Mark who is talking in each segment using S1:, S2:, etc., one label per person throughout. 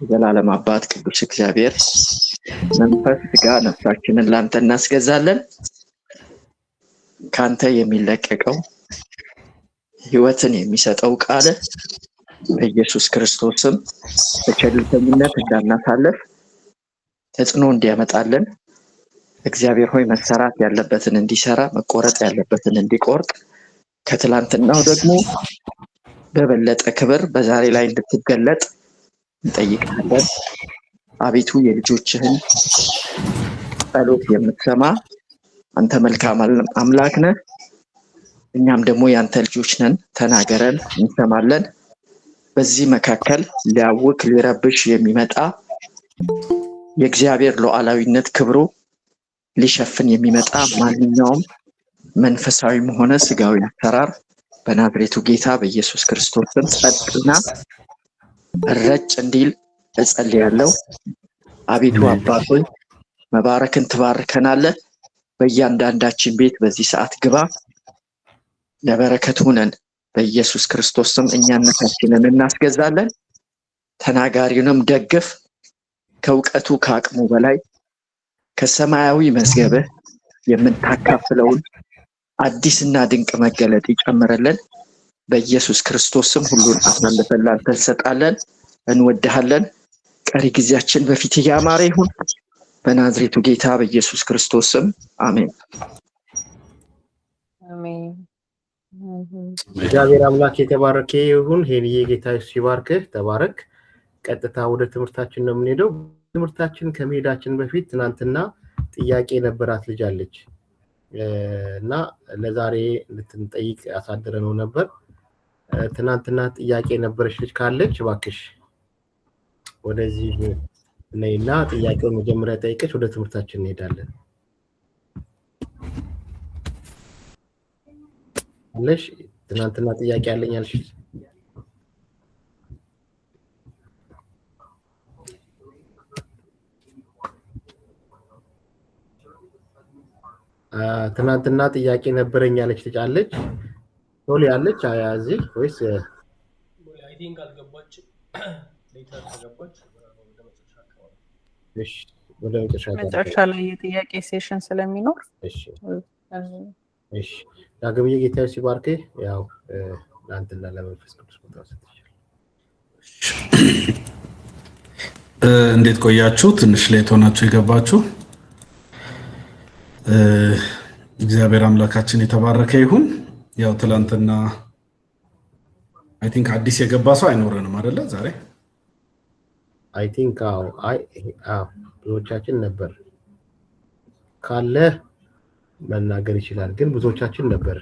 S1: ዘላለም አባት ቅዱስ እግዚአብሔር መንፈስ ሥጋ ነፍሳችንን ላንተ እናስገዛለን። ካንተ የሚለቀቀው ሕይወትን የሚሰጠው ቃል በኢየሱስ ክርስቶስም በቸልተኝነት እንዳናሳልፍ ተጽዕኖ እንዲያመጣልን እግዚአብሔር ሆይ መሰራት ያለበትን እንዲሰራ መቆረጥ ያለበትን እንዲቆርጥ ከትላንትናው ደግሞ በበለጠ ክብር በዛሬ ላይ እንድትገለጥ እንጠይቃለን። አቤቱ የልጆችህን ጸሎት የምትሰማ አንተ መልካም አምላክ ነህ። እኛም ደግሞ ያንተ ልጆች ነን። ተናገረን፣ እንሰማለን። በዚህ መካከል ሊያውክ ሊረብሽ የሚመጣ የእግዚአብሔር ሉዓላዊነት ክብሩ ሊሸፍን የሚመጣ ማንኛውም መንፈሳዊም ሆነ ስጋዊ አሰራር በናዝሬቱ ጌታ በኢየሱስ ክርስቶስ ስም ጸጥና ረጭ እንዲል እጸልያለሁ። አቤቱ አባት ሆይ መባረክን ትባርከናለህ። በእያንዳንዳችን ቤት በዚህ ሰዓት ግባ፣ ለበረከት ሁነን። በኢየሱስ ክርስቶስ ስም እኛነታችንን እናስገዛለን። ተናጋሪውንም ደግፍ። ከእውቀቱ ከአቅሙ በላይ ከሰማያዊ መዝገብህ የምታካፍለውን አዲስና ድንቅ መገለጥ ይጨምርልን። በኢየሱስ ክርስቶስ ስም ሁሉን አሳልፈን ላንተ እንሰጣለን። እንወድሃለን። ቀሪ ጊዜያችን በፊትህ ያማረ ይሁን። በናዝሬቱ ጌታ በኢየሱስ ክርስቶስ ስም አሜን።
S2: አሜን።
S3: እግዚአብሔር አምላክ የተባረከ ይሁን። ሄልዬ ጌታ ይባርክህ፣ ተባረክ። ቀጥታ ወደ ትምህርታችን ነው የምንሄደው። ትምህርታችን ከመሄዳችን በፊት ትናንትና ጥያቄ ነበራት ልጅ አለች እና ለዛሬ ልትጠይቅ አሳድረነው ነበር። ትናንትና ጥያቄ ነበረች ልጅ ካለች እባክሽ ወደዚህ ነይና ጥያቄውን መጀመሪያ ጠይቀሽ ወደ ትምህርታችን እንሄዳለን። አለሽ ትናንትና ጥያቄ አለኝ አልሽ? ትናንትና ጥያቄ ነበረኝ ያለች ልጅ አለች? ቶሎ ያለች አያዚ ወይስ
S4: አይ ቲንክ አልገባችም። ሌተር ተገባች
S3: ወደ
S2: መጨረሻ ላይ የጥያቄ ሴሽን ስለሚኖር
S3: እሺ ዳግምዬ ጌታ ይባርክ። ያው ለአንተና ለመንፈስ ቅዱስ ተወሰደሽ።
S5: እንዴት ቆያችሁ? ትንሽ ሌት ሆናችሁ የገባችሁ። እግዚአብሔር አምላካችን የተባረከ ይሁን። ያው ትላንትና አይ ቲንክ አዲስ የገባ ሰው አይኖርንም አይደለ? ዛሬ
S3: አይ ቲንክ ብዙዎቻችን ነበር። ካለ መናገር ይችላል፣ ግን ብዙዎቻችን ነበር።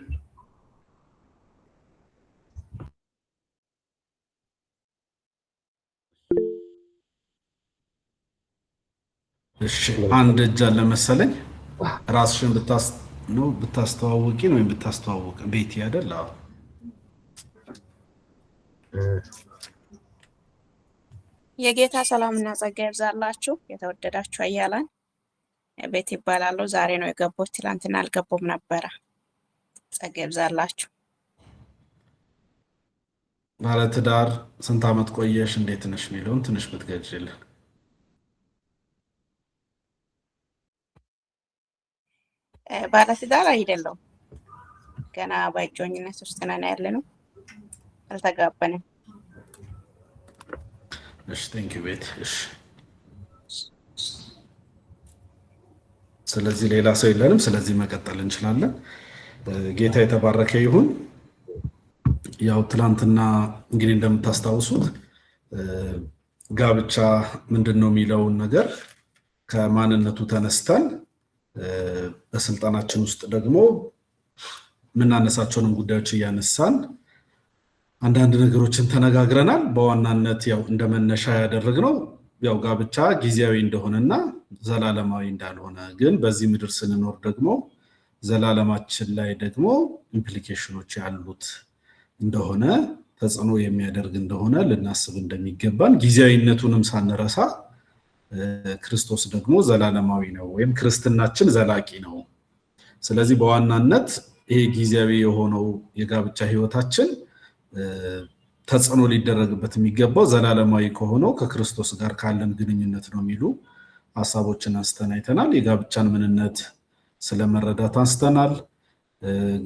S5: እሺ አንድ እጅ አለ መሰለኝ። ራስሽን ብታስተዋውቂን ወይም ብታስተዋውቅ ቤት ያደላ
S6: የጌታ ሰላምና ጸጋ ይብዛላችሁ። የተወደዳችሁ አያላን ቤት ይባላል። ዛሬ ነው የገባሁት፣ ትላንትና አልገባሁም ነበር። ጸጋ ይብዛላችሁ።
S5: ባለትዳር ስንት አመት ቆየሽ? እንዴት ነሽ? ሚለውን ትንሽ ብትገልጪልን።
S6: ባለትዳር አይደለሁም፣ ገና በእጮኝነት ውስጥ ነን ያለነው፣ አልተጋባንም።
S5: እሺ ቴንክ ዩ ቤት። እሺ ስለዚህ ሌላ ሰው የለንም፣ ስለዚህ መቀጠል እንችላለን። ጌታ የተባረከ ይሁን። ያው ትላንትና እንግዲህ እንደምታስታውሱት ጋብቻ ምንድነው የሚለውን ነገር ከማንነቱ ተነስተን በስልጣናችን ውስጥ ደግሞ ምናነሳቸውንም ጉዳዮች እያነሳን አንዳንድ ነገሮችን ተነጋግረናል። በዋናነት ያው እንደመነሻ ያደረግነው ያው ጋብቻ ጊዜያዊ እንደሆነና ዘላለማዊ እንዳልሆነ፣ ግን በዚህ ምድር ስንኖር ደግሞ ዘላለማችን ላይ ደግሞ ኢምፕሊኬሽኖች ያሉት እንደሆነ ተጽዕኖ የሚያደርግ እንደሆነ ልናስብ እንደሚገባን፣ ጊዜያዊነቱንም ሳንረሳ ክርስቶስ ደግሞ ዘላለማዊ ነው ወይም ክርስትናችን ዘላቂ ነው። ስለዚህ በዋናነት ይሄ ጊዜያዊ የሆነው የጋብቻ ህይወታችን ተጽዕኖ ሊደረግበት የሚገባው ዘላለማዊ ከሆነው ከክርስቶስ ጋር ካለን ግንኙነት ነው የሚሉ ሐሳቦችን አንስተን አይተናል። የጋብቻን ምንነት ስለመረዳት አንስተናል።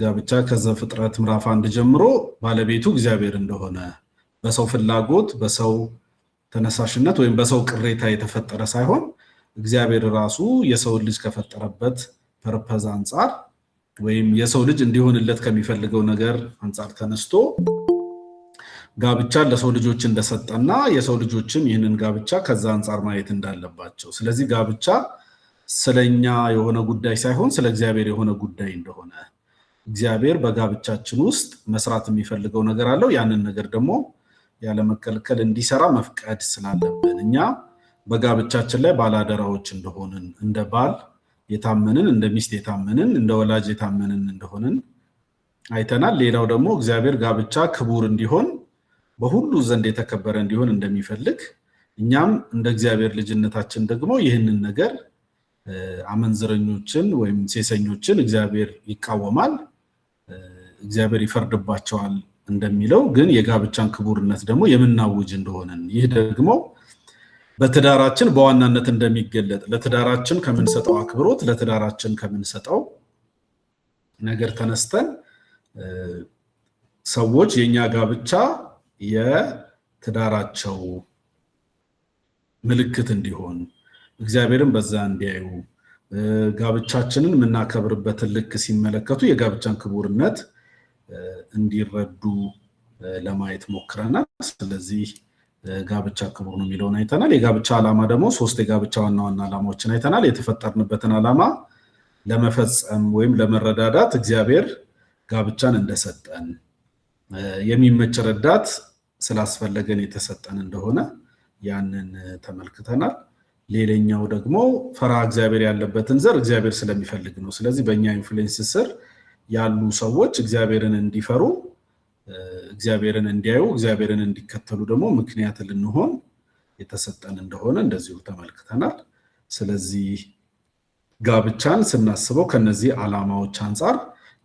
S5: ጋብቻ ከዘፍጥረት ምዕራፍ 1 ጀምሮ ባለቤቱ እግዚአብሔር እንደሆነ በሰው ፍላጎት በሰው ተነሳሽነት ወይም በሰው ቅሬታ የተፈጠረ ሳይሆን እግዚአብሔር ራሱ የሰው ልጅ ከፈጠረበት ፐርፐዝ አንፃር ወይም የሰው ልጅ እንዲሆንለት ከሚፈልገው ነገር አንፃር ተነስቶ ጋብቻ ለሰው ልጆች እንደሰጠና የሰው ልጆችም ይህንን ጋብቻ ከዛ አንፃር ማየት እንዳለባቸው ስለዚህ ጋብቻ ስለኛ የሆነ ጉዳይ ሳይሆን ስለ እግዚአብሔር የሆነ ጉዳይ እንደሆነ እግዚአብሔር በጋብቻችን ውስጥ መስራት የሚፈልገው ነገር አለው ያንን ነገር ደግሞ ያለ መከልከል እንዲሰራ መፍቀድ ስላለብን እኛ በጋብቻችን ላይ ባላደራዎች እንደሆንን እንደ ባል የታመንን እንደ ሚስት የታመንን እንደ ወላጅ የታመንን እንደሆንን አይተናል ሌላው ደግሞ እግዚአብሔር ጋብቻ ክቡር እንዲሆን በሁሉ ዘንድ የተከበረ እንዲሆን እንደሚፈልግ እኛም እንደ እግዚአብሔር ልጅነታችን ደግሞ ይህንን ነገር አመንዝረኞችን ወይም ሴሰኞችን እግዚአብሔር ይቃወማል እግዚአብሔር ይፈርድባቸዋል እንደሚለው ግን የጋብቻን ክቡርነት ደግሞ የምናውጅ እንደሆነን ይህ ደግሞ በትዳራችን በዋናነት እንደሚገለጥ ለትዳራችን ከምንሰጠው አክብሮት ለትዳራችን ከምንሰጠው ነገር ተነስተን ሰዎች የኛ ጋብቻ የትዳራቸው ምልክት እንዲሆን እግዚአብሔርን በዛ እንዲያዩ ጋብቻችንን ምናከብርበት ልክ ሲመለከቱ የጋብቻን ክቡርነት እንዲረዱ ለማየት ሞክረናል ስለዚህ ጋብቻ ክቡር ነው የሚለውን አይተናል የጋብቻ ዓላማ ደግሞ ሶስት የጋብቻ ዋና ዋና ዓላማዎችን አይተናል የተፈጠርንበትን ዓላማ ለመፈጸም ወይም ለመረዳዳት እግዚአብሔር ጋብቻን እንደሰጠን የሚመች ረዳት ስላስፈለገን የተሰጠን እንደሆነ ያንን ተመልክተናል ሌላኛው ደግሞ ፈሪሃ እግዚአብሔር ያለበትን ዘር እግዚአብሔር ስለሚፈልግ ነው ስለዚህ በእኛ ኢንፍሉዌንስ ስር ያሉ ሰዎች እግዚአብሔርን እንዲፈሩ እግዚአብሔርን እንዲያዩ እግዚአብሔርን እንዲከተሉ ደግሞ ምክንያት ልንሆን የተሰጠን እንደሆነ እንደዚሁ ተመልክተናል ስለዚህ ጋብቻን ስናስበው ከነዚህ ዓላማዎች አንፃር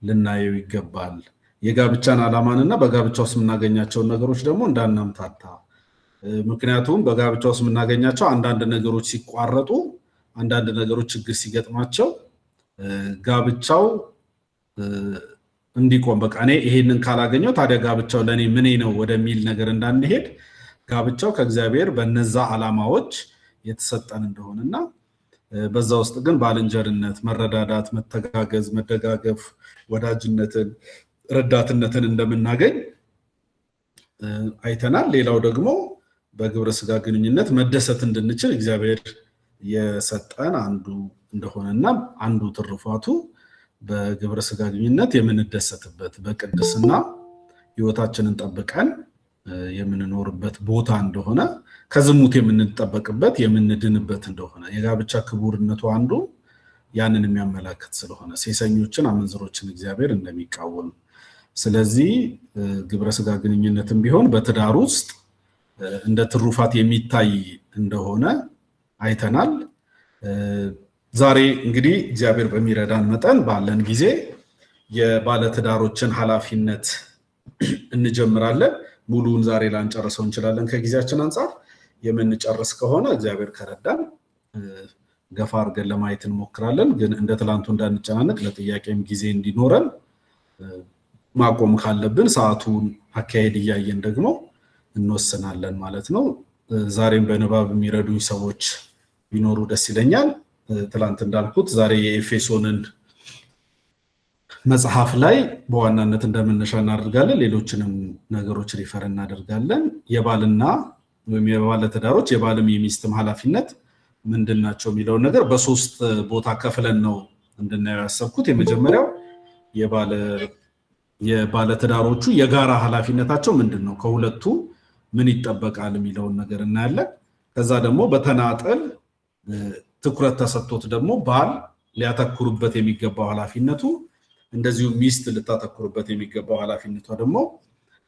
S5: ልናየው ይገባል የጋብቻን ዓላማንና በጋብቻው ውስጥ የምናገኛቸው ነገሮች ደግሞ እንዳናምታታ ምክንያቱም በጋብቻው ውስጥ የምናገኛቸው አንዳንድ ነገሮች ሲቋረጡ አንዳንድ ነገሮች ችግር ሲገጥማቸው ጋብቻው እንዲቆም በቃ እኔ ይሄንን ካላገኘው ታዲያ ጋብቻው ለኔ ምን ነው ወደሚል ነገር እንዳንሄድ ጋብቻው ከእግዚአብሔር በነዛ ዓላማዎች የተሰጠን እንደሆነና በዛ ውስጥ ግን ባልንጀርነት መረዳዳት መተጋገዝ መደጋገፍ ወዳጅነትን ረዳትነትን እንደምናገኝ አይተናል ሌላው ደግሞ በግብረ ስጋ ግንኙነት መደሰት እንድንችል እግዚአብሔር የሰጠን አንዱ እንደሆነና አንዱ ትርፋቱ በግብረ ስጋ ግንኙነት የምንደሰትበት በቅድስና ህይወታችንን ጠብቀን የምንኖርበት ቦታ እንደሆነ ከዝሙት የምንጠበቅበት የምንድንበት እንደሆነ የጋብቻ ክቡርነቱ አንዱ ያንን የሚያመላክት ስለሆነ ሴሰኞችን አመንዝሮችን እግዚአብሔር እንደሚቃወም ስለዚህ ግብረ ስጋ ግንኙነትም ቢሆን በትዳር ውስጥ እንደ ትሩፋት የሚታይ እንደሆነ አይተናል ዛሬ እንግዲህ እግዚአብሔር በሚረዳን መጠን ባለን ጊዜ የባለትዳሮችን ኃላፊነት እንጀምራለን ሙሉውን ዛሬ ላንጨርሰው እንችላለን ከጊዜያችን አንፃር የምንጨርስ ከሆነ እግዚአብሔር ከረዳን ገፋ አድርገን ለማየት እንሞክራለን ግን እንደ ትላንቱ እንዳንጨናነቅ ለጥያቄም ጊዜ እንዲኖረን ማቆም ካለብን ሰዓቱን አካሄድ እያየን ደግሞ እንወስናለን ማለት ነው ዛሬም በንባብ የሚረዱኝ ሰዎች ቢኖሩ ደስ ይለኛል ትላንት እንዳልኩት ዛሬ የኤፌሶንን መጽሐፍ ላይ በዋናነት እንደመነሻ እናደርጋለን ሌሎችንም ነገሮች ሪፈር እናደርጋለን የባልና ወይም የባለትዳሮች የባልም የሚስትም ኃላፊነት ምንድናቸው የሚለው ነገር በሶስት ቦታ ከፍለን ነው እንድናየው ያሰብኩት የመጀመሪያው የባለትዳሮቹ የጋራ ኃላፊነታቸው ምንድነው ከሁለቱ ምን ይጠበቃል የሚለው ነገር እናያለን ከዛ ደግሞ በተናጠል ትኩረት ተሰጥቶት ደግሞ ባል ሊያተኩርበት የሚገባው ኃላፊነቱ እንደዚሁ ሚስት ልታተኩርበት የሚገባው ኃላፊነቷ ደግሞ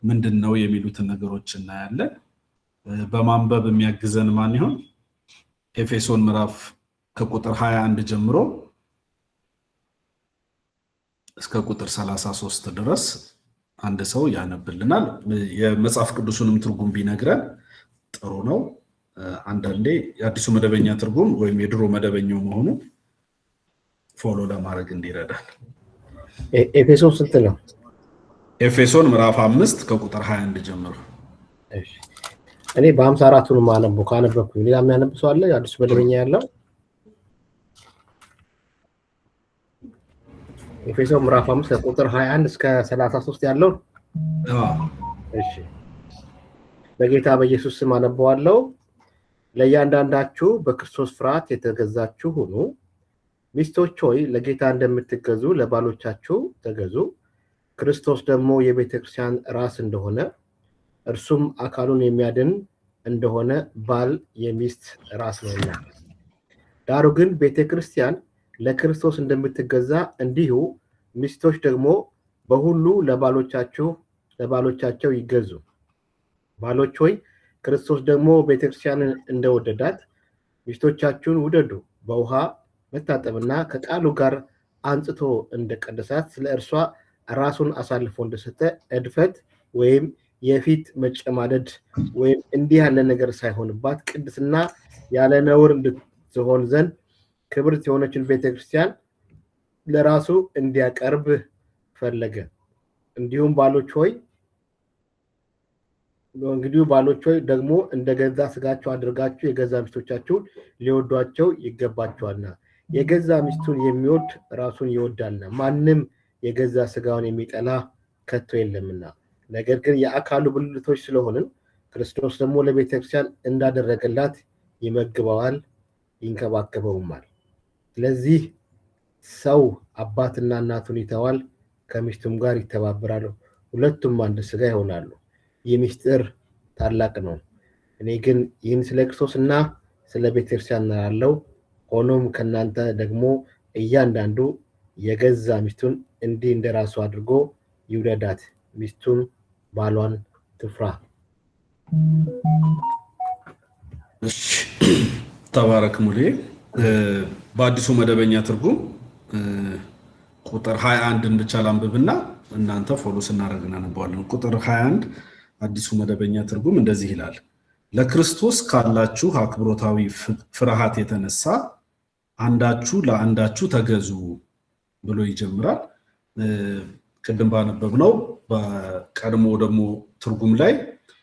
S5: ምንድነው የሚሉትን ነገሮች እናያለን በማንበብ የሚያግዘን ማን ይሆን ኤፌሶን ምዕራፍ ከቁጥር 21 ጀምሮ እስከ ቁጥር 33 ድረስ አንድ ሰው ያነብልናል። የመጽሐፍ ቅዱስንም ትርጉም ቢነግረን ጥሩ ነው። አንዳንዴ የአዲሱ መደበኛ ትርጉም ወይም የድሮ መደበኛው መሆኑ ፎሎ ለማድረግ እንዲረዳል።
S3: ኤፌሶን ስንት ነው?
S5: ኤፌሶን ምዕራፍ 5 ከቁጥር 21 ጀምሮ።
S3: እሺ እኔ በ54ቱን ማነብ ካነበብኩኝ ሌላ የሚያነብ ሰው አለ? የአዲሱ መደበኛ ያለው ኤፌሶን ምዕራፍ 5 ከቁጥር 21 እስከ 33 ያለው። እሺ በጌታ በኢየሱስ ስም አነበዋለሁ። ለእያንዳንዳችሁ በክርስቶስ ፍርሃት የተገዛችሁ ሁኑ። ሚስቶች ሆይ ለጌታ እንደምትገዙ ለባሎቻችሁ ተገዙ። ክርስቶስ ደግሞ የቤተ ክርስቲያን ራስ እንደሆነ እርሱም አካሉን የሚያድን እንደሆነ ባል የሚስት ራስ ነውና። ዳሩ ግን ቤተ ክርስቲያን ለክርስቶስ እንደምትገዛ እንዲሁ ሚስቶች ደግሞ በሁሉ ለባሎቻቸው ይገዙ። ባሎች ሆይ ክርስቶስ ደግሞ ቤተ ክርስቲያንን እንደወደዳት ሚስቶቻችሁን ውደዱ። በውሃ መታጠብና ከቃሉ ጋር አንጽቶ እንደቀደሳት ስለ እርሷ ራሱን አሳልፎ እንደሰጠ እድፈት ወይም የፊት መጨማደድ ወይም እንዲህ ያለ ነገር ሳይሆንባት ቅድስና ያለ ነውር እንድትሆን ዘንድ ክብርት የሆነችን ቤተክርስቲያን ለራሱ እንዲያቀርብ ፈለገ። እንዲሁም ባሎች ሆይ ደግሞ እንደገዛ ስጋቸው አድርጋችሁ የገዛ ሚስቶቻችሁን ሊወዷቸው ይገባቸዋልና። የገዛ ሚስቱን የሚወድ ራሱን ይወዳልና ማንም የገዛ ስጋውን የሚጠላ ከቶ የለምና። ነገር ግን የአካሉ ብልቶች ስለሆንን ክርስቶስ ደግሞ ለቤተክርስቲያን እንዳደረገላት ይመግበዋል ይንከባከበውማል። ስለዚህ ሰው አባትና እናቱን ይተዋል፣ ከሚስቱም ጋር ይተባበራሉ፣ ሁለቱም አንድ ስጋ ይሆናሉ። ይህ ምስጢር ታላቅ ነው። እኔ ግን ይህን ስለ ክርስቶስና ስለ ቤተክርስቲያን እናገራለሁ። ሆኖም ከእናንተ ደግሞ እያንዳንዱ የገዛ ሚስቱን እንዲህ እንደራሱ አድርጎ ይውደዳት፣ ሚስቱም ባሏን ትፍራ።
S5: እሺ ተባረክ ሙሌ። በአዲሱ መደበኛ ትርጉም ቁጥር 21 ብቻ ላንብብና እናንተ ፎሎ ስናደርግና እናነባዋለን። ቁጥር 21 አዲሱ መደበኛ ትርጉም እንደዚህ ይላል። ለክርስቶስ ካላችሁ አክብሮታዊ ፍርሃት የተነሳ አንዳችሁ ለአንዳችሁ ተገዙ ብሎ ይጀምራል። ቅድም ባነበብነው በቀድሞ ደግሞ ትርጉም ላይ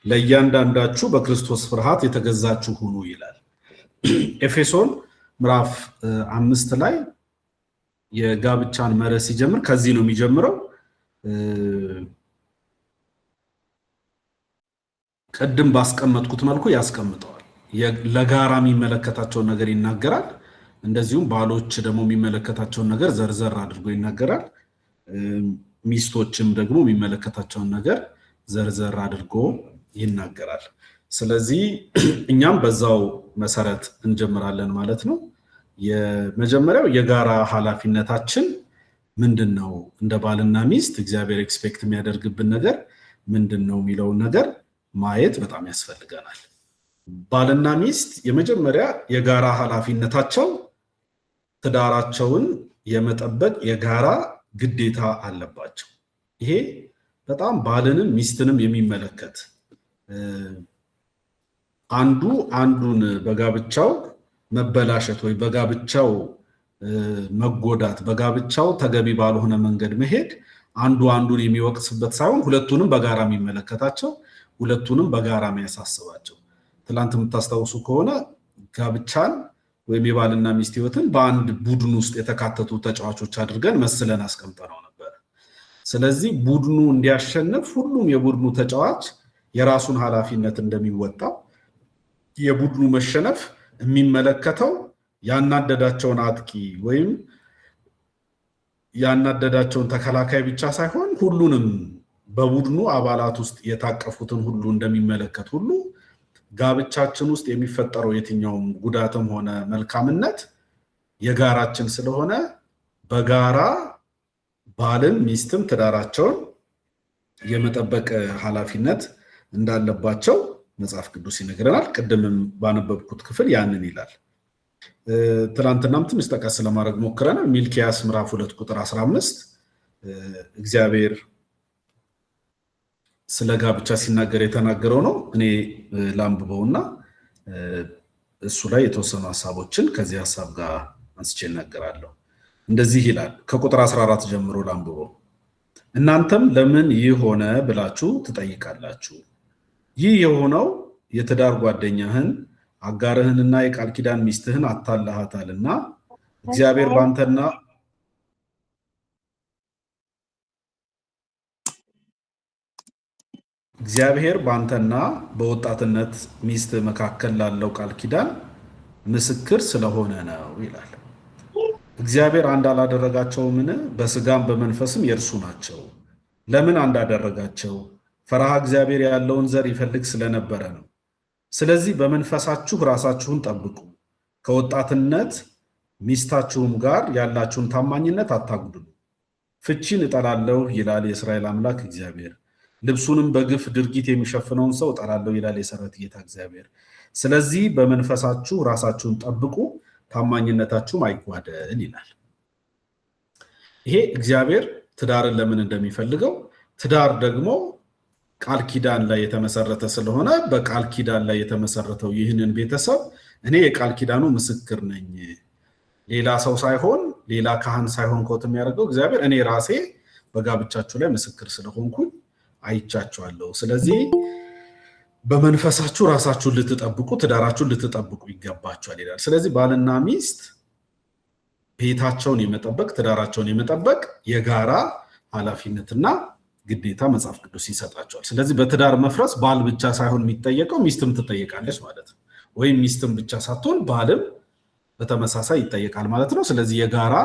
S5: ለእያንዳንዳችሁ በክርስቶስ ፍርሃት የተገዛችሁ ሁኑ ይላል። ኤፌሶን ምዕራፍ 5 ላይ የጋብቻን መርህ ሲጀምር ከዚህ ነው የሚጀምረው። ቅድም ባስቀመጥኩት መልኩ ያስቀምጠዋል። ለጋራ የሚመለከታቸውን ነገር ይናገራል። እንደዚሁም ባሎች ደግሞ የሚመለከታቸውን ነገር ዘርዘር አድርጎ ይናገራል። ሚስቶችም ደግሞ የሚመለከታቸውን ነገር ዘርዘር አድርጎ ይናገራል። ስለዚህ እኛም በዛው መሰረት እንጀምራለን ማለት ነው። የመጀመሪያው የጋራ ኃላፊነታችን ምንድነው? እንደ ባልና ሚስት እግዚአብሔር ኤክስፔክት የሚያደርግብን ነገር ምንድነው የሚለውን ነገር ማየት በጣም ያስፈልገናል። ባልና ሚስት የመጀመሪያ የጋራ ኃላፊነታቸው ትዳራቸውን የመጠበቅ የጋራ ግዴታ አለባቸው። ይሄ በጣም ባልንም ሚስትንም የሚመለከት አንዱ አንዱን በጋብቻው መበላሸት ወይ በጋብቻው መጎዳት፣ በጋብቻው ተገቢ ባልሆነ መንገድ መሄድ አንዱ አንዱን የሚወቅስበት ሳይሆን ሁለቱንም በጋራ የሚመለከታቸው፣ ሁለቱንም በጋራ የሚያሳስባቸው። ትላንት የምታስታውሱ ከሆነ ጋብቻን ወይም የባልና ሚስት ህይወትን በአንድ ቡድን ውስጥ የተካተቱ ተጫዋቾች አድርገን መስለን አስቀምጠነው ነበር። ስለዚህ ቡድኑ እንዲያሸንፍ ሁሉም የቡድኑ ተጫዋች የራሱን ኃላፊነት እንደሚወጣ፣ የቡድኑ መሸነፍ የሚመለከተው ያናደዳቸውን አጥቂ ወይም ያናደዳቸውን ተከላካይ ብቻ ሳይሆን ሁሉንም በቡድኑ አባላት ውስጥ የታቀፉትን ሁሉ እንደሚመለከት ሁሉ ጋብቻችን ውስጥ የሚፈጠረው የትኛውም ጉዳትም ሆነ መልካምነት የጋራችን ስለሆነ በጋራ ባልም ሚስትም ትዳራቸውን የመጠበቅ ኃላፊነት እንዳለባቸው መጽሐፍ ቅዱስ ይነግረናል። ቅድምም ባነበብኩት ክፍል ያንን ይላል። ትላንትናም ትንሽ ጠቀስ ለማድረግ ሞክረናል። ሚልኪያስ ምዕራፍ 2 ቁጥር 15 እግዚአብሔር ስለ ጋብቻ ሲናገር የተናገረው ነው። እኔ ላንብበውና እሱ ላይ የተወሰኑ ሐሳቦችን ከዚህ ሐሳብ ጋር አንስቼ እናገራለሁ። እንደዚህ ይላል። ከቁጥር 14 ጀምሮ ላንብበው። እናንተም ለምን ይህ ሆነ ብላችሁ ትጠይቃላችሁ። ይህ የሆነው የትዳር ጓደኛህን አጋርህንና የቃል ኪዳን ሚስትህን አታለሃታልና እግዚአብሔር ባንተና በወጣትነት ሚስት መካከል ላለው ቃል ኪዳን ምስክር ስለሆነ ነው ይላል። እግዚአብሔር አንድ አላደረጋቸውምን? በስጋም በመንፈስም የእርሱ ናቸው። ለምን አንድ አደረጋቸው? ፈርሃ እግዚአብሔር ያለውን ዘር ይፈልግ ስለነበረ ነው። ስለዚህ በመንፈሳችሁ ራሳችሁን ጠብቁ፣ ከወጣትነት ሚስታችሁም ጋር ያላችሁን ታማኝነት አታጉድሉ። ፍቺን እጠላለሁ ይላል የእስራኤል አምላክ እግዚአብሔር። ልብሱንም በግፍ ድርጊት የሚሸፍነውን ሰው እጠላለሁ ይላል የሰራዊት ጌታ እግዚአብሔር። ስለዚህ በመንፈሳችሁ ራሳችሁን ጠብቁ፣ ታማኝነታችሁም አይጓደል ይላል። ይሄ እግዚአብሔር ትዳርን ለምን እንደሚፈልገው፣ ትዳር ደግሞ ቃል ኪዳን ላይ የተመሰረተ ስለሆነ በቃል ኪዳን ላይ የተመሰረተው ይህንን ቤተሰብ እኔ የቃል ኪዳኑ ምስክር ነኝ፣ ሌላ ሰው ሳይሆን ሌላ ካህን ሳይሆን ኮት የሚያደርገው እግዚአብሔር እኔ ራሴ በጋብቻችሁ ላይ ምስክር ስለሆንኩኝ አይቻችኋለሁ። ስለዚህ በመንፈሳችሁ ራሳችሁን ልትጠብቁ፣ ትዳራችሁን ልትጠብቁ ይገባችኋል ይላል። ስለዚህ ባልና ሚስት ቤታቸውን የመጠበቅ ትዳራቸውን የመጠበቅ የጋራ ኃላፊነትና ግዴታ መጽሐፍ ቅዱስ ይሰጣቸዋል። ስለዚህ በትዳር መፍረስ ባል ብቻ ሳይሆን የሚጠየቀው ሚስትም ትጠየቃለች ማለት ነው። ወይም ሚስትም ብቻ ሳትሆን ባልም በተመሳሳይ ይጠየቃል ማለት ነው። ስለዚህ የጋራ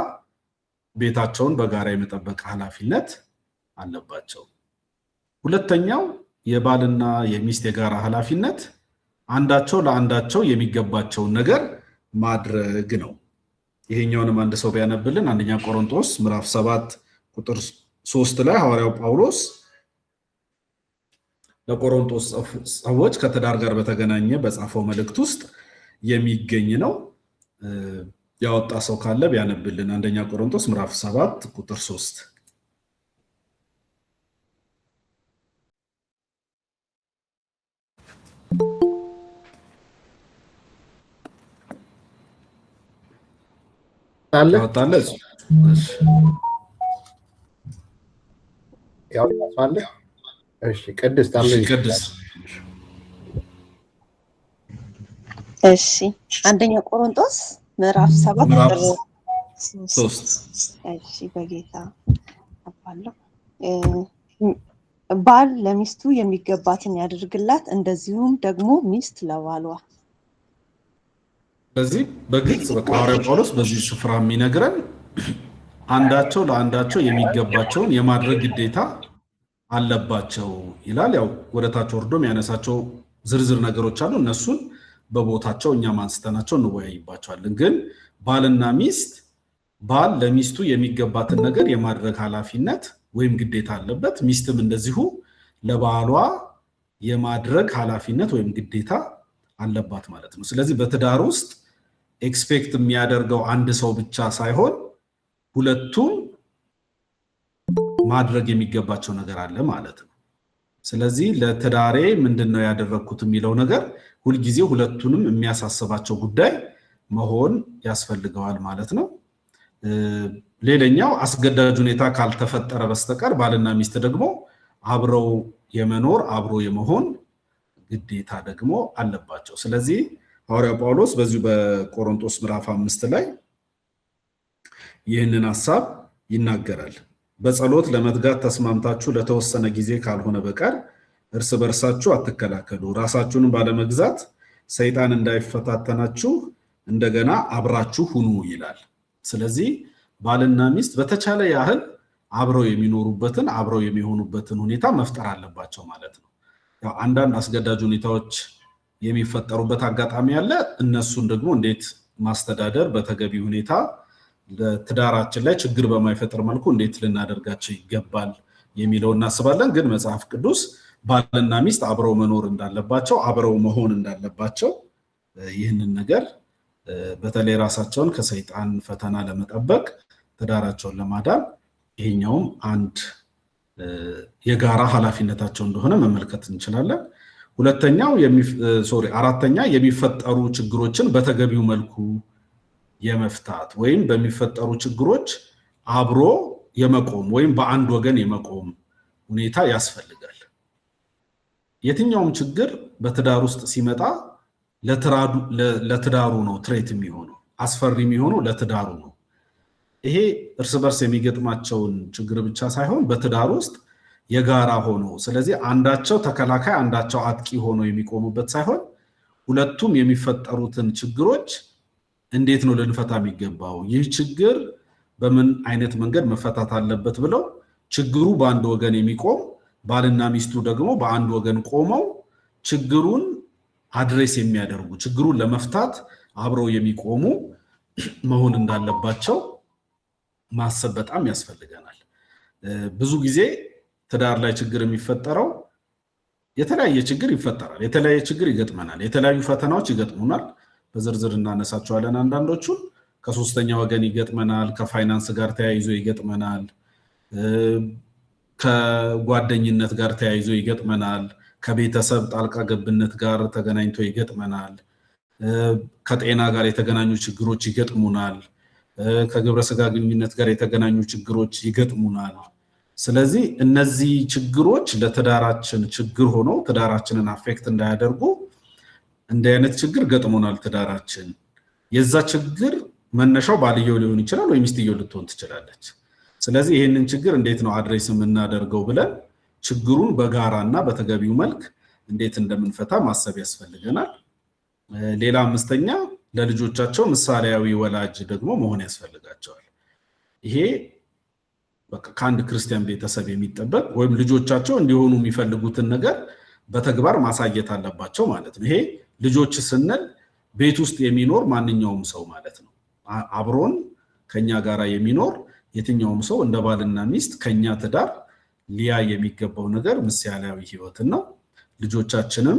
S5: ቤታቸውን በጋራ የመጠበቅ ኃላፊነት አለባቸው። ሁለተኛው የባልና የሚስት የጋራ ኃላፊነት አንዳቸው ለአንዳቸው የሚገባቸውን ነገር ማድረግ ነው። ይሄኛውንም አንድ ሰው ቢያነብልን አንደኛ ቆሮንቶስ ምዕራፍ 7 ቁጥር 3 ላይ ሐዋርያው ጳውሎስ ለቆሮንቶስ ሰዎች ከትዳር ጋር በተገናኘ በጻፈው መልእክት ውስጥ የሚገኝ ነው። ያወጣ ሰው ካለ ቢያነብልን አንደኛ ቆሮንቶስ ምዕራፍ 7 ቁጥር 3
S3: ታለች እሺ ቅድስት
S7: እሺ አንደኛ ቆሮንቶስ ምዕራፍ 7 ቁጥር 3 እሺ በጌታ አባለው ባል ለሚስቱ የሚገባትን ያድርግላት፣ እንደዚሁም ደግሞ ሚስት ለባሏ።
S5: ስለዚህ በግልጽ ሐዋርያው ጳውሎስ በዚህ ስፍራ የሚነግረን አንዳቸው ለአንዳቸው የሚገባቸውን የማድረግ ግዴታ አለባቸው ይላል። ያው ወደታች ወርዶም ያነሳቸው ዝርዝር ነገሮች አሉ። እነሱን በቦታቸው እኛም አንስተናቸው እንወያይባቸዋለን። ግን ባልና ሚስት ባል ለሚስቱ የሚገባትን ነገር የማድረግ ኃላፊነት ወይም ግዴታ አለበት። ሚስትም እንደዚሁ ለባሏ የማድረግ ኃላፊነት ወይም ግዴታ አለባት ማለት ነው። ስለዚህ በትዳር ውስጥ ኤክስፔክት የሚያደርገው አንድ ሰው ብቻ ሳይሆን ሁለቱም ማድረግ የሚገባቸው ነገር አለ ማለት ነው። ስለዚህ ለትዳሬ ምንድነው ያደረኩት የሚለው ነገር ሁልጊዜ ሁለቱንም የሚያሳስባቸው ጉዳይ መሆን ያስፈልገዋል ማለት ነው። ሌላኛው አስገዳጅ ሁኔታ ካልተፈጠረ በስተቀር ባልና ሚስት ደግሞ አብረው የመኖር አብሮ የመሆን ግዴታ ደግሞ አለባቸው። ስለዚህ ሐዋርያው ጳውሎስ በዚሁ በቆሮንቶስ ምዕራፍ 5 ላይ ይህንን ሐሳብ ይናገራል። በጸሎት ለመትጋት ተስማምታችሁ ለተወሰነ ጊዜ ካልሆነ በቀር እርስ በርሳችሁ አትከላከሉ፣ ራሳችሁን ባለመግዛት ሰይጣን እንዳይፈታተናችሁ እንደገና አብራችሁ ሁኑ ይላል። ስለዚህ ባልና ሚስት በተቻለ ያህል አብረው የሚኖሩበትን አብረው የሚሆኑበትን ሁኔታ መፍጠር አለባቸው ማለት ነው። ያው አንዳንድ አስገዳጅ ሁኔታዎች የሚፈጠሩበት አጋጣሚ አለ። እነሱን ደግሞ እንዴት ማስተዳደር በተገቢ ሁኔታ ለትዳራችን ላይ ችግር በማይፈጥር መልኩ እንዴት ልናደርጋቸው ይገባል የሚለው እናስባለን። ግን መጽሐፍ ቅዱስ ባልና ሚስት አብረው መኖር እንዳለባቸው አብረው መሆን እንዳለባቸው ይህንን ነገር በተለይ ራሳቸውን ከሰይጣን ፈተና ለመጠበቅ ትዳራቸውን ለማዳን ይሄኛውም አንድ የጋራ ኃላፊነታቸው እንደሆነ መመልከት እንችላለን። አራተኛ የሚፈጠሩ ችግሮችን በተገቢው መልኩ የመፍታት ወይም በሚፈጠሩ ችግሮች አብሮ የመቆም ወይም በአንድ ወገን የመቆም ሁኔታ ያስፈልጋል። የትኛውም ችግር በትዳር ውስጥ ሲመጣ ለትዳሩ ነው ትሬት የሚሆነው፣ አስፈሪ የሚሆነው ለትዳሩ ነው። ይሄ እርስ በርስ የሚገጥማቸውን ችግር ብቻ ሳይሆን በትዳር ውስጥ የጋራ ሆኖ ስለዚህ አንዳቸው ተከላካይ አንዳቸው አጥቂ ሆኖ የሚቆሙበት ሳይሆን ሁለቱም የሚፈጠሩትን ችግሮች እንዴት ነው ልንፈታ የሚገባው፣ ይህ ችግር በምን አይነት መንገድ መፈታት አለበት ብለው ችግሩ በአንድ ወገን የሚቆም ባልና ሚስቱ ደግሞ በአንድ ወገን ቆመው ችግሩን አድሬስ የሚያደርጉ ችግሩን ለመፍታት አብረው የሚቆሙ መሆን እንዳለባቸው ማሰብ በጣም ያስፈልገናል። ብዙ ጊዜ ትዳር ላይ ችግር የሚፈጠረው የተለያየ ችግር ይፈጠራል፣ የተለያየ ችግር ይገጥመናል፣ የተለያዩ ፈተናዎች ይገጥሙናል። በዝርዝር እናነሳቸዋለን። አንዳንዶቹን ከሶስተኛ ወገን ይገጥመናል፣ ከፋይናንስ ጋር ተያይዞ ይገጥመናል፣ ከጓደኝነት ጋር ተያይዞ ይገጥመናል፣ ከቤተሰብ ጣልቃ ገብነት ጋር ተገናኝቶ ይገጥመናል፣ ከጤና ጋር የተገናኙ ችግሮች ይገጥሙናል፣ ከግብረ ስጋ ግንኙነት ጋር የተገናኙ ችግሮች ይገጥሙናል። ስለዚህ እነዚህ ችግሮች ለትዳራችን ችግር ሆነው ትዳራችንን አፌክት እንዳያደርጉ እንዲህ አይነት ችግር ገጥሞናል ትዳራችን። የዛ ችግር መነሻው ባልየው ሊሆን ይችላል ወይ ሚስትየው ልትሆን ትችላለች። ስለዚህ ይሄንን ችግር እንዴት ነው አድሬስ የምናደርገው ብለን ችግሩን በጋራና በተገቢው መልክ እንዴት እንደምንፈታ ማሰብ ያስፈልገናል። ሌላ አምስተኛ ለልጆቻቸው ምሳሌያዊ ወላጅ ደግሞ መሆን ያስፈልጋቸዋል። ይሄ በቃ ከአንድ ክርስቲያን ቤተሰብ የሚጠበቅ ወይም ልጆቻቸው እንዲሆኑ የሚፈልጉትን ነገር በተግባር ማሳየት አለባቸው ማለት ነው። ይሄ ልጆች ስንል ቤት ውስጥ የሚኖር ማንኛውም ሰው ማለት ነው። አብሮን ከኛ ጋራ የሚኖር የትኛውም ሰው እንደ ባልና ሚስት ከኛ ትዳር ሊያ የሚገባው ነገር ምሳሌያዊ ህይወትን ነው። ልጆቻችንም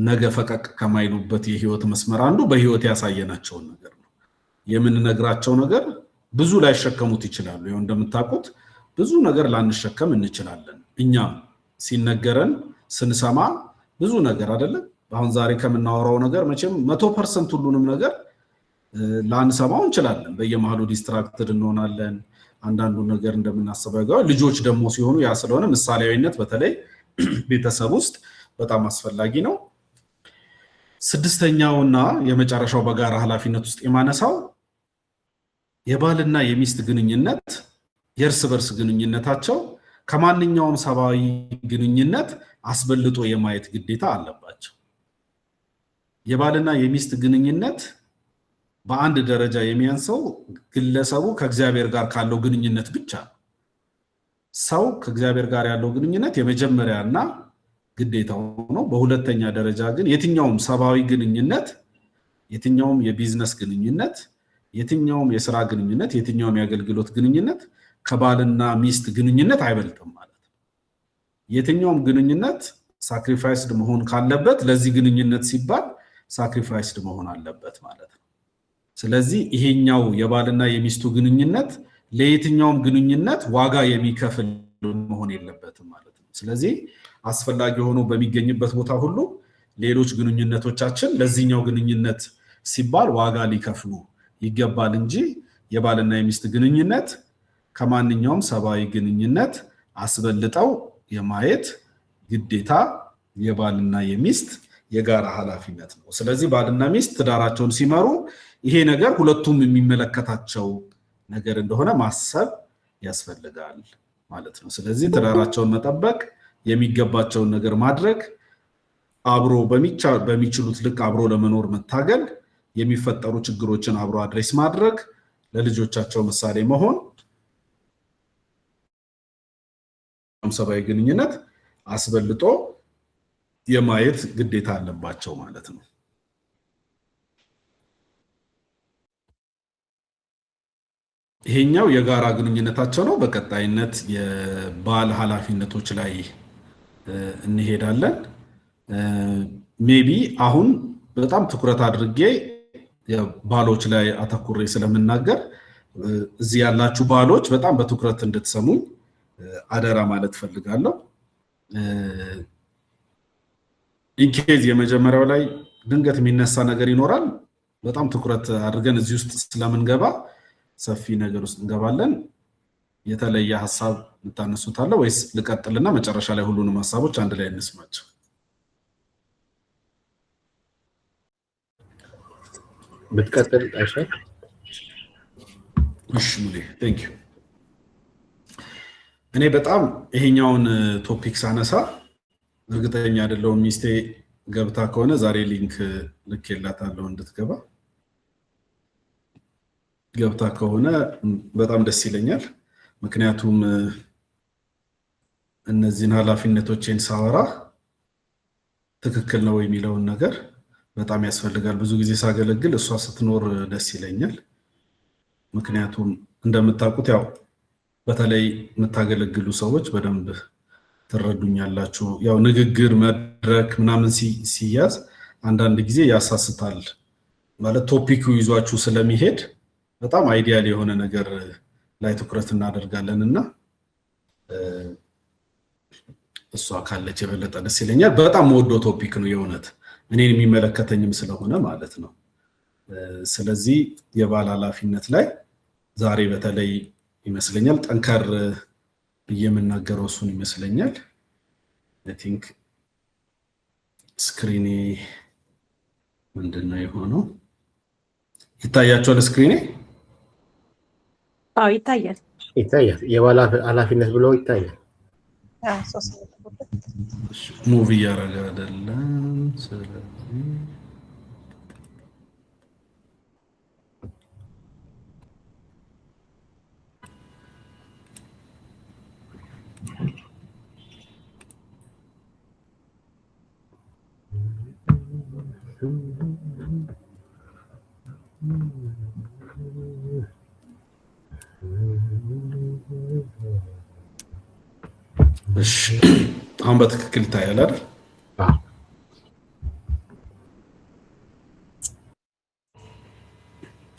S5: ነገ ፈቀቅ ከማይሉበት የህይወት መስመር አንዱ በህይወት ያሳየናቸውን ነገር ነው። የምንነግራቸው ነገር ብዙ ላይሸከሙት ይችላሉ። ይሄው እንደምታውቁት ብዙ ነገር ላንሸከም እንችላለን። እኛም ሲነገረን ስንሰማ ብዙ ነገር አይደለም። አሁን ዛሬ ከምናወራው ነገር መቼም 100% ሁሉንም ነገር ላንሰማው እንችላለን። በየመሃሉ ዲስትራክትድ እንሆናለን። አንዳንዱ ነገር እንደምናስበው ልጆች ደግሞ ሲሆኑ ያ ስለሆነ ምሳሌያዊነት በተለይ ቤተሰብ ውስጥ በጣም አስፈላጊ ነው። ስድስተኛውና የመጨረሻው በጋራ ኃላፊነት ውስጥ የማነሳው የባልና የሚስት ግንኙነት የእርስ በርስ ግንኙነታቸው ከማንኛውም ሰብአዊ ግንኙነት አስበልጦ የማየት ግዴታ አለባቸው። የባልና የሚስት ግንኙነት በአንድ ደረጃ የሚያንሰው ግለሰቡ ከእግዚአብሔር ጋር ካለው ግንኙነት ብቻ ነው። ሰው ከእግዚአብሔር ጋር ያለው ግንኙነት የመጀመሪያና ግዴታው ነው። በሁለተኛ ደረጃ ግን የትኛውም ሰብአዊ ግንኙነት፣ የትኛውም የቢዝነስ ግንኙነት፣ የትኛውም የሥራ ግንኙነት፣ የትኛውም የአገልግሎት ግንኙነት ከባልና ሚስት ግንኙነት አይበልጥም ማለት ነው። የትኛውም ግንኙነት ሳክሪፋይስድ መሆን ካለበት ለዚህ ግንኙነት ሲባል ሳክሪፋይስድ መሆን አለበት ማለት ነው። ስለዚህ ይሄኛው የባልና የሚስቱ ግንኙነት ለየትኛውም ግንኙነት ዋጋ የሚከፍል መሆን የለበትም ማለት ነው። ስለዚህ አስፈላጊ ሆኖ በሚገኝበት ቦታ ሁሉ ሌሎች ግንኙነቶቻችን ለዚህኛው ግንኙነት ሲባል ዋጋ ሊከፍሉ ይገባል እንጂ የባልና የሚስት ግንኙነት ከማንኛውም ሰብአዊ ግንኙነት አስበልጠው የማየት ግዴታ የባልና የሚስት የጋራ ኃላፊነት ነው። ስለዚህ ባልና ሚስት ትዳራቸውን ሲመሩ ይሄ ነገር ሁለቱም የሚመለከታቸው ነገር እንደሆነ ማሰብ ያስፈልጋል ማለት ነው። ስለዚህ ትዳራቸውን መጠበቅ፣ የሚገባቸውን ነገር ማድረግ፣ አብሮ በሚችሉት ልክ አብሮ ለመኖር መታገል፣ የሚፈጠሩ ችግሮችን አብሮ አድሬስ ማድረግ፣ ለልጆቻቸው ምሳሌ መሆን ሰብአዊ ግንኙነት አስበልጦ የማየት ግዴታ አለባቸው ማለት ነው። ይሄኛው የጋራ ግንኙነታቸው ነው። በቀጣይነት የባል ኃላፊነቶች ላይ እንሄዳለን። ሜቢ አሁን በጣም ትኩረት አድርጌ ባሎች ላይ አተኩሬ ስለምናገር እዚህ ያላችሁ ባሎች በጣም በትኩረት እንድትሰሙኝ አደራ ማለት ፈልጋለሁ። ኢንኬዝ የመጀመሪያው ላይ ድንገት የሚነሳ ነገር ይኖራል። በጣም ትኩረት አድርገን እዚህ ውስጥ ስለምንገባ ሰፊ ነገር ውስጥ እንገባለን። የተለየ ሐሳብ ልታነሱታለ ወይስ ልቀጥልና መጨረሻ ላይ ሁሉንም ሐሳቦች አንድ ላይ እንስማቸው?
S3: ብትቀጥል አይሻል?
S5: እሺ ሙሌ ቴንክ ዩ። እኔ በጣም ይሄኛውን ቶፒክ ሳነሳ እርግጠኛ አይደለሁም ሚስቴ ገብታ ከሆነ ዛሬ ሊንክ ልኬላታለሁ እንድትገባ። ገብታ ከሆነ በጣም ደስ ይለኛል። ምክንያቱም እነዚህን ኃላፊነቶችን ሳወራ ትክክል ነው የሚለውን ነገር በጣም ያስፈልጋል። ብዙ ጊዜ ሳገለግል እሷ ስትኖር ደስ ይለኛል። ምክንያቱም እንደምታውቁት ያው በተለይ የምታገለግሉ ሰዎች በደንብ ትረዱኛላችሁ። ያው ንግግር መድረክ ምናምን ሲያዝ አንዳንድ ጊዜ ያሳስታል ማለት ቶፒኩ ይዟችሁ ስለሚሄድ በጣም አይዲያል የሆነ ነገር ላይ ትኩረት እናደርጋለንና እሷ ካለች የበለጠ ደስ ይለኛል። በጣም ወዶ ቶፒክ ነው የእውነት እኔን የሚመለከተኝም ስለሆነ ማለት ነው። ስለዚህ የባል ኃላፊነት ላይ ዛሬ በተለይ ይመስለኛል ጠንከር የምናገረው እሱን ይመስለኛል። አይ ቲንክ ስክሪኔ ምንድነው የሆነው? ይታያችኋል ስክሪኔ?
S7: አዎ ይታያል።
S3: የባል ኃላፊነት ብሎ ይታያል።
S5: ሙቪ ያረጋ አይደለም። ስለዚህ አሁን በትክክል ይታያል አይደል?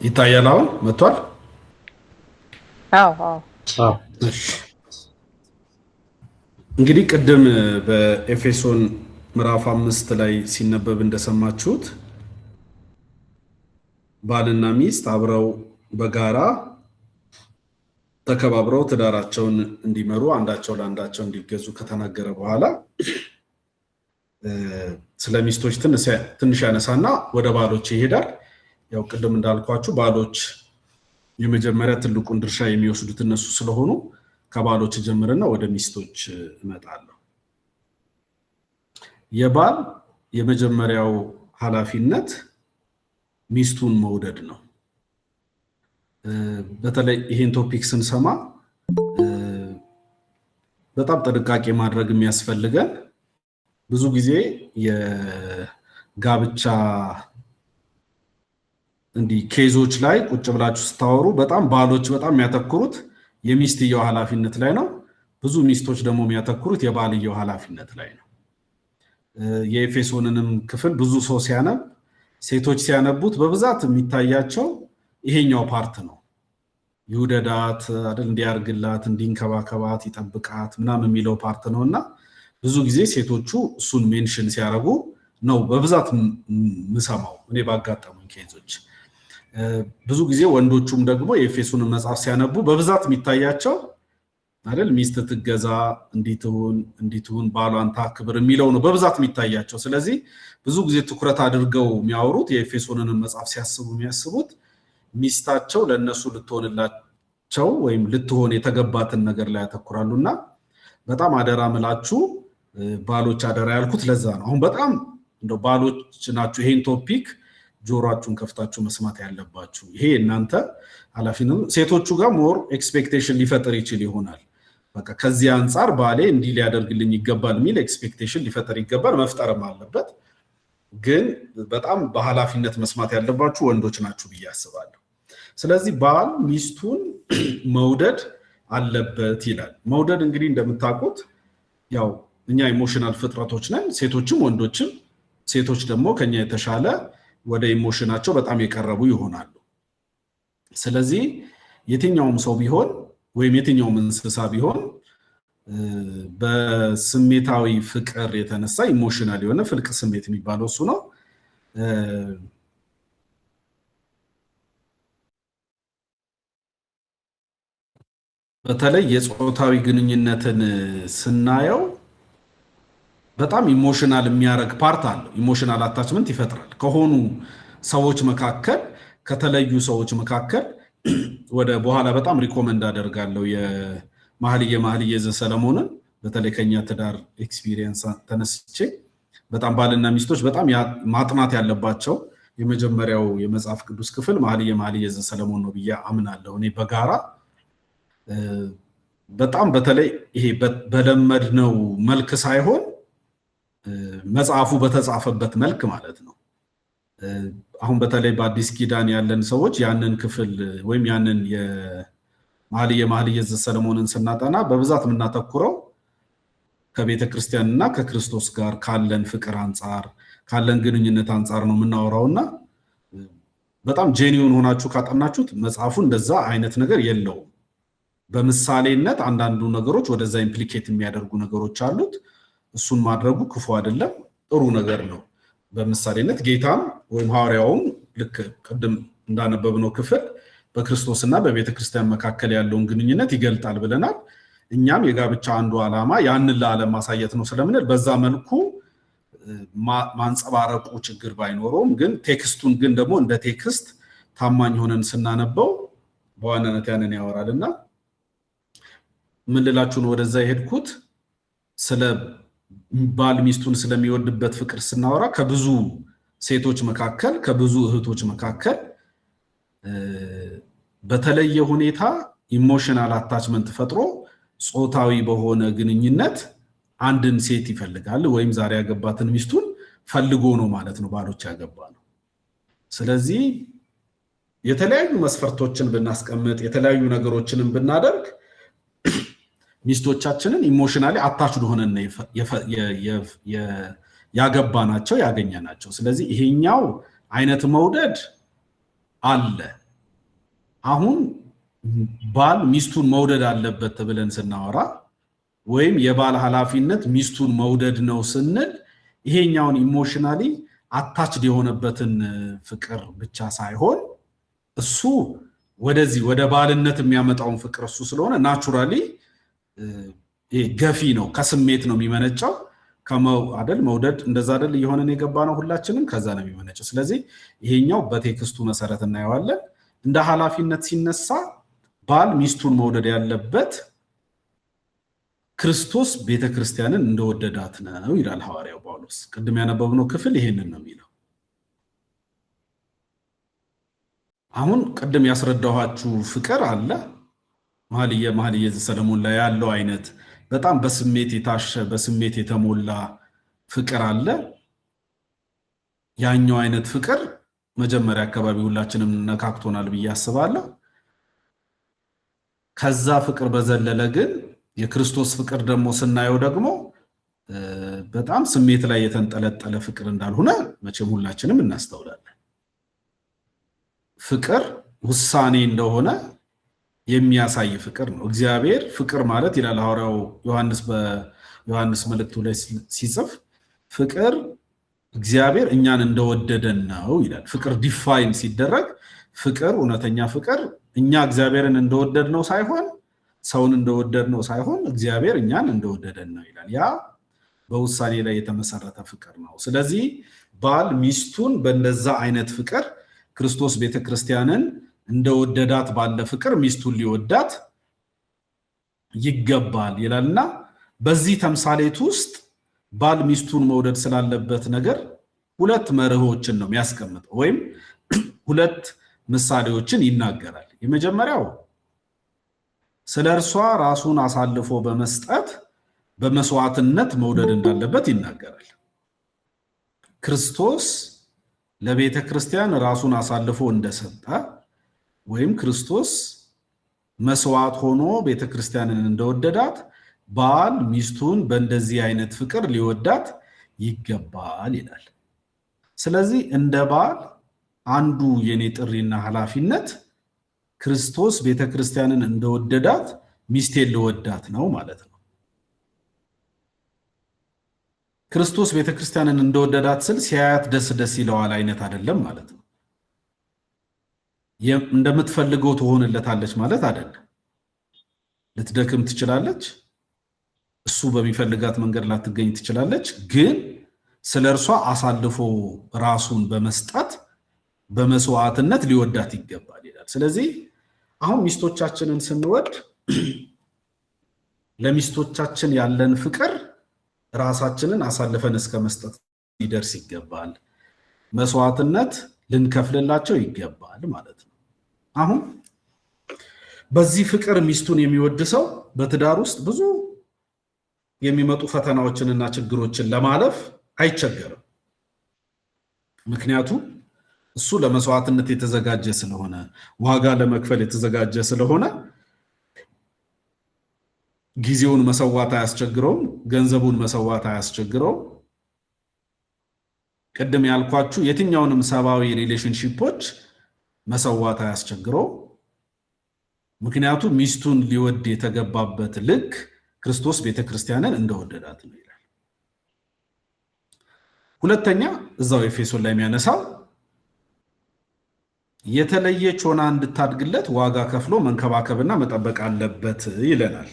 S5: ይታያል። አሁን መጥቷል። እንግዲህ ቅድም በኤፌሶን ምዕራፍ 5 ላይ ሲነበብ እንደሰማችሁት ባልና ሚስት አብረው በጋራ ተከባብረው ትዳራቸውን እንዲመሩ አንዳቸው ለአንዳቸው እንዲገዙ ከተናገረ በኋላ ስለ ሚስቶች ትንሽ ያነሳና ወደ ባሎች ይሄዳል። ያው ቅድም እንዳልኳችሁ ባሎች የመጀመሪያ ትልቁን ድርሻ የሚወስዱት እነሱ ስለሆኑ ከባሎች ጀምረና ወደ ሚስቶች እመጣለሁ። የባል የመጀመሪያው ኃላፊነት ሚስቱን መውደድ ነው። በተለይ ይሄን ቶፒክ ስንሰማ በጣም ጥንቃቄ ማድረግ የሚያስፈልገን ብዙ ጊዜ የጋብቻ እንዲህ ኬዞች ላይ ቁጭ ብላችሁ ስታወሩ በጣም ባሎች በጣም የሚያተኩሩት የሚስትየው ኃላፊነት ላይ ነው። ብዙ ሚስቶች ደግሞ የሚያተኩሩት የባልየው ኃላፊነት ላይ ነው። የኤፌሶንንም ክፍል ብዙ ሰው ሲያነብ ሴቶች ሲያነቡት በብዛት የሚታያቸው ይሄኛው ፓርት ነው። ይውደዳት አይደል፣ እንዲያርግላት፣ እንዲንከባከባት፣ ይጠብቃት ምናምን የሚለው ፓርት ነውና ብዙ ጊዜ ሴቶቹ እሱን ሜንሽን ሲያረጉ ነው በብዛት ምሰማው እኔ ባጋጠሙኝ ኬዞች። ብዙ ጊዜ ወንዶቹም ደግሞ የኤፌሶንን መጽሐፍ ሲያነቡ በብዛት የሚታያቸው አይደል ሚስት ትገዛ፣ እንዲትሁን ባሏን ታክብር የሚለው ነው በብዛት የሚታያቸው። ስለዚህ ብዙ ጊዜ ትኩረት አድርገው የሚያወሩት የኤፌሶንን መጽሐፍ ሲያስቡ የሚያስቡት ሚስታቸው ለነሱ ልትሆንላቸው ወይም ልትሆን የተገባትን ነገር ላይ ያተኩራሉና በጣም አደራ ምላችሁ ባሎች አደራ ያልኩት ለዛ ነው። አሁን በጣም እንደው ባሎች ናችሁ ይሄን ቶፒክ ጆሮአችሁን ከፍታችሁ መስማት ያለባችሁ። ይሄ እናንተ ኃላፊነት። ሴቶቹ ጋር ሞር ኤክስፔክቴሽን ሊፈጠር ይችል ይሆናል። በቃ ከዚህ አንፃር ባሌ እንዲህ ሊያደርግልኝ ይገባል የሚል ኤክስፔክቴሽን ሊፈጠር ይገባል፣ መፍጠርም አለበት። ግን በጣም በኃላፊነት መስማት ያለባችሁ ወንዶች ናችሁ ብዬ አስባለሁ። ስለዚህ ባል ሚስቱን መውደድ አለበት ይላል። መውደድ እንግዲህ እንደምታውቁት ያው እኛ ኢሞሽናል ፍጥረቶች ነን፣ ሴቶችም ወንዶችም። ሴቶች ደግሞ ከኛ የተሻለ ወደ ኢሞሽናቸው በጣም የቀረቡ ይሆናሉ። ስለዚህ የትኛውም ሰው ቢሆን ወይም የትኛውም እንስሳ ቢሆን በስሜታዊ ፍቅር የተነሳ ኢሞሽናል የሆነ ፍልቅ ስሜት የሚባለው እሱ ነው። በተለይ የጾታዊ ግንኙነትን ስናየው በጣም ኢሞሽናል የሚያረግ ፓርት አለው። ኢሞሽናል አታችመንት ይፈጥራል ከሆኑ ሰዎች መካከል ከተለዩ ሰዎች መካከል ወደ በኋላ በጣም ሪኮመንድ አደርጋለሁ የመኃልየ ዘሰሎሞንን በተለይ ከኛ ትዳር ኤክስፒሪየንስ ተነስቼ በጣም ባልና ሚስቶች በጣም ማጥናት ያለባቸው የመጀመሪያው የመጽሐፍ ቅዱስ ክፍል መኃልየ ዘሰሎሞን ነው ብዬ አምናለሁ። እኔ በጋራ በጣም በተለይ ይሄ በለመድነው መልክ ሳይሆን መጽሐፉ በተጻፈበት መልክ ማለት ነው። አሁን በተለይ በአዲስ ኪዳን ያለን ሰዎች ያንን ክፍል ወይም ያንን የመኃልየ ዘሰሎሞንን ስናጠና በብዛት የምናተኩረው ከቤተ ክርስቲያንና ከክርስቶስ ጋር ካለን ፍቅር አንጻር ካለን ግንኙነት አንጻር ነው የምናወራውና በጣም ጄኒውን ሆናችሁ ካጠናችሁት መጽሐፉ እንደዛ አይነት ነገር የለውም። በምሳሌነት አንዳንዱ ነገሮች ወደዛ ኢምፕሊኬት የሚያደርጉ ነገሮች አሉት። እሱን ማድረጉ ክፉ አይደለም፣ ጥሩ ነገር ነው። በምሳሌነት ጌታም ወይም ሐዋርያውም ልክ ቅድም እንዳነበብነው ክፍል በክርስቶስና በቤተ ክርስቲያን መካከል ያለውን ግንኙነት ይገልጣል ብለናል። እኛም የጋብቻ አንዱ ዓላማ ያንን ለዓለም ማሳየት ነው ስለምንል በዛ መልኩ ማንጸባረቁ ችግር ባይኖረውም ግን ቴክስቱን ግን ደግሞ እንደ ቴክስት ታማኝ ሆነን ስናነበው በዋናነት ያንን ያወራልና ምን ልላችሁ ነው ወደዛ የሄድኩት ስለ ባል ሚስቱን ስለሚወድበት ፍቅር ስናወራ ከብዙ ሴቶች መካከል ከብዙ እህቶች መካከል በተለየ ሁኔታ ኢሞሽናል አታችመንት ፈጥሮ ጾታዊ በሆነ ግንኙነት አንድን ሴት ይፈልጋል ወይም ዛሬ ያገባትን ሚስቱን ፈልጎ ነው ማለት ነው ባሎች ያገባ ነው። ስለዚህ የተለያዩ መስፈርቶችን ብናስቀምጥ የተለያዩ ነገሮችንም ብናደርግ ሚስቶቻችንን ኢሞሽናሊ አታችድ ሆነን ያገባናቸው ያገኘናቸው። ስለዚህ ይሄኛው አይነት መውደድ አለ። አሁን ባል ሚስቱን መውደድ አለበት ብለን ስናወራ ወይም የባል ኃላፊነት ሚስቱን መውደድ ነው ስንል ይሄኛውን ኢሞሽናሊ አታችድ የሆነበትን ፍቅር ብቻ ሳይሆን እሱ ወደዚህ ወደ ባልነት የሚያመጣውን ፍቅር እሱ ስለሆነ ናቹራሊ ገፊ ነው፣ ከስሜት ነው የሚመነጨው። አይደል መውደድ እንደዛ አይደል እየሆነን የገባ ነው ሁላችንም ከዛ ነው የሚመነጨው። ስለዚህ ይሄኛው በቴክስቱ መሰረት እናየዋለን። እንደ ኃላፊነት ሲነሳ ባል ሚስቱን መውደድ ያለበት ክርስቶስ ቤተክርስቲያንን እንደወደዳት ነው ይላል ሐዋርያው ጳውሎስ። ቅድም ያነበብነው ክፍል ይሄንን ነው የሚለው። አሁን ቅድም ያስረዳኋችሁ ፍቅር አለ መኃልየ ዘሰሎሞን ላይ ያለው አይነት በጣም በስሜት የታሸ በስሜት የተሞላ ፍቅር አለ። ያኛው አይነት ፍቅር መጀመሪያ አካባቢ ሁላችንም ነካክቶናል ብዬ አስባለሁ። ከዛ ፍቅር በዘለለ ግን የክርስቶስ ፍቅር ደግሞ ስናየው ደግሞ በጣም ስሜት ላይ የተንጠለጠለ ፍቅር እንዳልሆነ መቼም ሁላችንም እናስተውላለን። ፍቅር ውሳኔ እንደሆነ የሚያሳይ ፍቅር ነው። እግዚአብሔር ፍቅር ማለት ይላል ሐዋርያው ዮሐንስ በዮሐንስ መልእክቱ ላይ ሲጽፍ ፍቅር እግዚአብሔር እኛን እንደወደደን ነው ይላል። ፍቅር ዲፋይን ሲደረግ ፍቅር እውነተኛ ፍቅር እኛ እግዚአብሔርን እንደወደድ ነው ሳይሆን ሰውን እንደወደድ ነው ሳይሆን እግዚአብሔር እኛን እንደወደደን ነው ይላል። ያ በውሳኔ ላይ የተመሰረተ ፍቅር ነው። ስለዚህ ባል ሚስቱን በእንደዛ አይነት ፍቅር ክርስቶስ ቤተክርስቲያንን እንደወደዳት ባለ ፍቅር ሚስቱን ሊወዳት ይገባል ይላልና በዚህ ተምሳሌት ውስጥ ባል ሚስቱን መውደድ ስላለበት ነገር ሁለት መርሆችን ነው የሚያስቀምጠው ወይም ሁለት ምሳሌዎችን ይናገራል። የመጀመሪያው ስለ እርሷ ራሱን አሳልፎ በመስጠት በመስዋዕትነት መውደድ እንዳለበት ይናገራል። ክርስቶስ ለቤተ ክርስቲያን ራሱን አሳልፎ እንደሰጠ ወይም ክርስቶስ መስዋዕት ሆኖ ቤተ ክርስቲያንን እንደወደዳት ባል ሚስቱን በእንደዚህ አይነት ፍቅር ሊወዳት ይገባል ይላል። ስለዚህ እንደ ባል አንዱ የኔ ጥሪና ኃላፊነት ክርስቶስ ቤተክርስቲያንን እንደወደዳት ሚስቴን ልወዳት ነው ማለት ነው። ክርስቶስ ቤተክርስቲያንን እንደወደዳት ስል ሲያያት ደስ ይለዋል አይነት አይደለም ማለት ነው። እንደምትፈልገው ትሆንለታለች ማለት አይደለም። ልትደክም ትችላለች፣ እሱ በሚፈልጋት መንገድ ላትገኝ ትችላለች። ግን ስለርሷ አሳልፎ ራሱን በመስጠት በመስዋዕትነት ሊወዳት ይገባል ይላል። ስለዚህ አሁን ሚስቶቻችንን ስንወድ ለሚስቶቻችን ያለን ፍቅር ራሳችንን አሳልፈን እስከ መስጠት ሊደርስ ይገባል። መስዋዕትነት ልንከፍልላቸው ይገባል ማለት ነው። አሁን በዚህ ፍቅር ሚስቱን የሚወድ ሰው በትዳር ውስጥ ብዙ የሚመጡ ፈተናዎችንና ችግሮችን ለማለፍ አይቸገርም። ምክንያቱም እሱ ለመስዋዕትነት የተዘጋጀ ስለሆነ፣ ዋጋ ለመክፈል የተዘጋጀ ስለሆነ ጊዜውን መሰዋት አያስቸግረውም፣ ገንዘቡን መሰዋት አያስቸግረውም። ቅድም ያልኳችሁ የትኛውንም ሰባዊ ሪሌሽንሺፖች መሰዋት አያስቸግረውም። ምክንያቱም ሚስቱን ሊወድ የተገባበት ልክ ክርስቶስ ቤተክርስቲያንን እንደወደዳት ነው ይላል። ሁለተኛ እዛው ኤፌሶን ላይ የሚያነሳው የተለየች ሆና እንድታድግለት ዋጋ ከፍሎ መንከባከብና መጠበቅ አለበት ይለናል።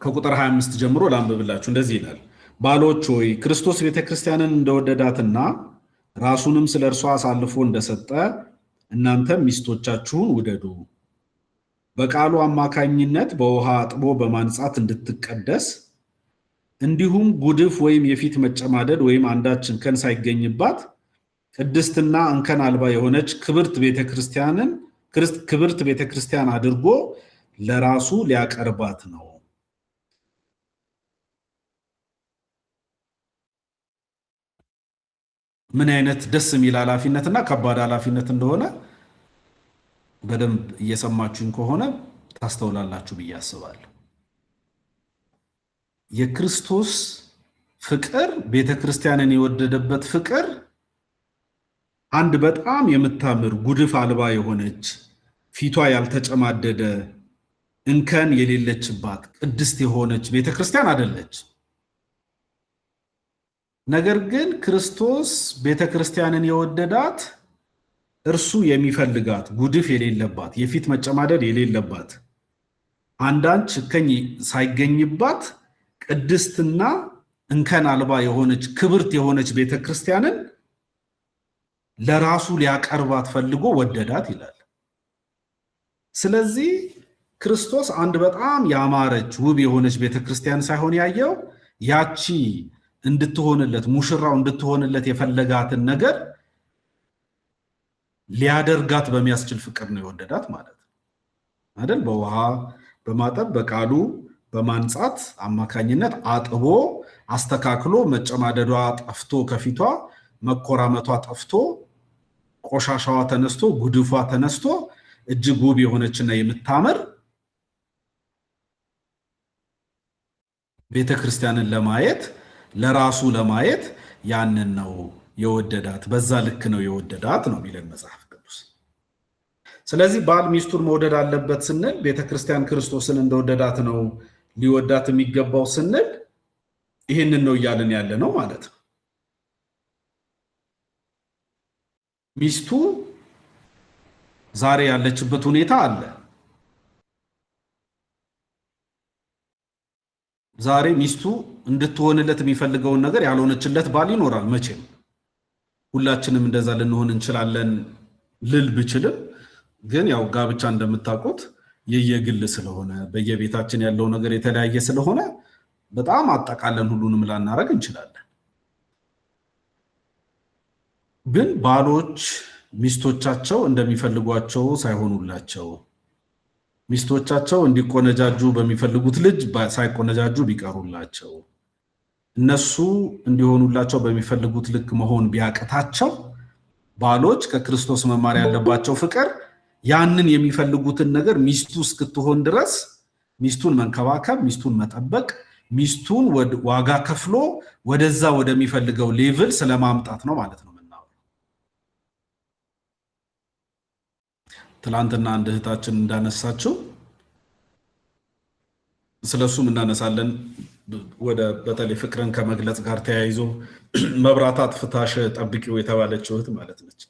S5: ከቁጥር 25 ጀምሮ ላንብብላችሁ። እንደዚህ ይላል፣ ባሎች ሆይ ክርስቶስ ቤተክርስቲያንን እንደወደዳትና ራሱንም ስለ እርሷ አሳልፎ እንደሰጠ እናንተም ሚስቶቻችሁን ውደዱ። በቃሉ አማካኝነት በውሃ አጥቦ በማንጻት እንድትቀደስ እንዲሁም ጉድፍ ወይም የፊት መጨማደድ ወይም አንዳች እንከን ሳይገኝባት ቅድስትና እንከን አልባ የሆነች ክብርት ቤተክርስቲያን አድርጎ ለራሱ ሊያቀርባት ነው። ምን አይነት ደስ የሚል ኃላፊነትና ከባድ ኃላፊነት እንደሆነ በደንብ እየሰማችሁኝ ከሆነ ታስተውላላችሁ ብዬ አስባለሁ። የክርስቶስ ፍቅር ቤተክርስቲያንን የወደደበት ፍቅር አንድ በጣም የምታምር ጉድፍ አልባ የሆነች ፊቷ ያልተጨማደደ እንከን የሌለችባት ቅድስት የሆነች ቤተክርስቲያን አይደለች። ነገር ግን ክርስቶስ ቤተክርስቲያንን የወደዳት እርሱ የሚፈልጋት ጉድፍ የሌለባት የፊት መጨማደድ የሌለባት አንዳች እንከን ሳይገኝባት ቅድስትና እንከን አልባ የሆነች ክብርት የሆነች ቤተክርስቲያንን ለራሱ ሊያቀርባት ፈልጎ ወደዳት ይላል። ስለዚህ ክርስቶስ አንድ በጣም ያማረች ውብ የሆነች ቤተክርስቲያን ሳይሆን ያየው ያቺ እንድትሆንለት ሙሽራው እንድትሆንለት የፈለጋትን ነገር ሊያደርጋት በሚያስችል ፍቅር ነው የወደዳት ማለት ነው አይደል? በውሃ በማጠብ በቃሉ በማንጻት አማካኝነት አጥቦ አስተካክሎ መጨማደዷ ጠፍቶ ከፊቷ መኮራመቷ ጠፍቶ ቆሻሻዋ ተነስቶ ጉድፏ ተነስቶ እጅግ ውብ የሆነችና የምታምር ቤተክርስቲያንን ለማየት ለራሱ ለማየት ያንን ነው የወደዳት። በዛ ልክ ነው የወደዳት ነው የሚለን መጽሐፍ ቅዱስ። ስለዚህ ባል ሚስቱን መውደድ አለበት ስንል ቤተክርስቲያን ክርስቶስን እንደወደዳት ነው ሊወዳት የሚገባው ስንል ይህንን ነው እያልን ያለ ነው ማለት ነው። ሚስቱ ዛሬ ያለችበት ሁኔታ አለ። ዛሬ ሚስቱ እንድትሆንለት የሚፈልገውን ነገር ያልሆነችለት ባል ይኖራል። መቼም ሁላችንም እንደዛ ልንሆን እንችላለን ልል ብችልም፣ ግን ያው ጋብቻ እንደምታውቁት የየግል ስለሆነ በየቤታችን ያለው ነገር የተለያየ ስለሆነ በጣም አጠቃለን ሁሉንም ላናረግ እንችላለን። ግን ባሎች ሚስቶቻቸው እንደሚፈልጓቸው ሳይሆኑላቸው ሚስቶቻቸው እንዲቆነጃጁ በሚፈልጉት ልጅ ሳይቆነጃጁ ቢቀሩላቸው እነሱ እንዲሆኑላቸው በሚፈልጉት ልክ መሆን ቢያቅታቸው ባሎች ከክርስቶስ መማር ያለባቸው ፍቅር ያንን የሚፈልጉትን ነገር ሚስቱ እስክትሆን ድረስ ሚስቱን መንከባከብ፣ ሚስቱን መጠበቅ፣ ሚስቱን ዋጋ ከፍሎ ወደዛ ወደሚፈልገው ሌቭል ስለማምጣት ነው ማለት ነው የምናወራው። ትላንትና አንድ እህታችን እንዳነሳችው ስለሱም እናነሳለን። ወደ በተለይ ፍቅርን ከመግለጽ ጋር ተያይዞ መብራት አጥፍታሽ ጠብቂው የተባለችው እህት ማለት ነች፣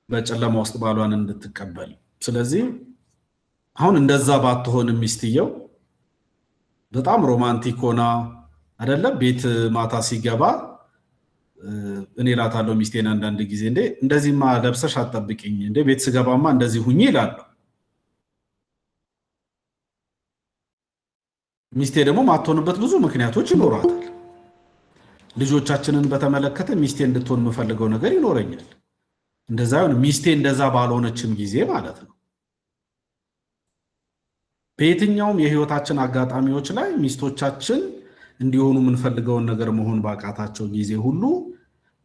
S5: በጨለማ ውስጥ ባሏን እንድትቀበል። ስለዚህ አሁን እንደዛ ባትሆን ሚስትየው በጣም ሮማንቲክ ሆና አይደለ ቤት ማታ ሲገባ እኔ እላታለሁ ሚስቴን አንዳንድ ጊዜ እንዴ እንደዚህማ ለብሰሽ አትጠብቂኝ እንዴ ቤት ስገባማ እንደዚህ ሁኚ ይላል። ሚስቴ ደግሞ ማትሆንበት ብዙ ምክንያቶች ይኖራታል። ልጆቻችንን በተመለከተ ሚስቴ እንድትሆን የምፈልገው ነገር ይኖረኛል። እንደዛ ይሁን ሚስቴ እንደዛ ባልሆነችም ጊዜ ማለት ነው። በየትኛውም የህይወታችን አጋጣሚዎች ላይ ሚስቶቻችን እንዲሆኑ የምንፈልገውን ነገር መሆን ባቃታቸው ጊዜ ሁሉ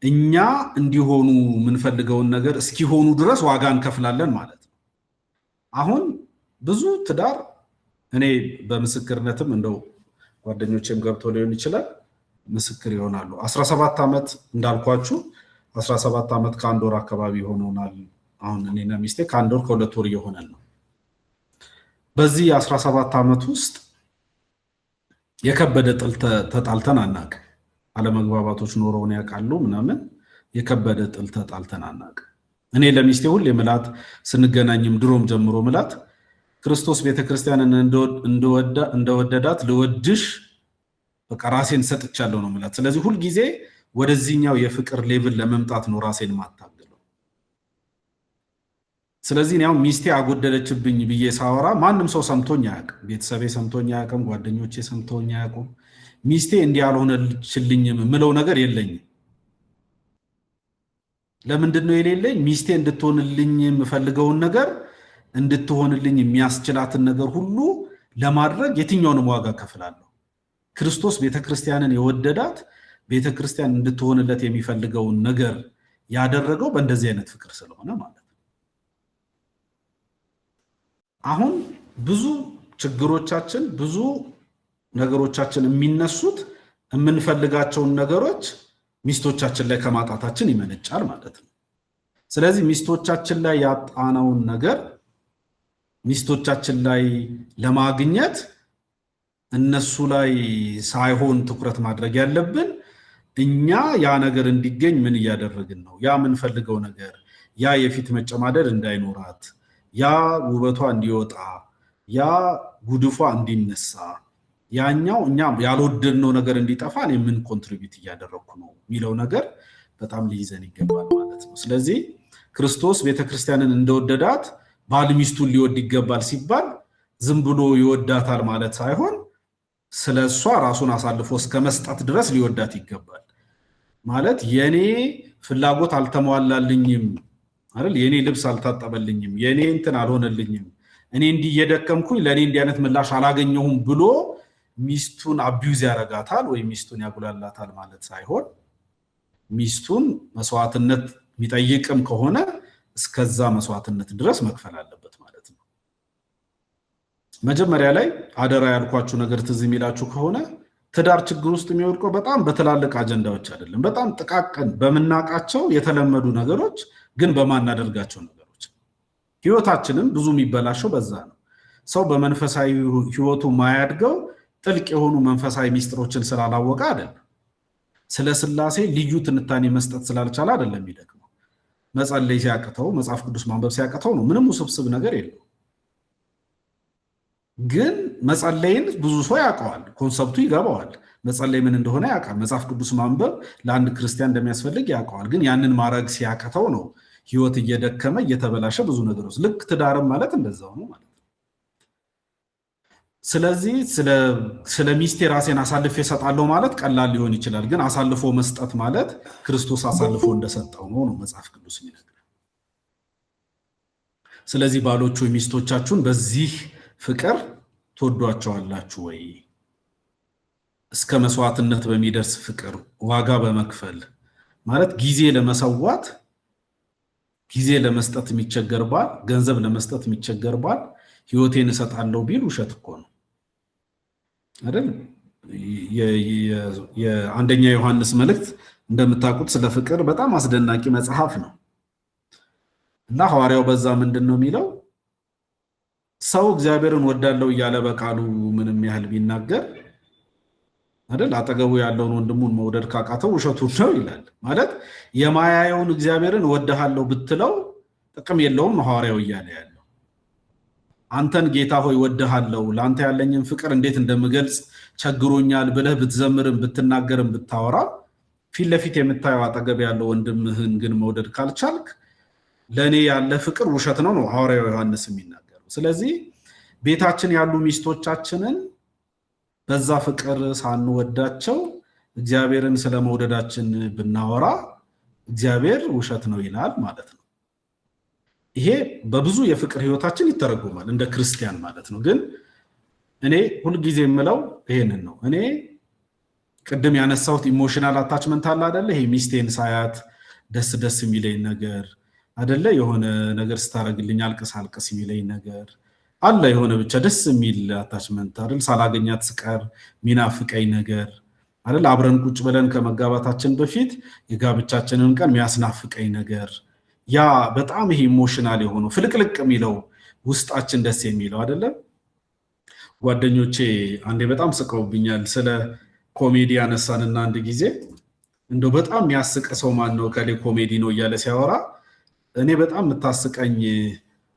S5: እኛ እንዲሆኑ የምንፈልገውን ነገር እስኪሆኑ ድረስ ዋጋ እንከፍላለን ማለት ነው። አሁን ብዙ ትዳር እኔ በምስክርነትም እንደው ጓደኞቼም ገብቶ ሊሆን ይችላል ምስክር ይሆናሉ። 17 ዓመት እንዳልኳችሁ 17 ዓመት ከአንድ ወር አካባቢ ሆኖናል። አሁን እኔና ሚስቴ ከአንድ ወር ከሁለት ወር እየሆነን ነው። በዚህ 17 ዓመት ውስጥ የከበደ ጥል ተጣልተን አናውቅም። አለመግባባቶች ኖረውን ያውቃሉ ምናምን፣ የከበደ ጥል ተጣልተን አናውቅም። እኔ ለሚስቴ ሁሌ ምላት ስንገናኝም ድሮም ጀምሮ ምላት ክርስቶስ ቤተክርስቲያንን እንደወደዳት ልወድሽ በቃ ራሴን ሰጥቻለሁ ነው ምላት። ስለዚህ ሁል ጊዜ ወደዚህኛው የፍቅር ሌቭል ለመምጣት ነው ራሴን ማታገለው። ስለዚህ ነው ሚስቴ አጎደለችብኝ ብዬ ሳወራ ማንም ሰው ሰምቶኝ አያውቅም። ቤተሰቤ ሰምቶኝ አያውቅም። ጓደኞቼ ሰምቶኝ አያውቁም። ሚስቴ እንዲህ ያልሆነችልኝም ምለው ነገር የለኝም። ለምንድን ነው የሌለኝ? ሚስቴ እንድትሆንልኝ የምፈልገውን ነገር እንድትሆንልኝ የሚያስችላትን ነገር ሁሉ ለማድረግ የትኛውንም ዋጋ ከፍላለሁ። ክርስቶስ ቤተክርስቲያንን የወደዳት ቤተክርስቲያን እንድትሆንለት የሚፈልገውን ነገር ያደረገው በእንደዚህ አይነት ፍቅር ስለሆነ ማለት ነው። አሁን ብዙ ችግሮቻችን ብዙ ነገሮቻችን የሚነሱት የምንፈልጋቸውን ነገሮች ሚስቶቻችን ላይ ከማጣታችን ይመነጫል ማለት ነው። ስለዚህ ሚስቶቻችን ላይ ያጣነውን ነገር ሚስቶቻችን ላይ ለማግኘት እነሱ ላይ ሳይሆን ትኩረት ማድረግ ያለብን እኛ ያ ነገር እንዲገኝ ምን እያደረግን ነው? ያ የምንፈልገው ነገር ያ የፊት መጨማደድ እንዳይኖራት፣ ያ ውበቷ እንዲወጣ፣ ያ ጉድፏ እንዲነሳ፣ ያኛው እኛ ያልወደድነው ነገር እንዲጠፋ እኔ ምን ኮንትሪቢዩት እያደረኩ ነው የሚለው ነገር በጣም ሊይዘን ይገባል ማለት ነው። ስለዚህ ክርስቶስ ቤተክርስቲያንን እንደወደዳት ባል ሚስቱን ሊወድ ይገባል ሲባል ዝም ብሎ ይወዳታል ማለት ሳይሆን ስለሷ ራሱን አሳልፎ እስከ መስጠት ድረስ ሊወዳት ይገባል ማለት የኔ ፍላጎት አልተሟላልኝም አይደል፣ የኔ ልብስ አልታጠበልኝም፣ የኔ እንትን አልሆነልኝም፣ እኔ እንዲየደከምኩኝ ለኔ እንዲህ አይነት ምላሽ አላገኘሁም ብሎ ሚስቱን አቢዩዝ ያረጋታል ወይ ሚስቱን ያጉላላታል ማለት ሳይሆን ሚስቱን መስዋዕትነት የሚጠይቅም ከሆነ እስከዛ መስዋዕትነት ድረስ መክፈል አለበት ማለት ነው። መጀመሪያ ላይ አደራ ያልኳችሁ ነገር ትዝ የሚላችሁ ከሆነ ትዳር ችግር ውስጥ የሚወድቀው በጣም በትላልቅ አጀንዳዎች አይደለም፣ በጣም ጥቃቅን በመናቃቸው የተለመዱ ነገሮች ግን በማናደርጋቸው ነገሮች። ህይወታችንን ብዙ የሚበላሸው በዛ ነው። ሰው በመንፈሳዊ ህይወቱ ማያድገው ጥልቅ የሆኑ መንፈሳዊ ሚስጥሮችን ስላላወቀ አይደለም። ስለ ስላሴ ልዩ ትንታኔ መስጠት ስላልቻለ አይደለም የሚደክመው። መጸለይ ሲያቅተው መጽሐፍ ቅዱስ ማንበብ ሲያቅተው ነው። ምንም ውስብስብ ነገር የለው። ግን መጸለይን ብዙ ሰው ያውቀዋል፣ ኮንሰፕቱ ይገባዋል። መጸለይ ምን እንደሆነ ያውቃል። መጽሐፍ ቅዱስ ማንበብ ለአንድ ክርስቲያን እንደሚያስፈልግ ያውቀዋል። ግን ያንን ማድረግ ሲያቅተው ነው ህይወት እየደከመ እየተበላሸ ብዙ ነገሮች። ልክ ትዳርም ማለት እንደዛው ነው ማለት ነው። ስለዚህ ስለ ሚስቴ ራሴን አሳልፌ እሰጣለሁ ማለት ቀላል ሊሆን ይችላል። ግን አሳልፎ መስጠት ማለት ክርስቶስ አሳልፎ እንደሰጠው ነው መጽሐፍ ቅዱስ የሚነግረን። ስለዚህ ባሎቹ ሚስቶቻችሁን በዚህ ፍቅር ትወዷቸዋላችሁ ወይ? እስከ መስዋዕትነት በሚደርስ ፍቅር ዋጋ በመክፈል ማለት ጊዜ ለመሰዋት ጊዜ ለመስጠት የሚቸገር ባል፣ ገንዘብ ለመስጠት የሚቸገር ባል ህይወቴን እሰጣለሁ ቢል ውሸት እኮ ነው አይደል? የአንደኛ ዮሐንስ መልእክት እንደምታውቁት ስለ ፍቅር በጣም አስደናቂ መጽሐፍ ነው። እና ሐዋርያው በዛ ምንድነው የሚለው ሰው እግዚአብሔርን ወዳለው እያለ በቃሉ ምንም ያህል ቢናገር አይደል አጠገቡ ያለውን ወንድሙን መውደድ ካቃተው ውሸቱን ነው ይላል። ማለት የማያየውን እግዚአብሔርን ወደሃለው ብትለው ጥቅም የለውም ነው ሐዋርያው እያለ ያለው። አንተን ጌታ ሆይ ወደሃለው ላንተ ያለኝን ፍቅር እንዴት እንደምገልጽ ቸግሮኛል ብለህ ብትዘምርም ብትናገርም ብታወራ ፊት ለፊት የምታየው አጠገብ ያለው ወንድምህን ግን መውደድ ካልቻልክ ለኔ ያለ ፍቅር ውሸት ነው ነው ሐዋርያው ዮሐንስ የሚናገረው። ስለዚህ ቤታችን ያሉ ሚስቶቻችንን በዛ ፍቅር ሳንወዳቸው እግዚአብሔርን ስለመውደዳችን ብናወራ እግዚአብሔር ውሸት ነው ይላል ማለት ነው። ይሄ በብዙ የፍቅር ህይወታችን ይተረጎማል እንደ ክርስቲያን ማለት ነው። ግን እኔ ሁሉ ጊዜ የምለው ይሄንን ነው። እኔ ቅድም ያነሳሁት ኢሞሽናል አታችመንት አለ አይደለ? ይሄ ሚስቴን ሳያት ደስ የሚለኝ ነገር አይደለ? የሆነ ነገር ስታረግልኝ አልቅስ የሚለኝ ነገር አለ የሆነ ብቻ ደስ የሚል አታችመንት አይደል? ሳላገኛት ስቀር ሚናፍቀኝ ነገር አይደል? አብረን ቁጭ ብለን ከመጋባታችን በፊት የጋብቻችንን ቀን የሚያስናፍቀኝ ነገር ያ በጣም ይሄ ኢሞሽናል የሆነው ፍልቅልቅ የሚለው ውስጣችን ደስ የሚለው አይደለ? ጓደኞቼ አንዴ በጣም ስቀውብኛል። ስለ ኮሜዲ ያነሳንና አንድ ጊዜ እንደው በጣም የሚያስቅ ሰው ማን ነው ከሌ ኮሜዲ ነው እያለ ሲያወራ እኔ በጣም የምታስቀኝ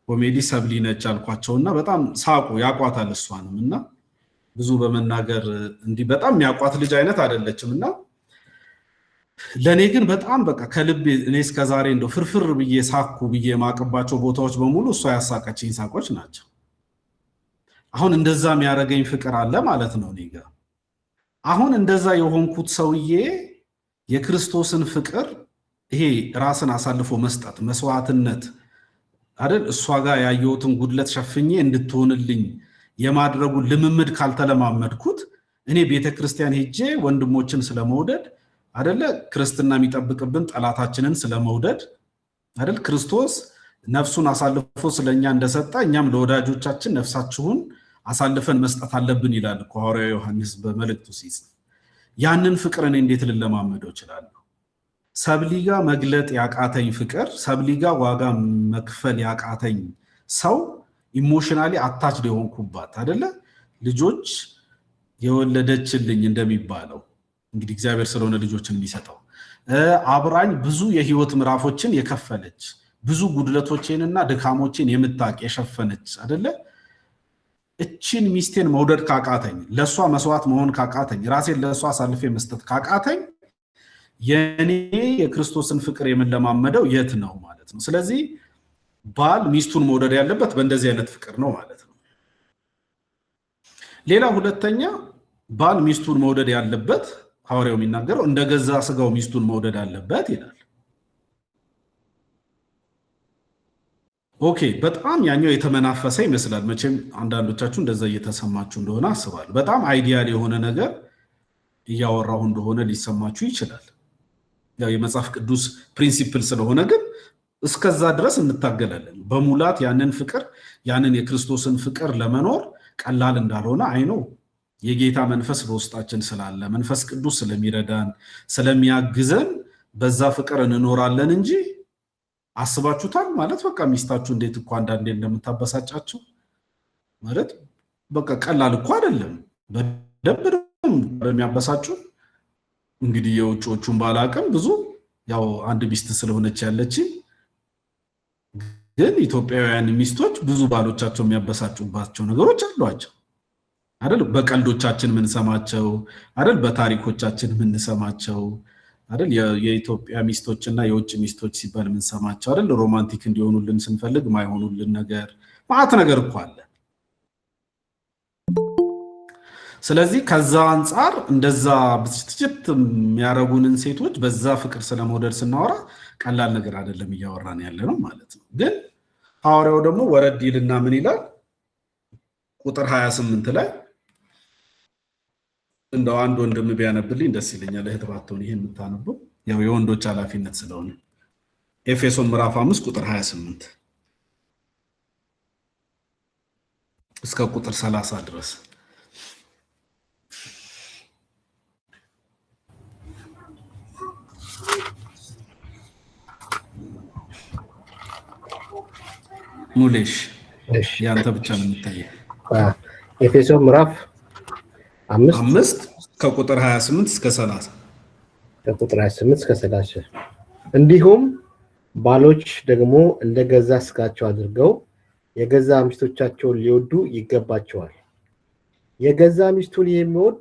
S5: ኮሜዲ ሰብሊ ነች አልኳቸውና በጣም ሳቁ። ያቋታል እሷንም እና ብዙ በመናገር እንዲህ በጣም የሚያቋት ልጅ አይነት አይደለችምና ለኔ ግን በጣም በቃ ከልቤ እኔ እስከዛሬ እንደው ፍርፍር ብዬ ሳኩ ብዬ ማቀባቸው ቦታዎች በሙሉ እሷ ያሳቀችኝ ሳቆች ናቸው። አሁን እንደዛ የሚያረገኝ ፍቅር አለ ማለት ነው እኔ ጋር። አሁን እንደዛ የሆንኩት ሰውዬ የክርስቶስን ፍቅር ይሄ ራስን አሳልፎ መስጠት መስዋዕትነት አይደል እሷ ጋር ያየሁትን ጉድለት ሸፍኜ እንድትሆንልኝ የማድረጉ ልምምድ ካልተለማመድኩት እኔ ቤተክርስቲያን ሄጄ ወንድሞችን ስለመውደድ አይደለ ክርስትና የሚጠብቅብን ጠላታችንን ስለመውደድ አይደል ክርስቶስ ነፍሱን አሳልፎ ስለኛ እንደሰጠ እኛም ለወዳጆቻችን ነፍሳችሁን አሳልፈን መስጠት አለብን ይላል ሐዋርያው ዮሐንስ በመልእክቱ ሲጽፍ። ያንን ፍቅር እኔ እንዴት ልለማመደው እችላለሁ? ሰብሊጋ መግለጥ ያቃተኝ ፍቅር ሰብሊጋ ዋጋ መክፈል ያቃተኝ ሰው ኢሞሽናሊ አታችድ የሆንኩባት አይደለ ልጆች የወለደችልኝ እንደሚባለው እንግዲህ እግዚአብሔር ስለሆነ ልጆችን የሚሰጠው አብራኝ ብዙ የህይወት ምዕራፎችን የከፈለች ብዙ ጉድለቶቼንና ድካሞቼን የምታቅ የሸፈነች አይደለ እቺን ሚስቴን መውደድ ካቃተኝ ለሷ መስዋዕት መሆን ካቃተኝ ራሴን ለሷ አሳልፌ መስጠት ካቃተኝ የኔ የክርስቶስን ፍቅር የምንለማመደው የት ነው ማለት ነው። ስለዚህ ባል ሚስቱን መውደድ ያለበት በእንደዚህ አይነት ፍቅር ነው ማለት ነው። ሌላ ሁለተኛ ባል ሚስቱን መውደድ ያለበት ሐዋርያው የሚናገረው እንደገዛ ስጋው ሚስቱን መውደድ አለበት ይላል። ኦኬ በጣም ያኛው የተመናፈሰ ይመስላል። መቼም አንዳንዶቻችሁ እንደዛ እየተሰማችሁ እንደሆነ አስባለሁ። በጣም አይዲያል የሆነ ነገር እያወራሁ እንደሆነ ሊሰማችሁ ይችላል። ያው የመጽሐፍ ቅዱስ ፕሪንሲፕል ስለሆነ ግን እስከዛ ድረስ እንታገላለን። በሙላት ያንን ፍቅር ያንን የክርስቶስን ፍቅር ለመኖር ቀላል እንዳልሆነ አይኖ የጌታ መንፈስ በውስጣችን ስላለ መንፈስ ቅዱስ ስለሚረዳን ስለሚያግዘን በዛ ፍቅር እንኖራለን እንጂ አስባችሁታል ማለት በቃ ሚስታችሁ እንዴት እኮ አንዳንዴ እንደምታበሳጫችሁ ማለት በቃ ቀላል እኮ አይደለም። በደንብ የሚያበሳጩ እንግዲህ የውጮቹን ባላቅም ብዙ ያው አንድ ሚስት ስለሆነች ያለች ግን ኢትዮጵያውያን ሚስቶች ብዙ ባሎቻቸው የሚያበሳጩባቸው ነገሮች አሏቸው አይደል? በቀልዶቻችን ምንሰማቸው አይደል? በታሪኮቻችን ምንሰማቸው አይደል? የኢትዮጵያ ሚስቶችና የውጭ ሚስቶች ሲባል ምንሰማቸው አይደል? ሮማንቲክ እንዲሆኑልን ስንፈልግ ማይሆኑልን ነገር ማት ነገር እኮ አለ። ስለዚህ ከዛ አንፃር እንደዛ ብስጭት የሚያረጉንን ሴቶች በዛ ፍቅር ስለመውደድ ስናወራ ቀላል ነገር አይደለም እያወራን ያለ ነው ማለት ነው። ግን ሐዋርያው ደግሞ ወረድ ይልና ምን ይላል? ቁጥር 28 ላይ እንደው አንድ ወንድም ቢያነብልኝ ደስ ይለኛል። እህት ባትሆን ይሄን የምታነቡ ያው የወንዶች ኃላፊነት ስለሆነ ኤፌሶን ምዕራፍ 5 ቁጥር 28 እስከ ቁጥር 30 ድረስ ሙሌሽ
S3: እሺ
S5: ያንተ ብቻ ነው የሚታየው።
S3: ኤፌሶን ምዕራፍ
S5: 5 ከቁጥር 28 እስከ 30
S3: ከቁጥር 28 እስከ 30 እንዲሁም ባሎች ደግሞ እንደገዛ ስጋቸው አድርገው የገዛ ሚስቶቻቸውን ሊወዱ ይገባቸዋል። የገዛ ሚስቱን የሚወድ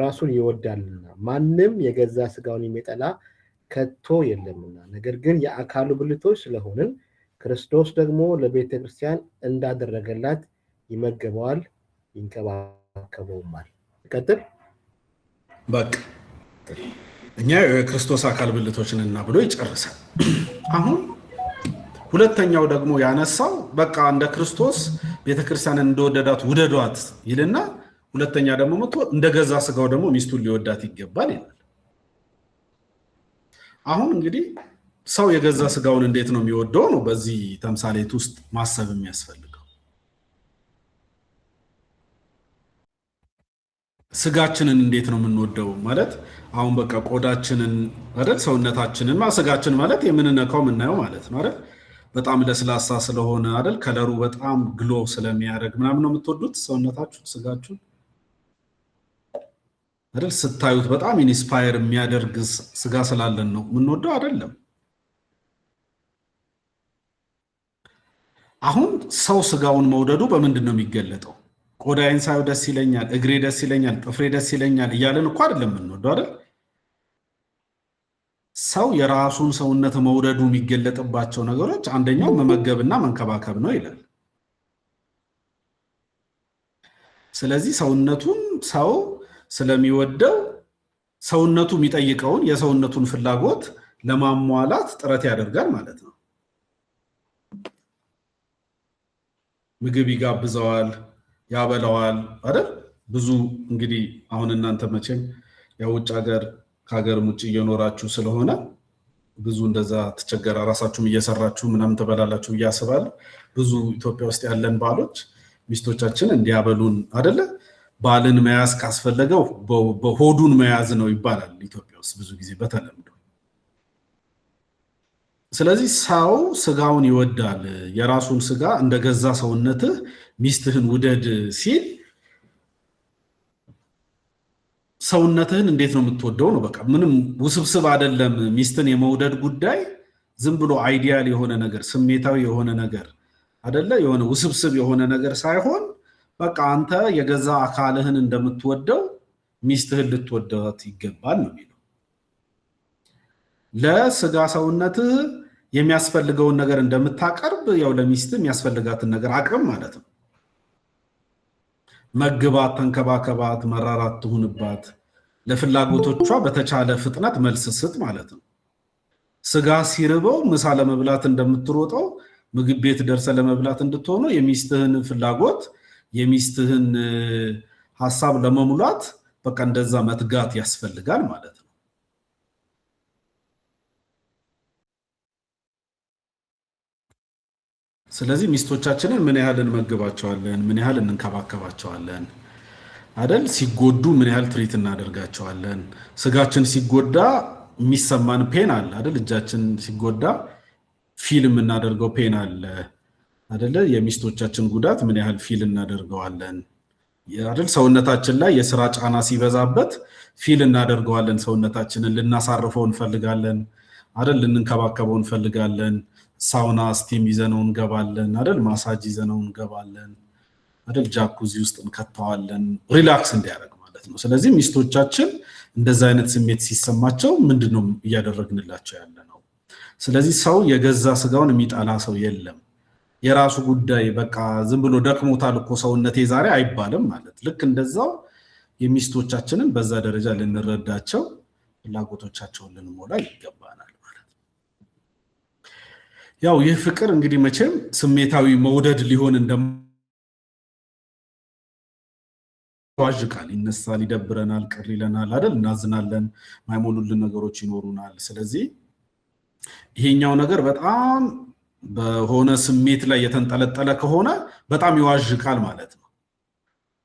S3: ራሱን ይወዳልና ማንም የገዛ ስጋውን የሚጠላ ከቶ የለምና። ነገር ግን የአካሉ ብልቶች ስለሆንን ክርስቶስ ደግሞ ለቤተ ክርስቲያን እንዳደረገላት ይመገበዋል ይንከባከበውማል። ቀጥል።
S5: በቃ እኛ የክርስቶስ አካል ብልቶች ነንና ብሎ ይጨርሳል። አሁን ሁለተኛው ደግሞ ያነሳው በቃ እንደ ክርስቶስ ቤተክርስቲያንን እንደወደዳት ውደዷት ይልና ሁለተኛ ደግሞ መጥቶ እንደገዛ ስጋው ደግሞ ሚስቱን ሊወዳት ይገባል ይላል። አሁን እንግዲህ ሰው የገዛ ስጋውን እንዴት ነው የሚወደው ነው በዚህ ተምሳሌት ውስጥ ማሰብ የሚያስፈልገው። ስጋችንን እንዴት ነው የምንወደው ማለት አሁን በቃ ቆዳችንን አይደል ሰውነታችንን ስጋችን ማለት የምንነካው የምናየው ማለት ነው አይደል በጣም ለስላሳ ስለሆነ አይደል ከለሩ በጣም ግሎ ስለሚያደርግ ምናምን ነው የምትወዱት ሰውነታችሁን ስጋችሁን አይደል ስታዩት በጣም ኢንስፓየር የሚያደርግ ስጋ ስላለን ነው የምንወደው አይደለም። አሁን ሰው ስጋውን መውደዱ በምንድን ነው የሚገለጠው? ቆዳዬን ሳየው ደስ ይለኛል፣ እግሬ ደስ ይለኛል፣ ጥፍሬ ደስ ይለኛል እያለን እኮ አይደለም የምንወደው አይደል? ሰው የራሱን ሰውነት መውደዱ የሚገለጥባቸው ነገሮች አንደኛው መመገብና መንከባከብ ነው ይላል። ስለዚህ ሰውነቱን ሰው ስለሚወደው ሰውነቱ የሚጠይቀውን የሰውነቱን ፍላጎት ለማሟላት ጥረት ያደርጋል ማለት ነው። ምግብ ይጋብዘዋል፣ ያበላዋል አይደል? ብዙ እንግዲህ አሁን እናንተ መቼም የውጭ ሀገር ከሀገርም ውጭ እየኖራችሁ ስለሆነ ብዙ እንደዛ ተቸገራ ራሳችሁም እየሰራችሁ ምናምን ተበላላችሁ እያስባል ብዙ ኢትዮጵያ ውስጥ ያለን ባሎች ሚስቶቻችን እንዲያበሉን አይደለ? ባልን መያዝ ካስፈለገው በሆዱን መያዝ ነው ይባላል ኢትዮጵያ ውስጥ ብዙ ጊዜ በተለምዶ። ስለዚህ ሰው ስጋውን ይወዳል። የራሱን ስጋ እንደገዛ ሰውነትህ ሚስትህን ውደድ ሲል ሰውነትህን እንዴት ነው የምትወደው ነው በቃ ምንም ውስብስብ አይደለም። ሚስትን የመውደድ ጉዳይ ዝም ብሎ አይዲያል የሆነ ነገር ስሜታዊ የሆነ ነገር አይደለ? የሆነ ውስብስብ የሆነ ነገር ሳይሆን በቃ አንተ የገዛ አካልህን እንደምትወደው ሚስትህን ልትወዳት ይገባል ነው የሚለው። ለስጋ ሰውነትህ የሚያስፈልገውን ነገር እንደምታቀርብ ያው ለሚስትህ የሚያስፈልጋትን ነገር አቅርብ ማለት ነው። መግባት፣ ተንከባከባት፣ መራራት ትሁንባት፣ ለፍላጎቶቿ በተቻለ ፍጥነት መልስ ስጥ ማለት ነው። ስጋ ሲርበው ምሳ ለመብላት እንደምትሮጠው ምግብ ቤት ደርሰ ለመብላት እንድትሆነው የሚስትህን ፍላጎት የሚስትህን ሐሳብ ለመሙላት በቃ እንደዛ መትጋት ያስፈልጋል ማለት ነው። ስለዚህ ሚስቶቻችንን ምን ያህል እንመግባቸዋለን፣ ምን ያህል እንንከባከባቸዋለን አይደል? ሲጎዱ ምን ያህል ትሪት እናደርጋቸዋለን። ስጋችን ሲጎዳ የሚሰማን ፔን አለ አይደል? እጃችን ሲጎዳ ፊልም እናደርገው ፔን አለ አይደለ? የሚስቶቻችን ጉዳት ምን ያህል ፊል እናደርገዋለን አይደል? ሰውነታችን ላይ የሥራ ጫና ሲበዛበት ፊል እናደርገዋለን። ሰውነታችንን ልናሳርፈው እንፈልጋለን አይደል? ልንንከባከበው እንፈልጋለን። ሳውና ስቲም ይዘነው እንገባለን አይደል? ማሳጅ ይዘነው እንገባለን አይደል? ጃኩዚ ውስጥ እንከተዋለን ሪላክስ እንዲያደርግ ማለት ነው። ስለዚህ ሚስቶቻችን እንደዛ አይነት ስሜት ሲሰማቸው ምንድነው እያደረግንላቸው ያለ ነው? ስለዚህ ሰው የገዛ ስጋውን የሚጣላ ሰው የለም። የራሱ ጉዳይ በቃ ዝም ብሎ ደክሞታል እኮ ሰውነቴ ዛሬ አይባልም ማለት። ልክ እንደዛው የሚስቶቻችንን በዛ ደረጃ ልንረዳቸው ፍላጎቶቻቸውን ልንሞላ ይገባናል ማለት ነው። ያው ይህ ፍቅር እንግዲህ መቼም ስሜታዊ መውደድ ሊሆን ዋዥቃል፣ ይነሳል፣ ይደብረናል፣ ቅር ይለናል አይደል? እናዝናለን፣ ማይሞሉልን ነገሮች ይኖሩናል። ስለዚህ ይሄኛው ነገር በጣም በሆነ ስሜት ላይ የተንጠለጠለ ከሆነ በጣም ይዋዥቃል ማለት ነው።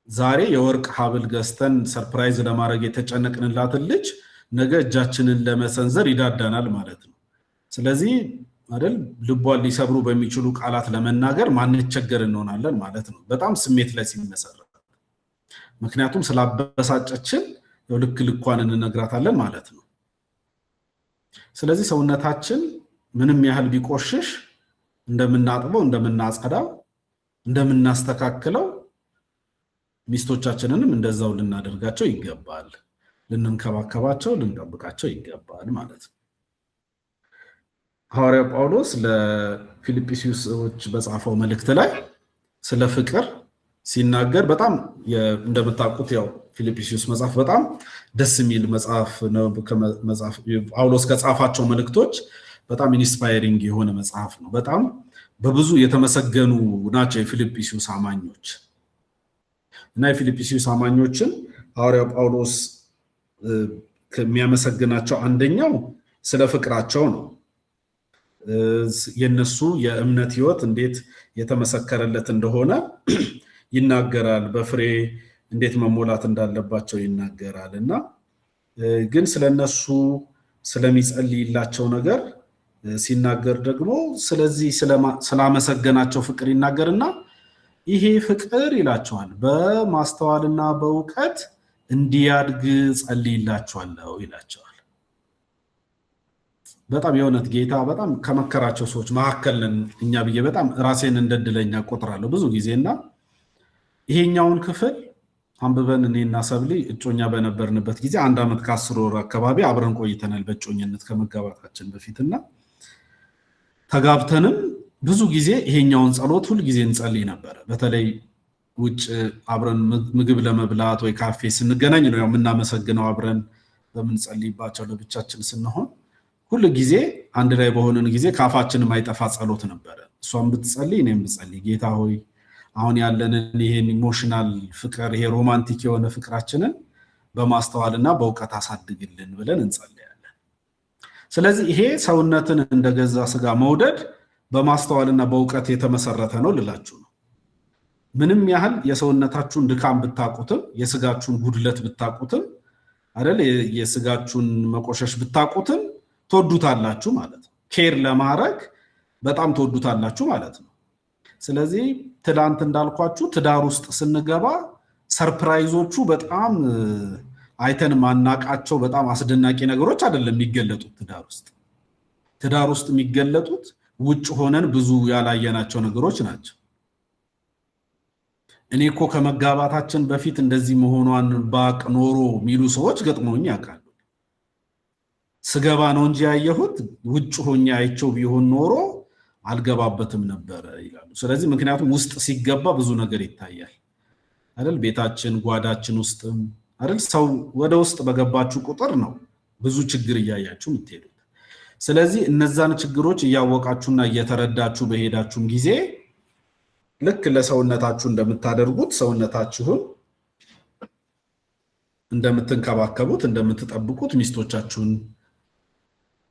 S5: ዛሬ የወርቅ ሀብል ገዝተን ሰርፕራይዝ ለማድረግ የተጨነቅንላትን ልጅ ነገ እጃችንን ለመሰንዘር ይዳዳናል ማለት ነው። ስለዚህ አይደል ልቧን ሊሰብሩ በሚችሉ ቃላት ለመናገር ማንቸገር እንሆናለን ማለት ነው በጣም ስሜት ላይ ሲመሰረት ምክንያቱም ስላበሳጨችን ልክ ልኳን እንነግራታለን ማለት ነው ስለዚህ ሰውነታችን ምንም ያህል ቢቆሽሽ እንደምናጥበው እንደምናጸዳው እንደምናስተካክለው ሚስቶቻችንንም እንደዛው ልናደርጋቸው ይገባል ልንንከባከባቸው ልንጠብቃቸው ይገባል ማለት ነው ሐዋርያው ጳውሎስ ለፊልጵስዩሶች በጻፈው መልእክት ላይ ስለ ፍቅር ሲናገር በጣም እንደምታውቁት ያው ፊልጵስዩስ መጽሐፍ በጣም ደስ የሚል መጽሐፍ ነው ከመጽሐፍ ጳውሎስ ከጻፋቸው መልእክቶች በጣም ኢንስፓይሪንግ የሆነ መጽሐፍ ነው በጣም በብዙ የተመሰገኑ ናቸው የፊልጵስዩስ አማኞች እና የፊልጵስዩስ አማኞችን ሐዋርያው ጳውሎስ ከሚያመሰግናቸው አንደኛው ስለ ፍቅራቸው ነው የነሱ የእምነት ህይወት እንዴት የተመሰከረለት እንደሆነ ይናገራል በፍሬ እንዴት መሞላት እንዳለባቸው ይናገራልና ግን ስለነሱ ስለሚጸልይላቸው ነገር ሲናገር ደግሞ ስለዚህ ስላመሰገናቸው ፍቅር ይናገርና ይሄ ፍቅር ይላቸዋል በማስተዋልና በእውቀት እንዲያድግ ጸልይላቸዋለሁ ይላቸዋል በጣም የሆነት ጌታ በጣም ከመከራቸው ሰዎች መሐከል እኛ ብዬ በጣም ራሴን እንደድለኛ ቆጥራለሁ ብዙ ጊዜና ይሄኛውን ክፍል አንብበን እኔና ሰብሊ እጮኛ በነበርንበት ጊዜ 1 አመት ከ10 ወር አካባቢ አብረን ቆይተናል በእጮኝነት ከመጋባታችን በፊትና ተጋብተንም ብዙ ጊዜ ይሄኛውን ጸሎት ሁሉ ጊዜ እንጸልይ ነበር በተለይ ውጭ አብረን ምግብ ለመብላት ወይ ካፌ ስንገናኝ ነው የምናመሰግነው አብረን በመንጸልይባቸው ለብቻችን ስንሆን ሁሉ ጊዜ አንድ ላይ በሆነን ጊዜ ካፋችን ማይጠፋ ጸሎት ነበር እሷም ብትጸልይ እኔም ብጸልይ ጌታ ሆይ አሁን ያለንን ይሄን ኢሞሽናል ፍቅር ይሄ ሮማንቲክ የሆነ ፍቅራችንን በማስተዋልና በእውቀት አሳድግልን ብለን እንጸልያለን ስለዚህ ይሄ ሰውነትን እንደገዛ ስጋ መውደድ በማስተዋልና በእውቀት የተመሰረተ ነው ልላችሁ ነው ምንም ያህል የሰውነታችሁን ድካም ብታቁትም የስጋችሁን ጉድለት ብታቁትም አይደል የስጋችሁን መቆሸሽ ብታቁትም ተወዱታላችሁ ማለት ነው ኬር ለማድረግ በጣም ተወዱታላችሁ ማለት ነው ስለዚህ ትላንት እንዳልኳችሁ ትዳር ውስጥ ስንገባ ሰርፕራይዞቹ በጣም አይተን ማናቃቸው በጣም አስደናቂ ነገሮች አይደለም የሚገለጡት ትዳር ውስጥ የሚገለጡት ውጭ ሆነን ብዙ ያላየናቸው ነገሮች ናቸው እኔ እኮ ከመጋባታችን በፊት እንደዚህ መሆኗን ባቅ ኖሮ ሚሉ ሰዎች ገጥሞኝ ያውቃሉ ስገባ ነው እንጂ ያየሁት ውጭ ሆኛ አይቸው ቢሆን ኖሮ አልገባበትም ነበር ይላሉ ስለዚህ ምክንያቱም ውስጥ ሲገባ ብዙ ነገር ይታያል አይደል ቤታችን ጓዳችን ውስጥም አይደል ሰው ወደ ውስጥ በገባችሁ ቁጥር ነው ብዙ ችግር ያያያችሁ የምትሄዱት ስለዚህ እነዛን ችግሮች ያወቃችሁና እየተረዳችሁ በሄዳችሁም ጊዜ ልክ ለሰውነታችሁ እንደምታደርጉት ሰውነታችሁን እንደምትንከባከቡት እንደምትጠብቁት ሚስቶቻችሁን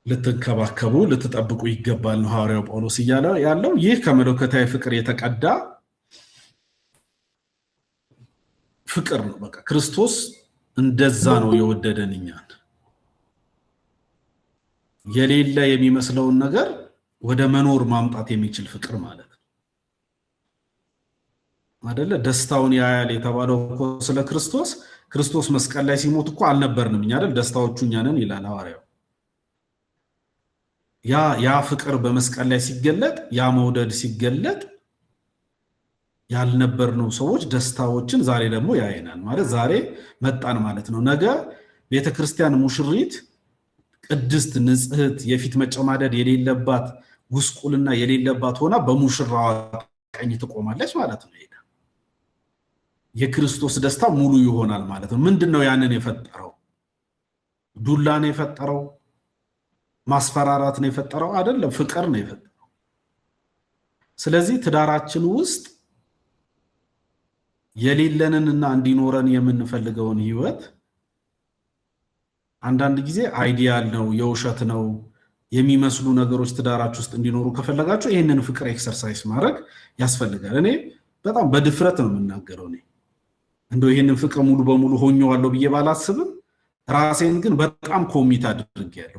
S5: ልትንከባከቡ ልትጠብቁ ይገባል ነው ሐዋርያው ጳውሎስ ያለው ይህ ከመለኮታዊ ፍቅር የተቀዳ ፍቅር ነው በቃ ክርስቶስ እንደዛ ነው የወደደን እኛን የሌለ የሚመስለውን ነገር ወደ መኖር ማምጣት የሚችል ፍቅር ማለት ነው አይደለ ደስታውን ያያል የተባለው ስለ ክርስቶስ መስቀል ላይ ሲሞት እኮ አልነበርንም እኛ አይደል ደስታዎቹ እኛ ነን ይላል ሐዋርያው ያ ፍቅር በመስቀል ላይ ሲገለጥ ያ መውደድ ሲገለጥ ያልነበርነው ሰዎች ደስታዎችን ዛሬ ደግሞ ያየናል ማለት ዛሬ መጣን ማለት ነው ነገ ቤተክርስቲያን ሙሽሪት ቅድስት ንጽህት የፊት መጨማደድ የሌለባት ጉስቁልና የሌለባት ሆና በሙሽራዋ ቀኝ ትቆማለች ማለት ነው የክርስቶስ ደስታ ሙሉ ይሆናል ማለት ነው ምንድነው ያንን የፈጠረው ዱላን የፈጠረው ማስፈራራት ነው የፈጠረው አይደለም ፍቅር ነው የፈጠረው ስለዚህ ትዳራችን ውስጥ የሌለንንና እንዲኖረን የምንፈልገውን ህይወት አንዳንድ ጊዜ አይዲያል ነው የውሸት ነው የሚመስሉ ነገሮች ትዳራችሁ ውስጥ እንዲኖሩ ከፈለጋችሁ ይሄንን ፍቅር ኤክሰርሳይዝ ማድረግ ያስፈልጋል እኔ በጣም በድፍረት ነው የምናገረው እኔ እንደው ይሄንን ፍቅር ሙሉ በሙሉ ሆኜዋለሁ ብዬ ባላስብም ራሴን ግን በጣም ኮሚት አድርጌያለሁ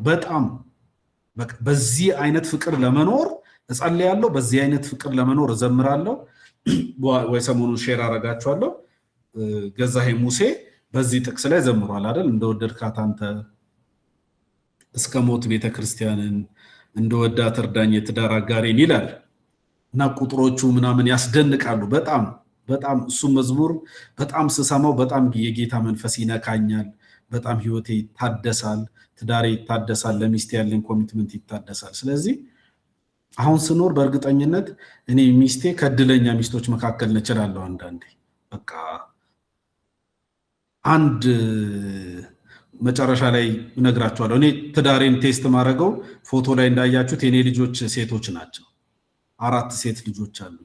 S5: በቃ በዚህ አይነት ፍቅር ለመኖር እጸልያለሁ በዚህ አይነት ፍቅር ለመኖር እዘምራለሁ ወይ ሰሞኑን ሼር አረጋችኋለሁ ገዛኸኝ ሙሴ በዚህ ጥቅስ ላይ ዘምሯል አይደል እንደወደድካት አንተ እስከ ሞት ቤተክርስቲያንን እንደወዳት እርዳኝ የትዳር አጋሬን ይላል እና ቁጥሮቹ ምናምን ያስደንቃሉ በጣም እሱ መዝሙር በጣም ስሰማው በጣም የጌታ መንፈስ ይነካኛል በጣም ህይወቴ ይታደሳል ትዳሬ ይታደሳል ለሚስቴ ያለኝ ኮሚትመንት ይታደሳል ስለዚህ አሁን ስኖር በእርግጠኝነት እኔ ሚስቴ ከድለኛ ሚስቶች መካከል ነችላለሁ አንዳንዴ በቃ አንድ መጨረሻ ላይ እነግራችኋለሁ እኔ ትዳሬን ቴስት ማድረገው ፎቶ ላይ እንዳያችሁት የኔ ልጆች ሴቶች ናቸው 4 ሴት ልጆች አሉ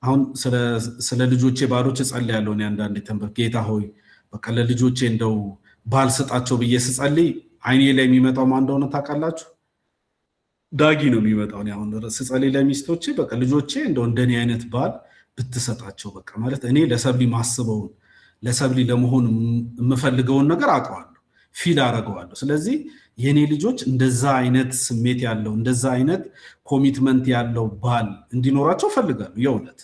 S5: አሁን ስለ ልጆቼ ባሎች ጸልያለሁ እኔ አንዳንዴ ተንበርክ ጌታ ሆይ በቃ ለልጆቼ እንደው ባል ስጣቸው ብዬ ስጸልይ አይኔ ላይ የሚመጣው ማን እንደሆነ ታውቃላችሁ ዳጊ ነው የሚመጣው ነው አሁን ስጸልይ ለሚስቶቼ በቃ ልጆቼ እንደው እንደኔ አይነት ባል ብትሰጣቸው በቃ ማለት እኔ ለሰብሊ ማስበው ለሰብሊ ለመሆን የምፈልገውን ነገር አውቀዋለሁ ፊል አረጋዋለሁ ስለዚህ የኔ ልጆች እንደዛ አይነት ስሜት ያለው እንደዛ አይነት ኮሚትመንት ያለው ባል እንዲኖራቸው ፈልጋለሁ የእውነት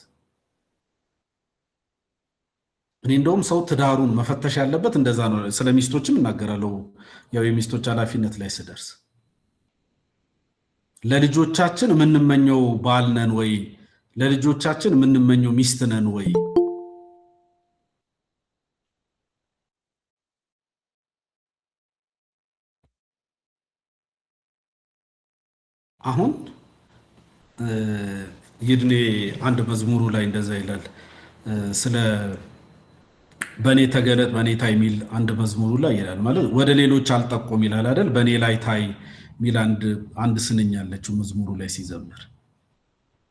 S5: እኔ እንደውም ሰው ትዳሩን መፈተሽ ያለበት እንደዛ ነው ስለሚስቶችም እናገራለሁ ያው የሚስቶች ኃላፊነት ላይ ስደርስ ለልጆቻችን ምንመኘው ባል ነን ወይ ለልጆቻችን ምንመኘው ሚስት ነን ወይ አሁን ይድኔ አንድ መዝሙሩ ላይ እንደዛ ይላል ስለ በኔ ተገለጥ በኔ ታይ ሚል አንድ መዝሙሩ ላይ ይላል ማለት ወደ ሌሎች አልጠቆም ይላል አይደል በኔ ላይ ታይ ሚል አንድ ስንኝ ያለችው መዝሙሩ ላይ ሲዘምር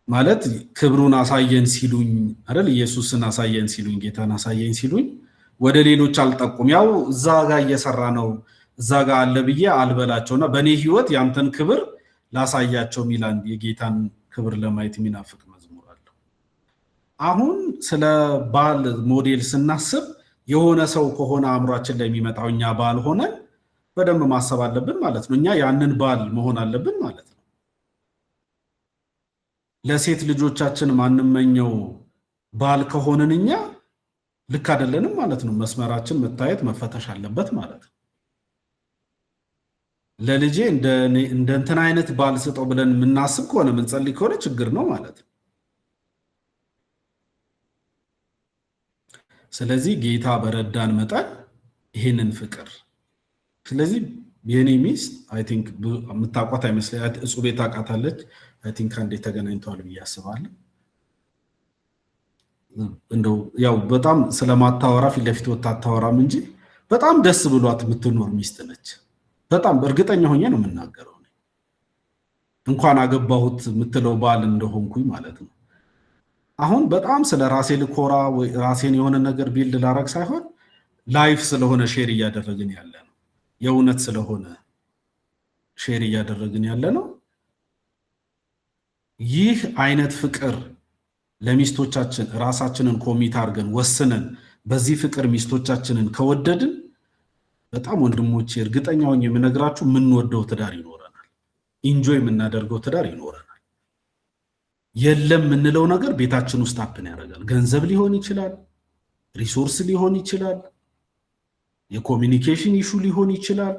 S5: ማለት ክብሩን አሳየን ሲሉኝ አይደል ኢየሱስን አሳየን ሲሉኝ ጌታን አሳየን ሲሉኝ ወደ ሌሎች አልጠቆም ያው እዛ ጋር እየሰራ ነው እዛ ጋር አለ ብዬ አልበላቸውና በኔ ህይወት ያንተን ክብር ላሳያቸው ሚላን የጌታን ክብር ለማየት የሚናፍቅ መዝሙር አለ አሁን ስለ ባል ሞዴል ስናስብ የሆነ ሰው ከሆነ አእምሯችን ላይ የሚመጣው እኛ ባል ሆነን በደንብ ማሰብ አለብን ማለት ነው እኛ ያንን ባል መሆን አለብን ማለት ነው ለሴት ልጆቻችን ማንመኘው ባል ከሆነን እኛ ልክ አይደለንም ማለት ነው መስመራችን መታየት መፈተሽ አለበት ማለት ነው ለልጄ እንደ እንትና አይነት ባል ስጠው ብለን ምናስብ ከሆነ ምንጸልይ ከሆነ ችግር ነው ማለት ነው ስለዚህ ጌታ በረዳን መጣን ይሄንን ፍቅር ስለዚህ የኔ ሚስት አይ ቲንክ ምታቋት አይመስልኝ እጹቤ ታውቃታለች አይ ቲንክ አንዴ ተገናኝተዋል ብዬ አስባለሁ እንደው ያው በጣም ስለማታወራ ፊት ለፊት ወጣ ታወራም እንጂ በጣም ደስ ብሏት የምትኖር ሚስት ነች በጣም እርግጠኛ ሆኜ ነው የምናገረው እንኳን አገባሁት የምትለው ባል እንደሆንኩኝ ማለት ነው አሁን በጣም ስለ ራሴ ልኮራ ወይ ራሴን የሆነ ነገር ቢልድ ላረግ ሳይሆን ላይፍ ስለሆነ ሼር እያደረግን ያለ ነው የእውነት ስለሆነ ሼር እያደረግን ያለ ነው ይህ አይነት ፍቅር ለሚስቶቻችን ራሳችንን ኮሚት አድርገን ወስነን በዚህ ፍቅር ሚስቶቻችንን ከወደድን በጣም ወንድሞቼ እርግጠኛ ሆኜ የምነግራችሁ ምን ወደው ትዳር ይኖረናል ኢንጆይ የምናደርገው ትዳር ይኖረናል የለም ምንለው ነገር ቤታችን ውስጥ አፕን ያደርጋል ገንዘብ ሊሆን ይችላል ሪሶርስ ሊሆን ይችላል የኮሙኒኬሽን ኢሹ ሊሆን ይችላል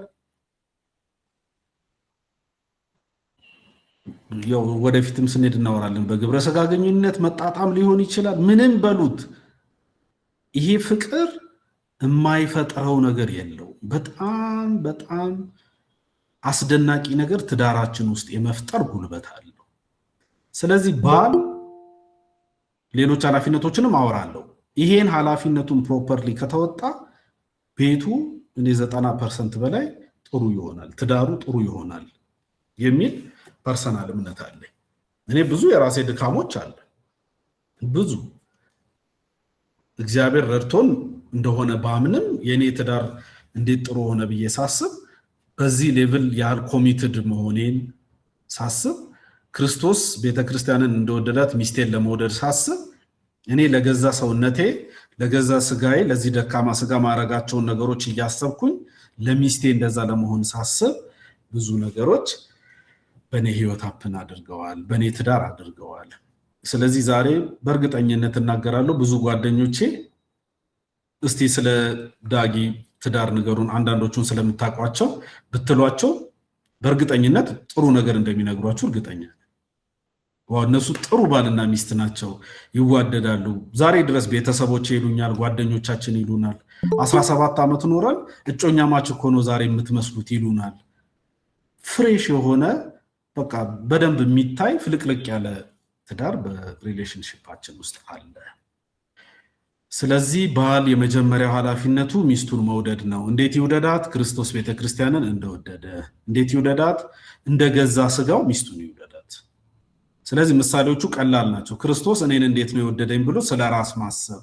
S5: ያው ወደፊትም ስንሄድ እናወራለን በግብረ ስጋ ግንኙነት መጣጣም ሊሆን ይችላል ምንም በሉት ይሄ ፍቅር የማይፈጥረው ነገር የለው በጣም አስደናቂ ነገር ትዳራችን ውስጥ የመፍጠር ጉልበት አለው ስለዚህ ባል ሌሎች ኃላፊነቶችንም አወራለሁ ይሄን ኃላፊነቱን ፕሮፐርሊ ከተወጣ ቤቱ እኔ 90% በላይ ጥሩ ይሆናል ትዳሩ ጥሩ ይሆናል የሚል ፐርሰናል እምነት አለኝ እኔ ብዙ የራሴ ድካሞች አለ ብዙ እግዚአብሔር ረድቶን እንደሆነ ባምንም የኔ ትዳር እንዴት ጥሩ ሆነ ብዬ ሳስብ በዚህ ሌቭል ያህል ኮሚትድ መሆኔን ሳስብ ክርስቶስ ቤተክርስቲያንን እንደወደዳት ሚስቴን ለመውደድ ሳስብ እኔ ለገዛ ሰውነቴ ለገዛ ስጋዬ ለዚህ ደካማ ስጋ ማረጋቸውን ነገሮች እያሰብኩኝ ለሚስቴ እንደዛ ለመሆን ሳስብ ብዙ ነገሮች በኔ ህይወት አፕን አድርገዋል፣ በኔ ትዳር አድርገዋል። ስለዚህ ዛሬ በእርግጠኝነት እናገራለሁ ብዙ ጓደኞቼ እስቲ ስለ ዳጊ ትዳር ንገሩን አንዳንዶቹን ስለምታውቋቸው ብትሏቸው በእርግጠኝነት ጥሩ ነገር እንደሚነግሯችሁ እርግጠኛ ነኝ። እነሱ ጥሩ ባልና ሚስት ናቸው፣ ይዋደዳሉ። ዛሬ ድረስ ቤተሰቦቼ ይሉኛል፣ ጓደኞቻችን ይሉናል 17 ዓመት ኖረን እጮኛማች እኮ ነው ዛሬ የምትመስሉት ይሉናል። ፍሬሽ የሆነ በቃ በደንብ የሚታይ ፍልቅልቅ ያለ ትዳር በሪሌሽንሺፓችን ውስጥ አለ። ስለዚህ ባል የመጀመሪያው ኃላፊነቱ ሚስቱን መውደድ ነው። እንዴት ይውደዳት? ክርስቶስ ቤተክርስቲያንን እንደወደደ። እንዴት ይውደዳት? እንደገዛ ስጋው ሚስቱን ይውደዳት። ስለዚህ ምሳሌዎቹ ቀላል ናቸው። ክርስቶስ እኔን እንዴት ነው የወደደኝ ብሎ ስለራስ ማሰብ፣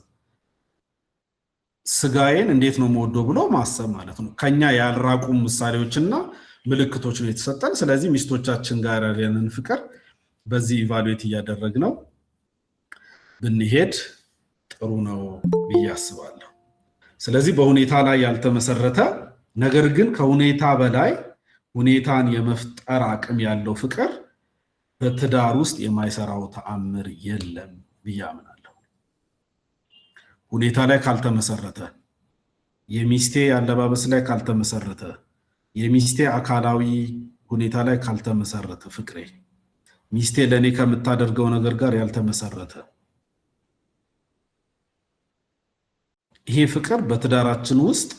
S5: ስጋዬን እንዴት ነው የምወደው ብሎ ማሰብ ማለት ነው። ከኛ ያልራቁ ምሳሌዎችና ምልክቶች ነው የተሰጠን። ስለዚህ ሚስቶቻችን ጋር ያለንን ፍቅር በዚህ ኢቫሉዌት እያደረግነው ብንሄድ ጥሩ ነው ብዬ አስባለሁ። ስለዚህ በሁኔታ ላይ ያልተመሰረተ ነገር ግን ከሁኔታ በላይ ሁኔታን የመፍጠር አቅም ያለው ፍቅር በትዳር ውስጥ የማይሰራው ተአምር የለም ብዬ አምናለሁ። ሁኔታ ላይ ካልተመሰረተ፣ የሚስቴ አለባበስ ላይ ካልተመሰረተ፣ የሚስቴ አካላዊ ሁኔታ ላይ ካልተመሰረተ ፍቅሬ ሚስቴ ለኔ ከምታደርገው ነገር ጋር ያልተመሰረተ ይሄ ፍቅር በትዳራችን ውስጥ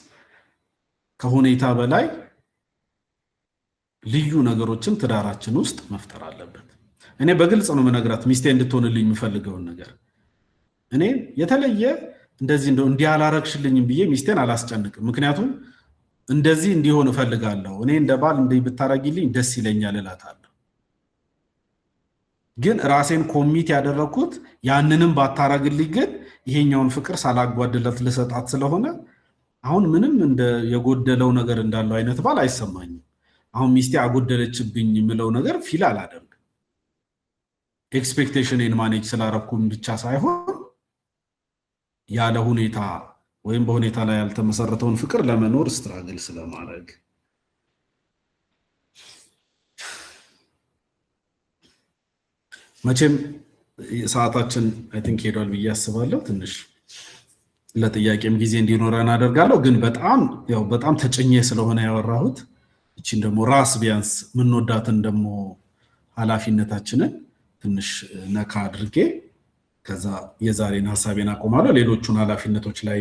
S5: ከሁኔታ በላይ ልዩ ነገሮችን ትዳራችን ውስጥ መፍጠር አለበት። እኔ በግልጽ ነው መነግራት ሚስቴ እንድትሆንልኝ የምፈልገውን ነገር እኔ የተለየ እንደዚህ እንዲያላረክሽልኝም ብዬ ሚስቴን አላስጨንቅም። ምክንያቱም እንደዚህ እንዲሆን እፈልጋለሁ፣ እኔ እንደ ባል እንዲህ ብታረጊልኝ ደስ ይለኛል እላታለሁ። ግን ራሴን ኮሚት ያደረኩት ያንንም ባታረግልኝ ግን ይሄኛውን ፍቅር ሳላጓድለት ልሰጣት ስለሆነ አሁን ምንም እንደ የጎደለው ነገር እንዳለው አይነት ባል አይሰማኝም። አሁን ሚስቴ አጎደለችብኝ የምለው ነገር ፊል አላደርግም። ኤክስፔክቴሽንን ማኔጅ ስላረኩም ብቻ ሳይሆን ያለ ሁኔታ ወይም በሁኔታ ላይ ያልተመሰረተውን ፍቅር ለመኖር ስትራግል ስለማድረግ መቼም ሰዓታችን አይ ቲንክ ሄዷል ብዬ አስባለሁ። ትንሽ ለጥያቄም ጊዜ እንዲኖረን አደርጋለሁ። ግን በጣም ተጭኜ ስለሆነ ያወራሁት እቺን ደግሞ ራስ ቢያንስ ምንወዳትን ደግሞ ኃላፊነታችንን ትንሽ ነካ አድርጌ ከዛ የዛሬን ሐሳቤን አቆማለሁ። ሌሎቹን ኃላፊነቶች ላይ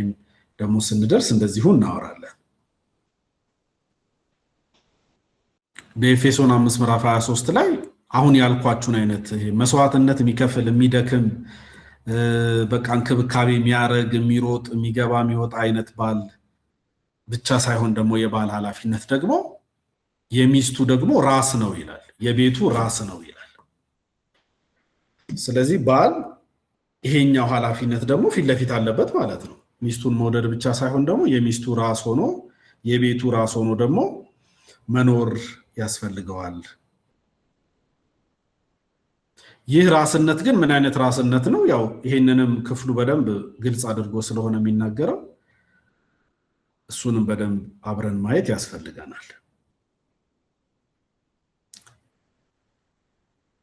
S5: ደግሞ ስንደርስ እንደዚሁ እናወራለን። በኤፌሶን 5 ምዕራፍ 23 ላይ አሁን ያልኳችሁን አይነት መስዋዕትነት የሚከፍል የሚደክም በቃ እንክብካቤ የሚያረግ የሚሮጥ የሚገባ የሚወጣ አይነት ባል ብቻ ሳይሆን ደግሞ የባል ኃላፊነት ደግሞ የሚስቱ ደግሞ ራስ ነው ይላል፣ የቤቱ ራስ ነው ይላል። ስለዚህ ባል ይሄኛው ኃላፊነት ደግሞ ፊት ለፊት አለበት ማለት ነው። ሚስቱን መውደድ ብቻ ሳይሆን ደግሞ የሚስቱ ራስ ሆኖ የቤቱ ራስ ሆኖ ደግሞ መኖር ያስፈልገዋል። ይህ ራስነት ግን ምን አይነት ራስነት ነው? ያው ይሄንንም ክፍሉ በደንብ ግልጽ አድርጎ ስለሆነ የሚናገረው እሱንም በደንብ አብረን ማየት ያስፈልገናል።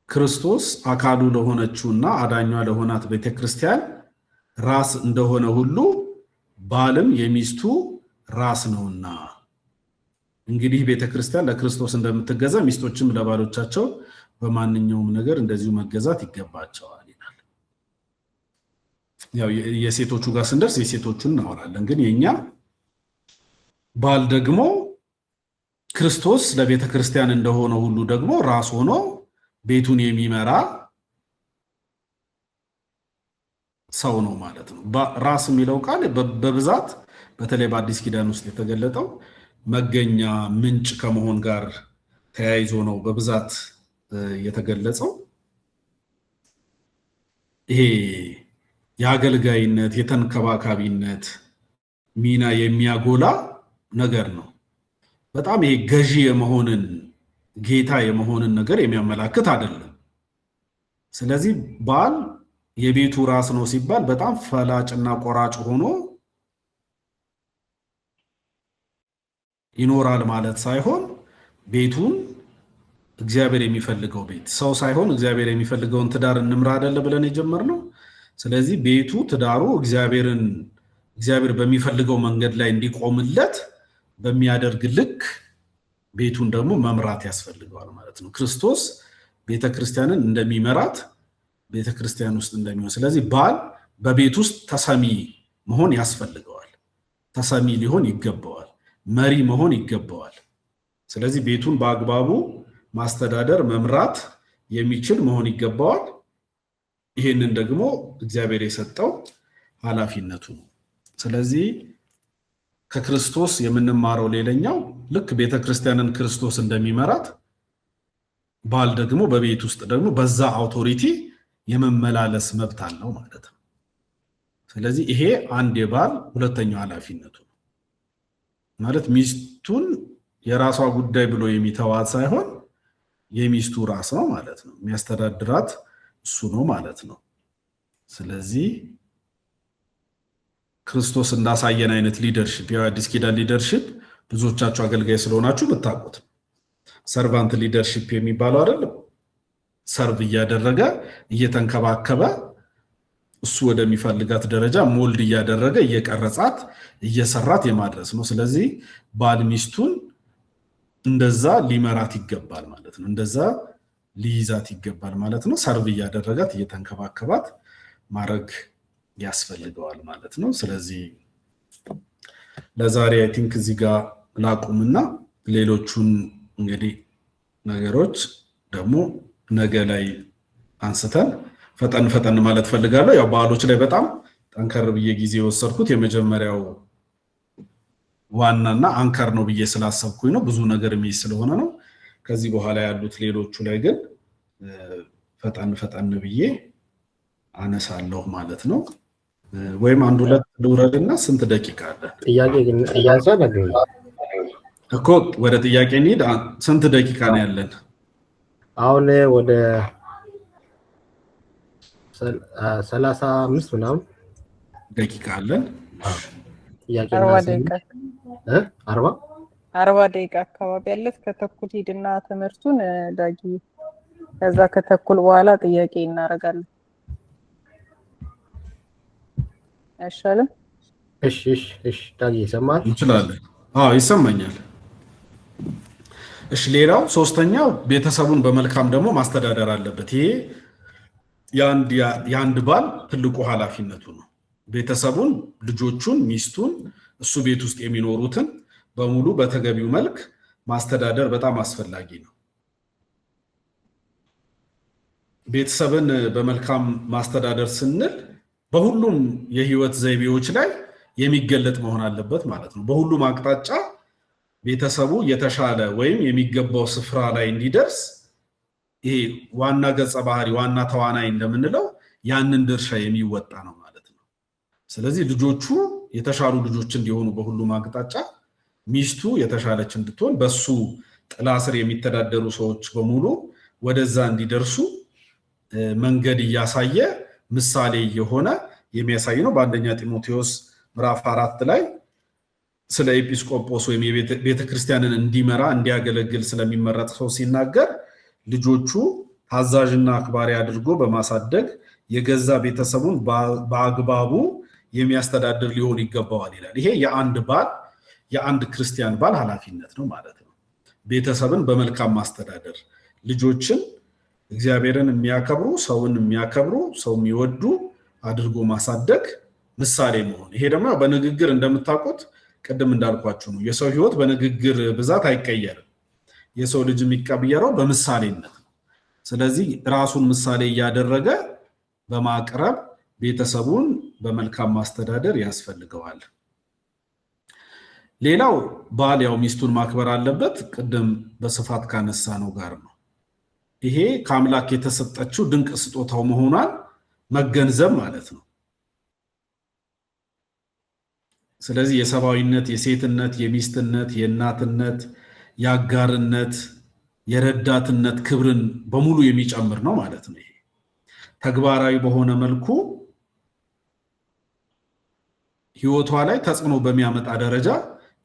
S5: ክርስቶስ አካሉ ለሆነችውና አዳኟ ለሆናት ቤተክርስቲያን ራስ እንደሆነ ሁሉ ባልም የሚስቱ ራስ ነውና እንግዲህ ቤተክርስቲያን ለክርስቶስ እንደምትገዛ ሚስቶችም ለባሎቻቸው በማንኛውም ነገር እንደዚሁ መገዛት ይገባቸዋል ይላል። ያው የሴቶቹ ጋር ስንደርስ የሴቶቹን እናወራለን። ግን የኛ ባል ደግሞ ክርስቶስ ለቤተክርስቲያን እንደሆነ ሁሉ ደግሞ ራስ ሆኖ ቤቱን የሚመራ ሰው ነው ማለት ነው። ራስ የሚለው ቃል በብዛት በተለይ በአዲስ ኪዳን ውስጥ የተገለጠው መገኛ ምንጭ ከመሆን ጋር ተያይዞ ነው በብዛት የተገለጸው። ይሄ የአገልጋይነት የተንከባካቢነት ሚና የሚያጎላ ነገር ነው። በጣም ይሄ ገዢ የመሆንን ጌታ የመሆንን ነገር የሚያመላክት አይደለም። ስለዚህ ባል የቤቱ ራስ ነው ሲባል በጣም ፈላጭና ቆራጭ ሆኖ ይኖራል ማለት ሳይሆን ቤቱን እግዚአብሔር የሚፈልገው ቤት ሰው ሳይሆን እግዚአብሔር የሚፈልገውን ትዳር እንምራ አይደለ ብለን የጀመርነው። ስለዚህ ቤቱ ትዳሩ እግዚአብሔር በሚፈልገው መንገድ ላይ እንዲቆምለት በሚያደርግ ልክ ቤቱን ደግሞ መምራት ያስፈልገዋል ማለት ነው። ክርስቶስ ቤተክርስቲያንን እንደሚመራት ቤተክርስቲያን ውስጥ እንደሚሆን፣ ስለዚህ ባል በቤት ውስጥ ተሰሚ መሆን ያስፈልገዋል። ተሰሚ ሊሆን ይገባዋል። መሪ መሆን ይገባዋል። ስለዚህ ቤቱን በአግባቡ ማስተዳደር መምራት የሚችል መሆን ይገባዋል። ይሄንን ደግሞ እግዚአብሔር የሰጠው ኃላፊነቱ ነው። ስለዚህ ከክርስቶስ የምንማረው ሌላኛው ልክ ቤተክርስቲያንን ክርስቶስ እንደሚመራት ባል ደግሞ በቤት ውስጥ ደግሞ በዛ አውቶሪቲ የመመላለስ መብት አለው ማለት ነው። ስለዚህ ይሄ አንድ የባል ሁለተኛው ኃላፊነቱ ነው ማለት ሚስቱን የራሷ ጉዳይ ብሎ የሚተዋት ሳይሆን የሚስቱ ራስ ነው ማለት ነው። የሚያስተዳድራት እሱ ነው ማለት ነው። ስለዚህ ክርስቶስ እንዳሳየን አይነት ሊደርሺፕ የአዲስ ኪዳን ሊደርሺፕ ብዙዎቻችሁ አገልጋይ ስለሆናችሁ ብታውቁት ሰርቫንት ሊደርሺፕ የሚባለው አይደለም። ሰርቭ እያደረገ እየተንከባከበ እሱ ወደሚፈልጋት ደረጃ ሞልድ እያደረገ እየቀረጻት እየሰራት የማድረስ ነው። ስለዚህ ባል ሚስቱን እንደዛ ሊመራት ይገባል ማለት ነው። እንደዛ ሊይዛት ይገባል ማለት ነው። ሰርቭ እያደረጋት እየተንከባከባት ማድረግ ያስፈልገዋል ማለት ነው። ስለዚህ ለዛሬ አይ ቲንክ እዚህ ጋር ላቁምና ሌሎቹን እንግዲህ ነገሮች ደግሞ ነገ ላይ አንስተን ፈጠን ማለት ፈልጋለሁ። ያው በዓሎች ላይ በጣም ጠንከር ብዬ ጊዜ ወሰድኩት የመጀመሪያው ዋናና አንከር ነው ብዬ ስላሰብኩኝ ነው። ብዙ ነገር የሚይ ስለሆነ ነው። ከዚህ በኋላ ያሉት ሌሎቹ ላይ ግን ፈጠን ብዬ አነሳለሁ ማለት ነው። ወይም አንድ ሁለት ልውረድና ስንት ደቂቃ አለ?
S3: ጥያቄ ግን እያዛለ
S5: እኮ ወደ ጥያቄ እንሂድ። ስንት ደቂቃ ነው ያለን?
S3: አሁን ወደ 35 ምናምን
S5: ደቂቃ አለን።
S3: ጥያቄ
S2: 40 ደቂቃ አካባቢ ያለት ከተኩል ሂድና ትምህርቱን ዳጊ ከዛ ከተኩል በኋላ ጥያቄ እናደርጋለን። አይሻልም?
S3: እሺ ዳጊ ይሰማል?
S5: እንችላለን። ይሰማኛል። እሺ ሌላው ሶስተኛው ቤተሰቡን በመልካም ደግሞ ማስተዳደር አለበት። ይሄ የአንድ ባል ትልቁ ኃላፊነቱ ነው። ቤተሰቡን፣ ልጆቹን፣ ሚስቱን፣ እሱ ቤት ውስጥ የሚኖሩትን በሙሉ በተገቢው መልክ ማስተዳደር በጣም አስፈላጊ ነው። ቤተሰብን በመልካም ማስተዳደር ስንል በሁሉም የህይወት ዘይቤዎች ላይ የሚገለጥ መሆን አለበት ማለት ነው። በሁሉም አቅጣጫ ቤተሰቡ የተሻለ ወይም የሚገባው ስፍራ ላይ እንዲደርስ ይሄ ዋና ገጸ ባህሪ ዋና ተዋናይ እንደምንለው ያንን ድርሻ የሚወጣ ነው ማለት ነው። ስለዚህ ልጆቹ የተሻሉ ልጆች እንዲሆኑ በሁሉም አቅጣጫ ሚስቱ የተሻለች እንድትሆን በሱ ጥላ ስር የሚተዳደሩ ሰዎች በሙሉ ወደዛ እንዲደርሱ መንገድ እያሳየ ምሳሌ የሆነ የሚያሳይ ነው። በአንደኛ ጢሞቴዎስ ምዕራፍ 4 ላይ ስለ ኤጲስቆጶስ ወይም ቤተክርስቲያንን እንዲመራ እንዲያገለግል ስለሚመረጥ ሰው ሲናገር ልጆቹ ታዛዥና አክባሪ አድርጎ በማሳደግ የገዛ ቤተሰቡን በአግባቡ የሚያስተዳድር ሊሆን ይገባዋል ይላል። ይሄ የአንድ ክርስቲያን ባል ኃላፊነት ነው ማለት ነው። ቤተሰብን በመልካም ማስተዳደር፣ ልጆችን እግዚአብሔርን የሚያከብሩ፣ ሰውን የሚያከብሩ፣ ሰው የሚወዱ አድርጎ ማሳደግ፣ ምሳሌ መሆን። ይሄ ደግሞ በንግግር እንደምታውቁት ቅድም እንዳልኳችሁ ነው። የሰው ህይወት በንግግር ብዛት አይቀየርም። የሰው ልጅ የሚቀየረው በምሳሌነት ነው። ስለዚህ ራሱን ምሳሌ እያደረገ በማቅረብ ቤተሰቡን በመልካም ማስተዳደር ያስፈልገዋል። ሌላው ባል ያው ሚስቱን ማክበር አለበት። ቅድም በስፋት ካነሳ ነው ጋር ነው። ይሄ ከአምላክ የተሰጠችው ድንቅ ስጦታው መሆኗን መገንዘብ ማለት ነው። ስለዚህ የሰብአዊነት፣ የሴትነት፣ የሚስትነት፣ የእናትነት፣ የአጋርነት፣ የረዳትነት ክብርን በሙሉ የሚጨምር ነው ማለት ነው። ይሄ ተግባራዊ በሆነ መልኩ ህይወቷ ላይ ተጽዕኖ በሚያመጣ ደረጃ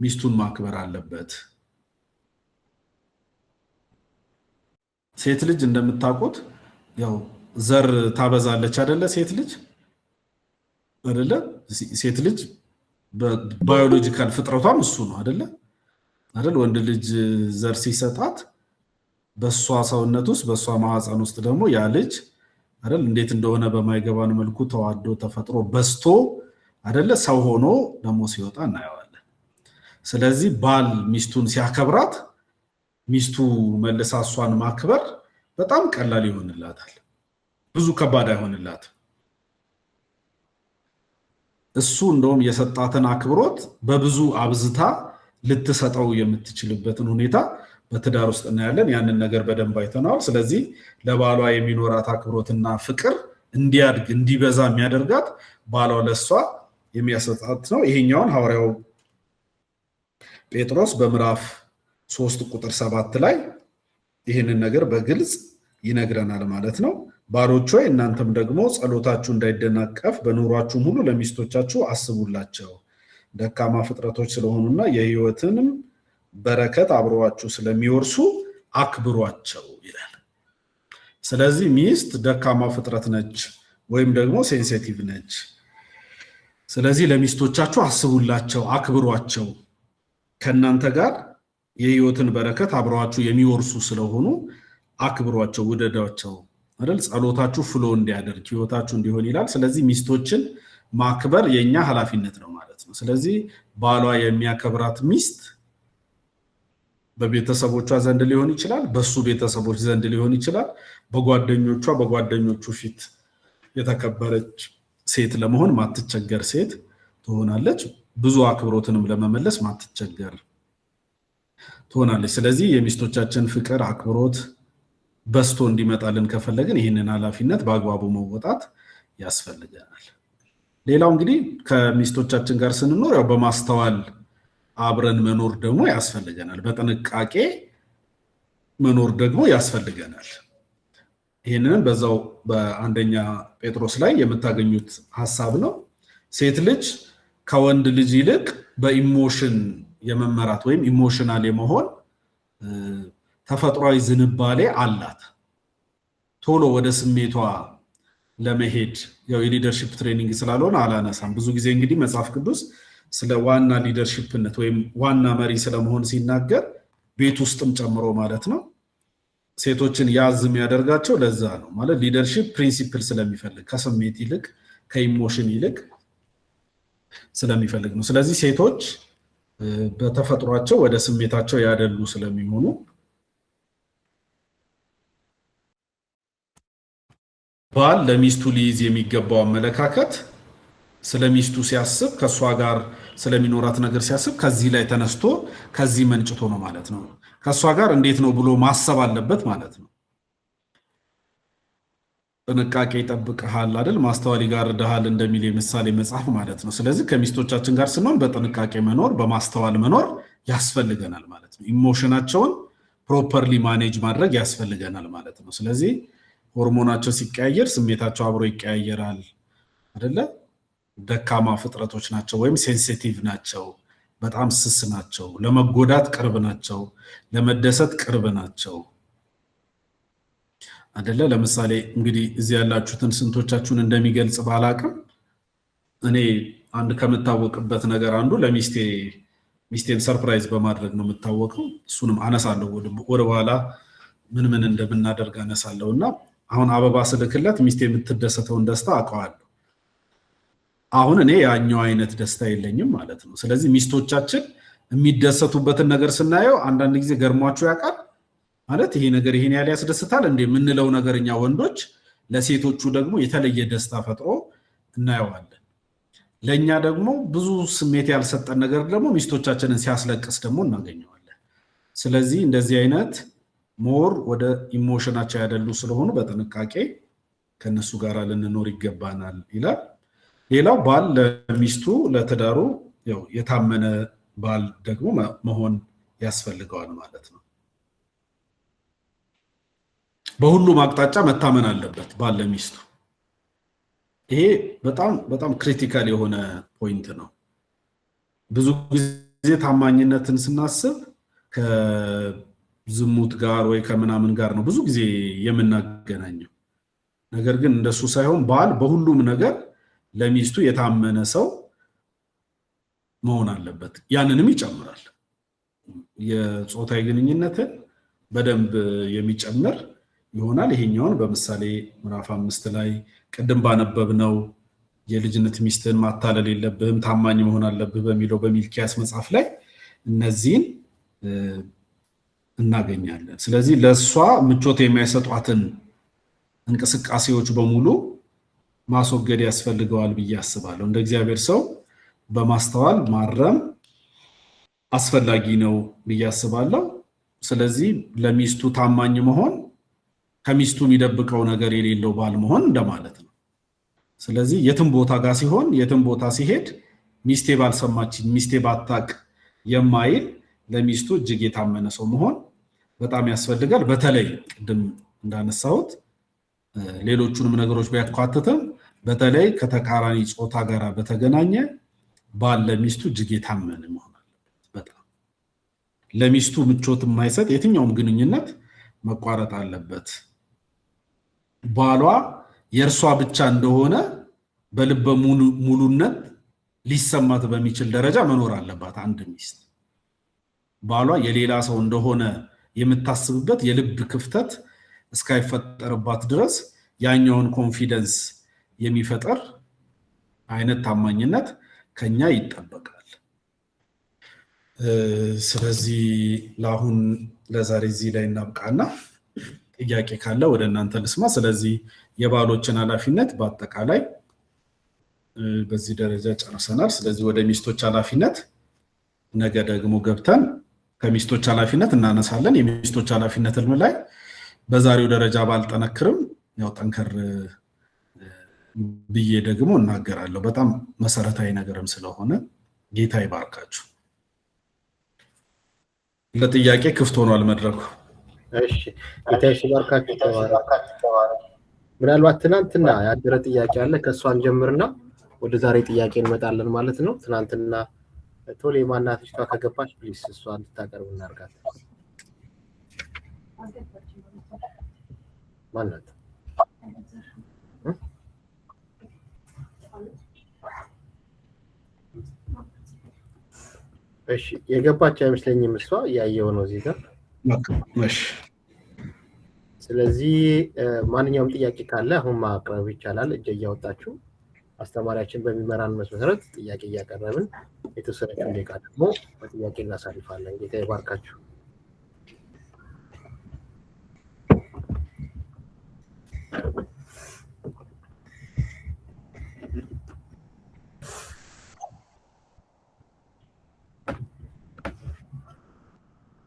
S5: ሚስቱን ማክበር አለበት። ሴት ልጅ እንደምታውቁት ያው ዘር ታበዛለች አይደለ? ሴት ልጅ አይደለ? ሴት ልጅ በባዮሎጂካል ፍጥረቷም እሱ ነው አይደለ? አይደል? ወንድ ልጅ ዘር ሲሰጣት በሷ ሰውነት ውስጥ በሷ ማህፀን ውስጥ ደግሞ ያ ልጅ አይደል እንዴት እንደሆነ በማይገባን መልኩ ተዋዶ ተፈጥሮ በስቶ አይደለ ሰው ሆኖ ደግሞ ሲወጣ እናየዋለን። ስለዚህ ባል ሚስቱን ሲያከብራት ሚስቱ መልሳ እሷን ማክበር በጣም ቀላል ይሆንላታል። ብዙ ከባድ አይሆንላትም። እሱ እንደውም የሰጣትን አክብሮት በብዙ አብዝታ ልትሰጠው የምትችልበትን ሁኔታ በትዳር ውስጥ እናያለን። ያንን ነገር በደንብ አይተናል። ስለዚህ ለባሏ የሚኖራት አክብሮትና ፍቅር እንዲያድግ እንዲበዛ የሚያደርጋት ባሏ ለሷ የሚያሰጣት ነው። ይሄኛውን ሐዋርያው ጴጥሮስ በምዕራፍ 3 ቁጥር 7 ላይ ይህንን ነገር በግልጽ ይነግረናል ማለት ነው። ባሮች ሆይ እናንተም ደግሞ ጸሎታችሁ እንዳይደናቀፍ በኑሯችሁም ሁሉ ለሚስቶቻችሁ አስቡላቸው፣ ደካማ ፍጥረቶች ስለሆኑና የሕይወትንም በረከት አብረዋችሁ ስለሚወርሱ አክብሯቸው ይላል። ስለዚህ ሚስት ደካማ ፍጥረት ነች ወይም ደግሞ ሴንሲቲቭ ነች። ስለዚህ ለሚስቶቻችሁ አስቡላቸው፣ አክብሯቸው፣ ከእናንተ ጋር የሕይወትን በረከት አብረዋችሁ የሚወርሱ ስለሆኑ አክብሯቸው፣ ውደዷቸው አይደል? ጸሎታችሁ ፍሎ እንዲያደርግ ሕይወታችሁ እንዲሆን ይላል። ስለዚህ ሚስቶችን ማክበር የኛ ኃላፊነት ነው ማለት ነው። ስለዚህ ባሏ የሚያከብራት ሚስት በቤተሰቦቿ ዘንድ ሊሆን ይችላል፣ በሱ ቤተሰቦች ዘንድ ሊሆን ይችላል። በጓደኞቹ ፊት የተከበረች ሴት ለመሆን ማትቸገር ሴት ትሆናለች። ብዙ አክብሮትንም ለመመለስ ማትቸገር ትሆናለች። ስለዚህ የሚስቶቻችን ፍቅር፣ አክብሮት በስቶ እንዲመጣልን ከፈለግን ይህንን ኃላፊነት በአግባቡ መወጣት ያስፈልገናል። ሌላው እንግዲህ ከሚስቶቻችን ጋር ስንኖር ያው በማስተዋል አብረን መኖር ደግሞ ያስፈልገናል። በጥንቃቄ መኖር ደግሞ ያስፈልገናል። ይህንን በዛው በአንደኛ ጴጥሮስ ላይ የምታገኙት ሐሳብ ነው። ሴት ልጅ ከወንድ ልጅ ይልቅ በኢሞሽን የመመራት ወይም ኢሞሽናል የመሆን ተፈጥሯዊ ዝንባሌ አላት። ቶሎ ወደ ስሜቷ ለመሄድ ያው የሊደርሺፕ ትሬኒንግ ስላልሆነ አላነሳም። ብዙ ጊዜ እንግዲህ መጽሐፍ ቅዱስ ስለ ዋና ሊደርሺፕነት ወይም ዋና መሪ ስለመሆን ሲናገር ቤት ውስጥም ጨምሮ ማለት ነው ሴቶችን ያዝ የሚያደርጋቸው ለዛ ነው ማለት ሊደርሺፕ ፕሪንሲፕል ስለሚፈልግ ከስሜት ይልቅ ከኢሞሽን ይልቅ ስለሚፈልግ ነው። ስለዚህ ሴቶች በተፈጥሯቸው ወደ ስሜታቸው ያደሉ ስለሚሆኑ ባል ለሚስቱ ሊይዝ የሚገባው አመለካከት ስለሚስቱ ሲያስብ ከሷ ጋር ስለሚኖራት ነገር ሲያስብ ከዚህ ላይ ተነስቶ ከዚህ መንጭቶ ነው ማለት ነው። ከሷ ጋር እንዴት ነው ብሎ ማሰብ አለበት ማለት ነው። ጥንቃቄ ይጠብቅሃል አይደል? ማስተዋል ይጋርድሃል እንደሚል የምሳሌ መጽሐፍ ማለት ነው። ስለዚህ ከሚስቶቻችን ጋር ስንሆን በጥንቃቄ መኖር፣ በማስተዋል መኖር ያስፈልገናል ማለት ነው። ኢሞሽናቸውን ፕሮፐርሊ ማኔጅ ማድረግ ያስፈልገናል ማለት ነው። ስለዚህ ሆርሞናቸው ሲቀያየር ስሜታቸው አብሮ ይቀያየራል አይደለ? ደካማ ፍጥረቶች ናቸው ወይም ሴንሲቲቭ ናቸው፣ በጣም ስስ ናቸው፣ ለመጎዳት ቅርብ ናቸው፣ ለመደሰት ቅርብ ናቸው አይደለ? ለምሳሌ እንግዲህ እዚህ ያላችሁትን ስንቶቻችሁን እንደሚገልጽ ባላቅም እኔ አንድ ከምታወቅበት ነገር አንዱ ሚስቴን ሰርፕራይዝ በማድረግ ነው የምታወቀው። እሱንም አነሳለሁ ወደ በኋላ ምን እንደምናደርግ አነሳለሁ። እና አሁን አበባ ስልክለት ሚስቴ የምትደሰተውን ደስታ አውቀዋለሁ። አሁን እኔ ያኛው አይነት ደስታ የለኝም ማለት ነው። ስለዚህ ሚስቶቻችን የሚደሰቱበትን ነገር ስናየው አንዳንድ ጊዜ ገርሟቸው ያውቃል ማለት ይሄ ነገር ይሄን ያህል ያስደስታል እንዴ የምንለው ነገር እኛ ወንዶች ለሴቶቹ ደግሞ የተለየ ደስታ ፈጥሮ እናየዋለን። ለኛ ደግሞ ብዙ ስሜት ያልሰጠን ነገር ደግሞ ሚስቶቻችንን ሲያስለቅስ ደግሞ እናገኘዋለን። ስለዚህ እንደዚህ አይነት ሞር ወደ ኢሞሽናቸው ያደሉ ስለሆኑ በጥንቃቄ ከነሱ ጋር ልንኖር ይገባናል ይላል። ሌላው ባል ለሚስቱ ለትዳሩ ያው የታመነ ባል ደግሞ መሆን ያስፈልገዋል ማለት ነው። በሁሉም አቅጣጫ መታመን አለበት ባል ለሚስቱ። ይሄ በጣም ክሪቲካል የሆነ ፖይንት ነው። ብዙ ጊዜ ታማኝነትን ስናስብ ዝሙት ጋር ወይ ከምናምን ጋር ነው ብዙ ጊዜ የምናገናኘው። ነገር ግን እንደሱ ሳይሆን ባል በሁሉም ነገር ለሚስቱ የታመነ ሰው መሆን አለበት። ያንንም ይጨምራል። የጾታዊ ግንኙነትን በደንብ የሚጨምር ይሆናል። ይሄኛውን በምሳሌ ምዕራፍ 5 ላይ ቅድም ባነበብነው የልጅነት ሚስትን ማታለል የለብህም ታማኝ መሆን አለብህ በሚለው በሚልኪያስ መጽሐፍ ላይ እነዚህን እናገኛለን። ስለዚህ ለሷ ምቾት የማይሰጧትን እንቅስቃሴዎች በሙሉ ማስወገድ ያስፈልገዋል ብዬ አስባለሁ። እንደ እግዚአብሔር ሰው በማስተዋል ማረም አስፈላጊ ነው ብዬ አስባለሁ። ስለዚህ ለሚስቱ ታማኝ መሆን ከሚስቱ የሚደብቀው ነገር የሌለው ባል መሆን እንደማለት ነው። ስለዚህ የትም ቦታ ጋር ሲሆን የትም ቦታ ሲሄድ ሚስቴ ባልሰማችኝ ሚስቴ ባታቅ የማይል ለሚስቱ እጅግ የታመነ ሰው መሆን በጣም ያስፈልጋል። በተለይ ቅድም እንዳነሳሁት ሌሎቹንም ነገሮች ቢያካትትም በተለይ ከተቃራኒ ጾታ ጋር በተገናኘ ባል ለሚስቱ እጅግ የታመነ መሆን አለበት። በጣም ለሚስቱ ምቾት የማይሰጥ የትኛውም ግንኙነት መቋረጥ አለበት። ባሏ የእርሷ ብቻ እንደሆነ በልበ ሙሉነት ሊሰማት በሚችል ደረጃ መኖር አለባት። አንድ ሚስት ባሏ የሌላ ሰው እንደሆነ የምታስብበት የልብ ክፍተት እስካይፈጠርባት ድረስ ያኛውን ኮንፊደንስ የሚፈጠር አይነት ታማኝነት ከኛ ይጠበቃል። ስለዚህ ለአሁን ለዛሬ እዚህ ላይ እናብቃና ጥያቄ ካለ ወደ እናንተ ልስማ። ስለዚህ የባሎችን ኃላፊነት በአጠቃላይ በዚህ ደረጃ ጨርሰናል። ስለዚህ ወደ ሚስቶች ኃላፊነት ነገ ደግሞ ገብተን ከሚስቶች ኃላፊነት እናነሳለን። የሚስቶች ኃላፊነት ላይ በዛሬው ደረጃ ባልጠነክርም ያው ጠንከር ብዬ ደግሞ እናገራለሁ። በጣም መሰረታዊ ነገርም ስለሆነ ጌታ ይባርካችሁ። ለጥያቄ ክፍት ሆኗል መድረኩ።
S3: እሺ ጌታ ይባርካችሁ። ምናልባት ትናንትና ያደረ ጥያቄ አለ ከሷን ጀምርና ወደ ዛሬ ጥያቄ እንመጣለን ማለት ነው። ትናንትና ቶሎ የማናትሽቷ ከገባች ፕሊስ እሷን ልታቀርብ እናርጋት። ማናት? እሺ የገባች አይመስለኝም እሷ ያየው ነው እዚህ ጋር።
S5: እሺ
S3: ስለዚህ ማንኛውም ጥያቄ ካለ አሁን ማቅረብ ይቻላል። እጅ እያወጣችሁ አስተማሪያችን በሚመራን መሰረት ጥያቄ እያቀረብን የተወሰነች ደቂቃ ደግሞ በጥያቄ እናሳልፋለን። ጌታ ይባርካችሁ።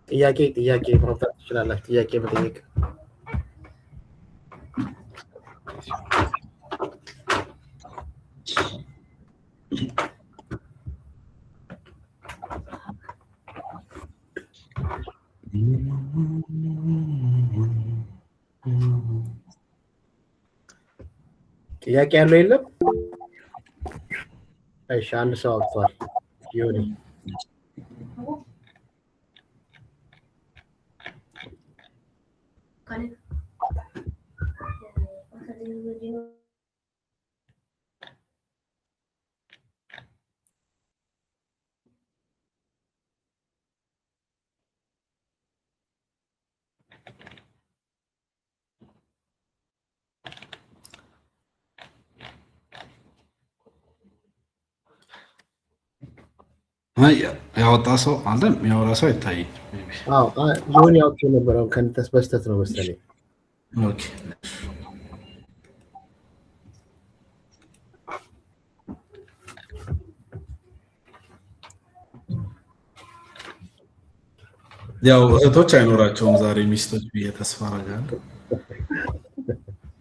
S3: ጥያቄ ማውጣት ትችላላችሁ። ጥያቄ መጠየቅ ጥያቄ ያለው የለም? እሺ አንድ ሰው አውጥቷል። ዮኒ
S5: ያወጣ ሰው አለ? የሚያወራ ሰው አይታይም።
S3: ዮኒ አውጥቶ የነበረው ከንተስ በስተት ነው መሰለኝ።
S5: ኦኬ ያው እህቶች አይኖራቸውም ዛሬ ሚስቶች ብዬ ተስፋ አደርጋለሁ።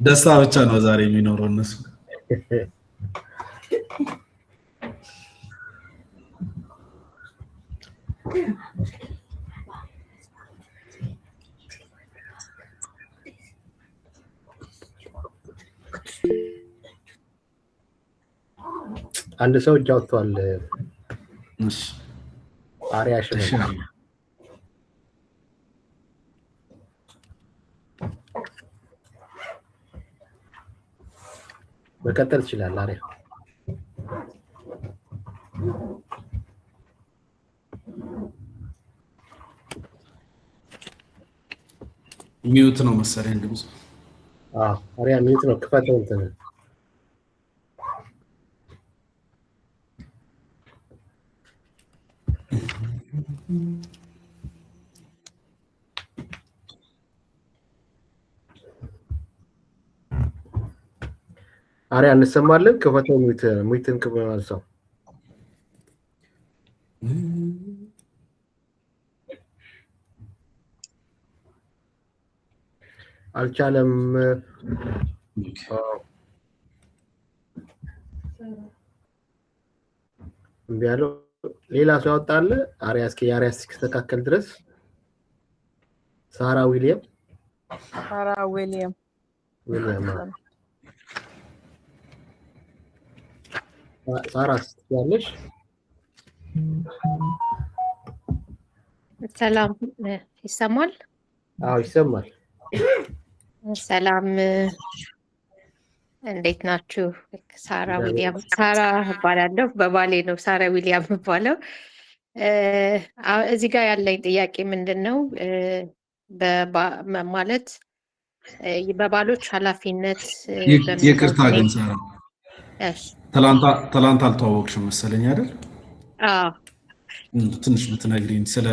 S5: ደስታ ብቻ ነው ዛሬ የሚኖረው እነሱ።
S3: አንድ ሰው እጅ አውጥቷል።
S5: እሺ
S3: አሪያሽ ነው። መቀጠል ይችላል አሪያ
S5: ሚውት ነው መሰለኝ ድምጽ
S3: አሪያ ሚውት ነው ክፈተው እንትን አሪያ እንሰማለን ክፈተው ሚውትን ክፈተው አልቻለም እንዲያለው ሌላ ሰው ያወጣለ አሪያ እስኪ ያሪያ ሲስተካከል ድረስ ሳራ ዊሊያም ሳራ ያለሽ
S8: ሰላም ይሰማል
S3: ይሰማል
S8: ሰላም እንዴት ናችሁ ሳራ ዊሊያም ሳራ ባላለው በባሌ ነው ሳራ ዊሊያም ባለው እዚህ ጋር ያለኝ ጥያቄ ምንድነው ማለት በባሎች ኃላፊነት
S5: ይቅርታ ግን ሳራ ትላንት አልተዋወቅሽም መሰለኝ አይደል ትንሽ ብትነግሪኝ ስለ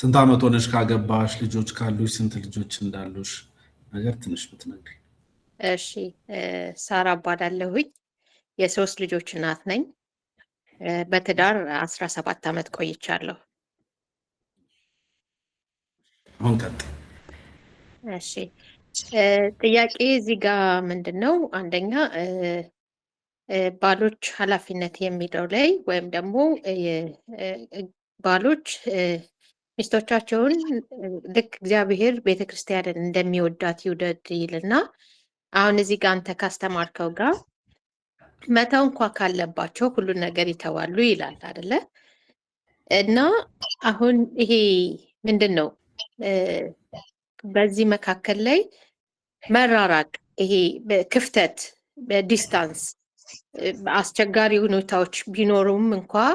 S5: ስንት ዓመት ሆነሽ ካገባሽ ልጆች ካሉሽ ስንት ልጆች እንዳሉሽ ነገር ትንሽ ብትነግሪኝ
S8: እሺ ሳራ ባላለሁኝ የሶስት ልጆች እናት ነኝ በትዳር 17 ዓመት ቆይቻለሁ
S5: አሁን ቀጥ
S8: እሺ ጥያቄ እዚህ ጋር ምንድነው አንደኛ ባሎች ኃላፊነት የሚለው ላይ ወይም ደግሞ ባሎች ሚስቶቻቸውን ልክ እግዚአብሔር ቤተክርስቲያንን እንደሚወዳት ይውደድ ይልና አሁን እዚህ ጋር አንተ ካስተማርከው ጋር መተው እንኳን ካለባቸው ሁሉ ነገር ይተዋሉ ይላል አይደለ እና አሁን ይሄ ምንድነው በዚህ መካከል ላይ መራራቅ ይሄ ክፍተት በዲስታንስ አስቸጋሪ ሁኔታዎች ቢኖሩም እንኳን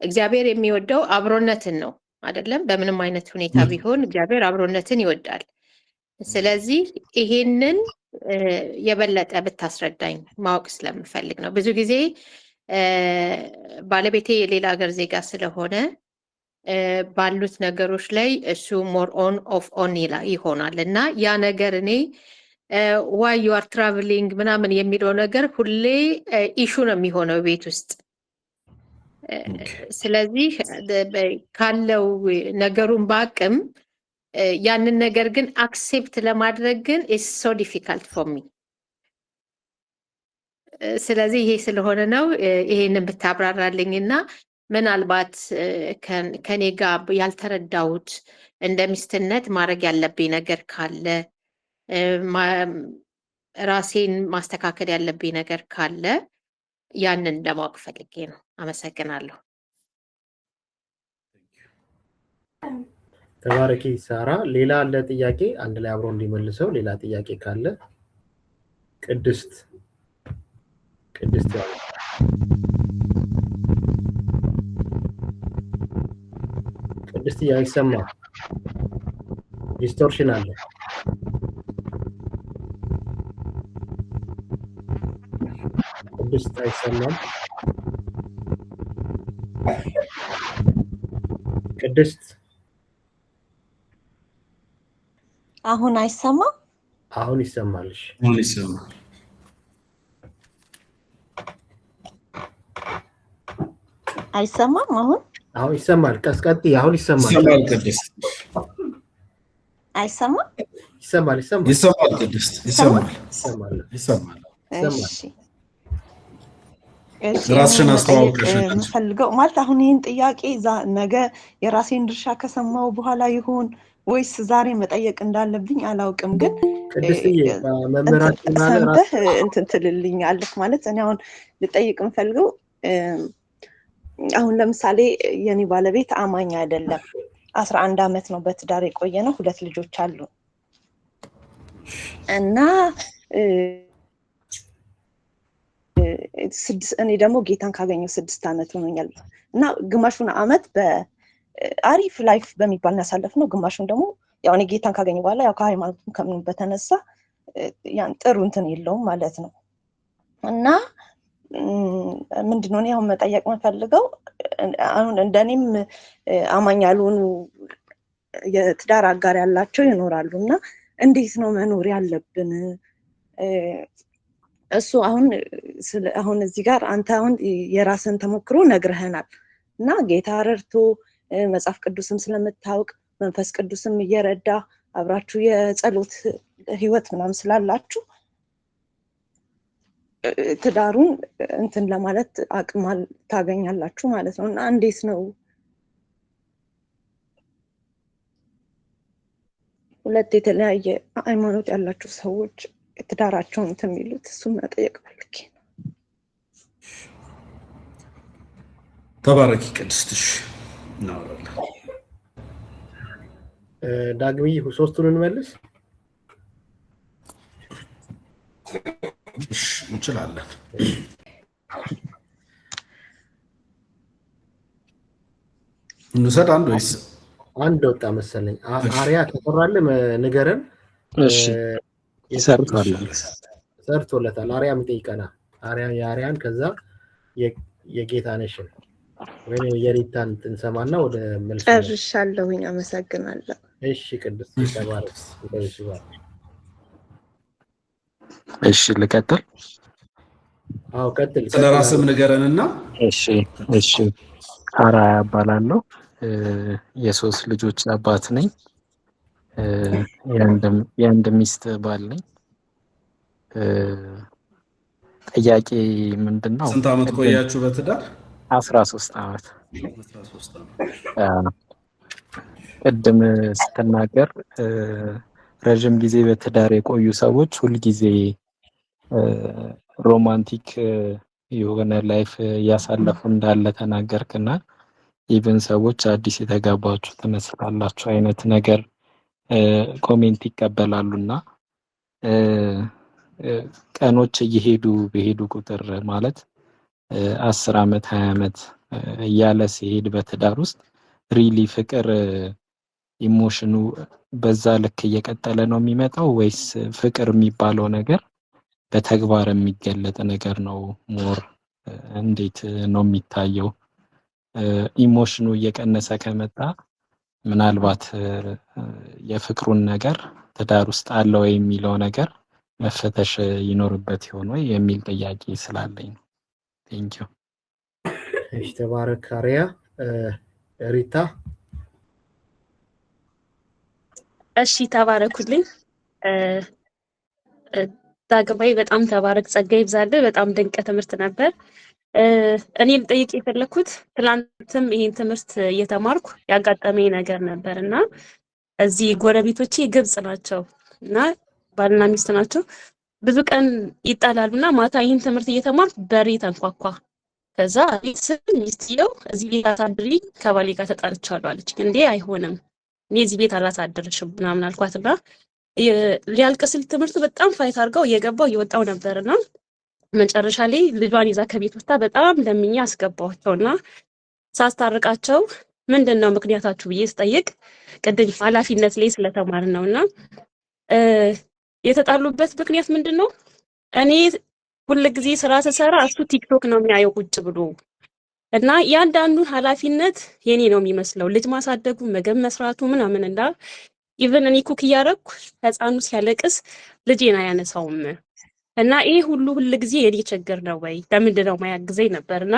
S8: እግዚአብሔር የሚወደው አብሮነትን ነው አይደለም በምንም አይነት ሁኔታ ቢሆን እግዚአብሔር አብሮነትን ይወዳል ስለዚህ ይሄንን የበለጠ ብታስረዳኝ ማወቅ ስለምፈልግ ነው ብዙ ጊዜ ባለቤቴ የሌላ ሀገር ዜጋ ስለሆነ ባሉት ነገሮች ላይ እሱ ሞር ኦን ኦፍ ኦን ይሆናል እና ያ ነገር እኔ why you are traveling ምናምን የሚለው ነገር ሁሌ ኢሹ ነው የሚሆነው ቤት ውስጥ ስለዚህ ካለው ነገሩን ባቅም ያንን ነገር ግን አክሴፕት ለማድረግ ግን is so difficult for me ስለዚህ ይሄ ስለሆነ ነው ይሄንን ብታብራራልኝና ምናልባት ከኔ ጋር ያልተረዳሁት እንደሚስትነት ማድረግ ያለብኝ ነገር ካለ ራሴን ማስተካከል ያለብኝ ነገር ካለ ያንን ለማወቅ ፈልጌ ነው አመሰግናለሁ
S3: ተባረኪ ሳራ ሌላ አለ ጥያቄ አንድ ላይ አብሮ እንዲመልሰው ሌላ ጥያቄ ካለ ቅድስት ያው ቅድስት ያይሰማ ዲስቶርሽን አለ ቅድስት አይሰማም ቅድስት
S7: አሁን አይሰማም
S3: አሁን ይሰማልሽ
S5: አሁን ይሰማል
S7: አይሰማም
S3: አሁን ይሰማል ቀስቀጥ አሁን ይሰማል
S5: ቅድስት
S7: አይሰማም
S3: ይሰማል
S5: ቅድስት ይሰማል ራስሽን አስተዋውቀሽ
S7: የምፈልገው ማለት አሁን ይሄን ጥያቄ ነገ የራሴን ድርሻ ከሰማው በኋላ ይሆን ወይስ ዛሬ መጠየቅ እንዳለብኝ አላውቅም ግን
S3: ቅድስትዬ መምህራችን
S7: ሰምተህ እንትን ትልልኛለህ ማለት እኔ አሁን ልጠይቅ የምፈልገው አሁን ለምሳሌ የኔ ባለቤት አማኝ አይደለም 11 ዓመት ነው በትዳር የቆየ ነው 2 ልጆች አሉ እና እኔ ደግሞ ጌታን ካገኘው 6 ዓመት ሆኖኛል እና ግማሹን ዓመት በአሪፍ ላይፍ በሚባል ያሳለፍነው፣ ግማሹን ደግሞ ያው እኔ ጌታን ካገኘው በኋላ ያው ከሃይማኖቱም ከምንም በተነሳ ያን ጥሩ እንትን የለውም ማለት ነው። እና ምንድነው እኔ አሁን መጠየቅ የምፈልገው አሁን እንደኔም አማኝ ያልሆኑ የትዳር አጋር ያላቸው ይኖራሉ እና እንዴት ነው መኖር ያለብን? እሱ አሁን እዚህ ጋር አንተ አሁን የራስን ተሞክሮ ነግረህናል እና ጌታ ረድቶ መጽሐፍ ቅዱስም ስለምታውቅ መንፈስ ቅዱስም እየረዳ አብራችሁ የጸሎት ህይወት ምናምን ስላላችሁ ትዳሩን እንትን ለማለት አቅም ታገኛላችሁ ማለት ነው። እና እንዴት ነው ሁለት የተለያየ ሃይማኖት ያላችሁ ሰዎች ትዳራቸውን እንትን የሚሉት? እሱን መጠየቅ ፈልጌ ነው።
S5: ተባረኪ ቅድስትሽ። እናወራለን።
S3: ዳግምዬ ሶስቱን እንመልስ
S5: እንችላለን። እንውሰድ አንድ ወይስ
S3: አንድ ወጣ መሰለኝ። አሪያ ተሰራለ ንገረን።
S9: እሺ
S3: ሰርቶለታል። አሪያም ጠይቀና የአሪያን ከዛ የጌታነሽን ወይም የሪታን እንሰማና ወደ መልስ
S7: ጨርሻለሁኝ። አመሰግናለሁ።
S3: እሺ ቅድስት ተባረክ።
S9: እሺ ልቀጥል?
S3: አዎ ቀጥል።
S5: ስለራስም ንገረንና።
S9: እሺ አራያ እባላለሁ። የ3 ልጆች አባት ነኝ። የአንድ ሚስት ባል ነኝ። ጥያቄ ምንድነው?
S5: ስንት ዓመት ቆያችሁ በትዳር?
S9: 13 ዓመት። ቅድም ስትናገር ረጅም ጊዜ በትዳር የቆዩ ሰዎች ሁልጊዜ ሮማንቲክ የሆነ ላይፍ እያሳለፉ እንዳለ ተናገርክና ኢቭን ሰዎች አዲስ የተጋባችሁ ትመስላላችሁ አይነት ነገር ኮሜንት ይቀበላሉና ቀኖች በሄዱ ቁጥር ማለት 10 ዓመት 20 ዓመት እያለ ሲሄድ በትዳር ውስጥ ሪሊ ፍቅር ኢሞሽኑ በዛ ልክ እየቀጠለ ነው የሚመጣው ወይስ ፍቅር የሚባለው ነገር በተግባር የሚገለጥ ነገር ነው? ሞር እንዴት ነው የሚታየው? ኢሞሽኑ እየቀነሰ ከመጣ ምናልባት የፍቅሩን ነገር ትዳር ውስጥ አለ ወይ የሚለው ነገር መፈተሽ ይኖርበት ይሆን ወይ የሚል ጥያቄ ስላለኝ ነው። ቴንክ ዩ።
S3: እሺ ተባረክ አሪያ። ሪታ
S10: እሺ ተባረኩልኝ። ዳግማዊ በጣም ተባረክ፣ ጸጋ ይብዛልህ። በጣም ድንቅ ትምህርት ነበር። እኔ ልጠይቅ የፈለኩት ትላንትም ይሄን ትምህርት እየተማርኩ ያጋጠመኝ ነገር ነበር እና እዚህ ጎረቤቶቼ ግብጽ ናቸው እና ባልና ሚስት ናቸው። ብዙ ቀን ይጣላሉና ማታ ይሄን ትምህርት እየተማርኩ በሬ ተንኳኳ። ከዛ ሚስትየው እዚህ ቤት አሳድሪ ከባሌ ጋር ተጣልቻለሁ አለች። እንዴ አይሆንም እኔ እዚህ ቤት አላሳድርሽም ምናምን አልኳትና ሊያልቅ ሲል ትምህርቱ በጣም ፋይት አድርገው እየገባው እየወጣው ነበርና መጨረሻ ላይ ልጇን ይዛ ከቤት ወጣ። በጣም ለምኛ አስገባቸውና ሳስታርቃቸው ምንድነው ምክንያታችሁ ብዬ ስጠይቅ ቅድም ኃላፊነት ላይ ስለተማር ነውና የተጣሉበት ምክንያት ምንድነው? እኔ ሁልጊዜ ስራ ስሰራ እሱ ቲክቶክ ነው የሚያየው ቁጭ ብሎ እና ያንዳንዱን ኃላፊነት የኔ ነው የሚመስለው። ልጅ ማሳደጉ፣ ምግብ መስራቱ ምናምን እና ኢቭን እኔ ኩክ እያደረኩ ህፃኑ ሲያለቅስ ልጄን አያነሳውም እና ይሄ ሁሉ ጊዜ የኔ ችግር ነው ወይ ለምንድን ነው ማያግዘኝ ነበርና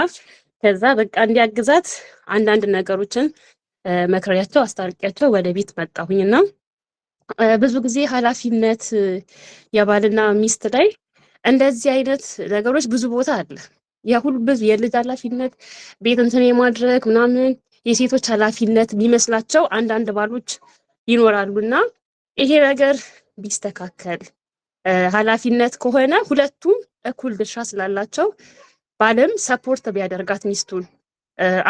S10: ከዛ በቃ እንዲያግዛት አንዳንድ ነገሮችን መክሪያቸው አስታርቂያቸው ወደ ቤት መጣሁኝና ብዙ ጊዜ ኃላፊነት የባልና ሚስት ላይ እንደዚህ አይነት ነገሮች ብዙ ቦታ አለ። የሁሉ ብዙ የልጅ ኃላፊነት ቤት እንትን የማድረግ ምናምን የሴቶች ኃላፊነት የሚመስላቸው አንዳንድ ባሎች ይኖራሉና ይሄ ነገር ቢስተካከል ኃላፊነት ከሆነ ሁለቱም እኩል ድርሻ ስላላቸው ባልም ሰፖርት ቢያደርጋት ሚስቱን።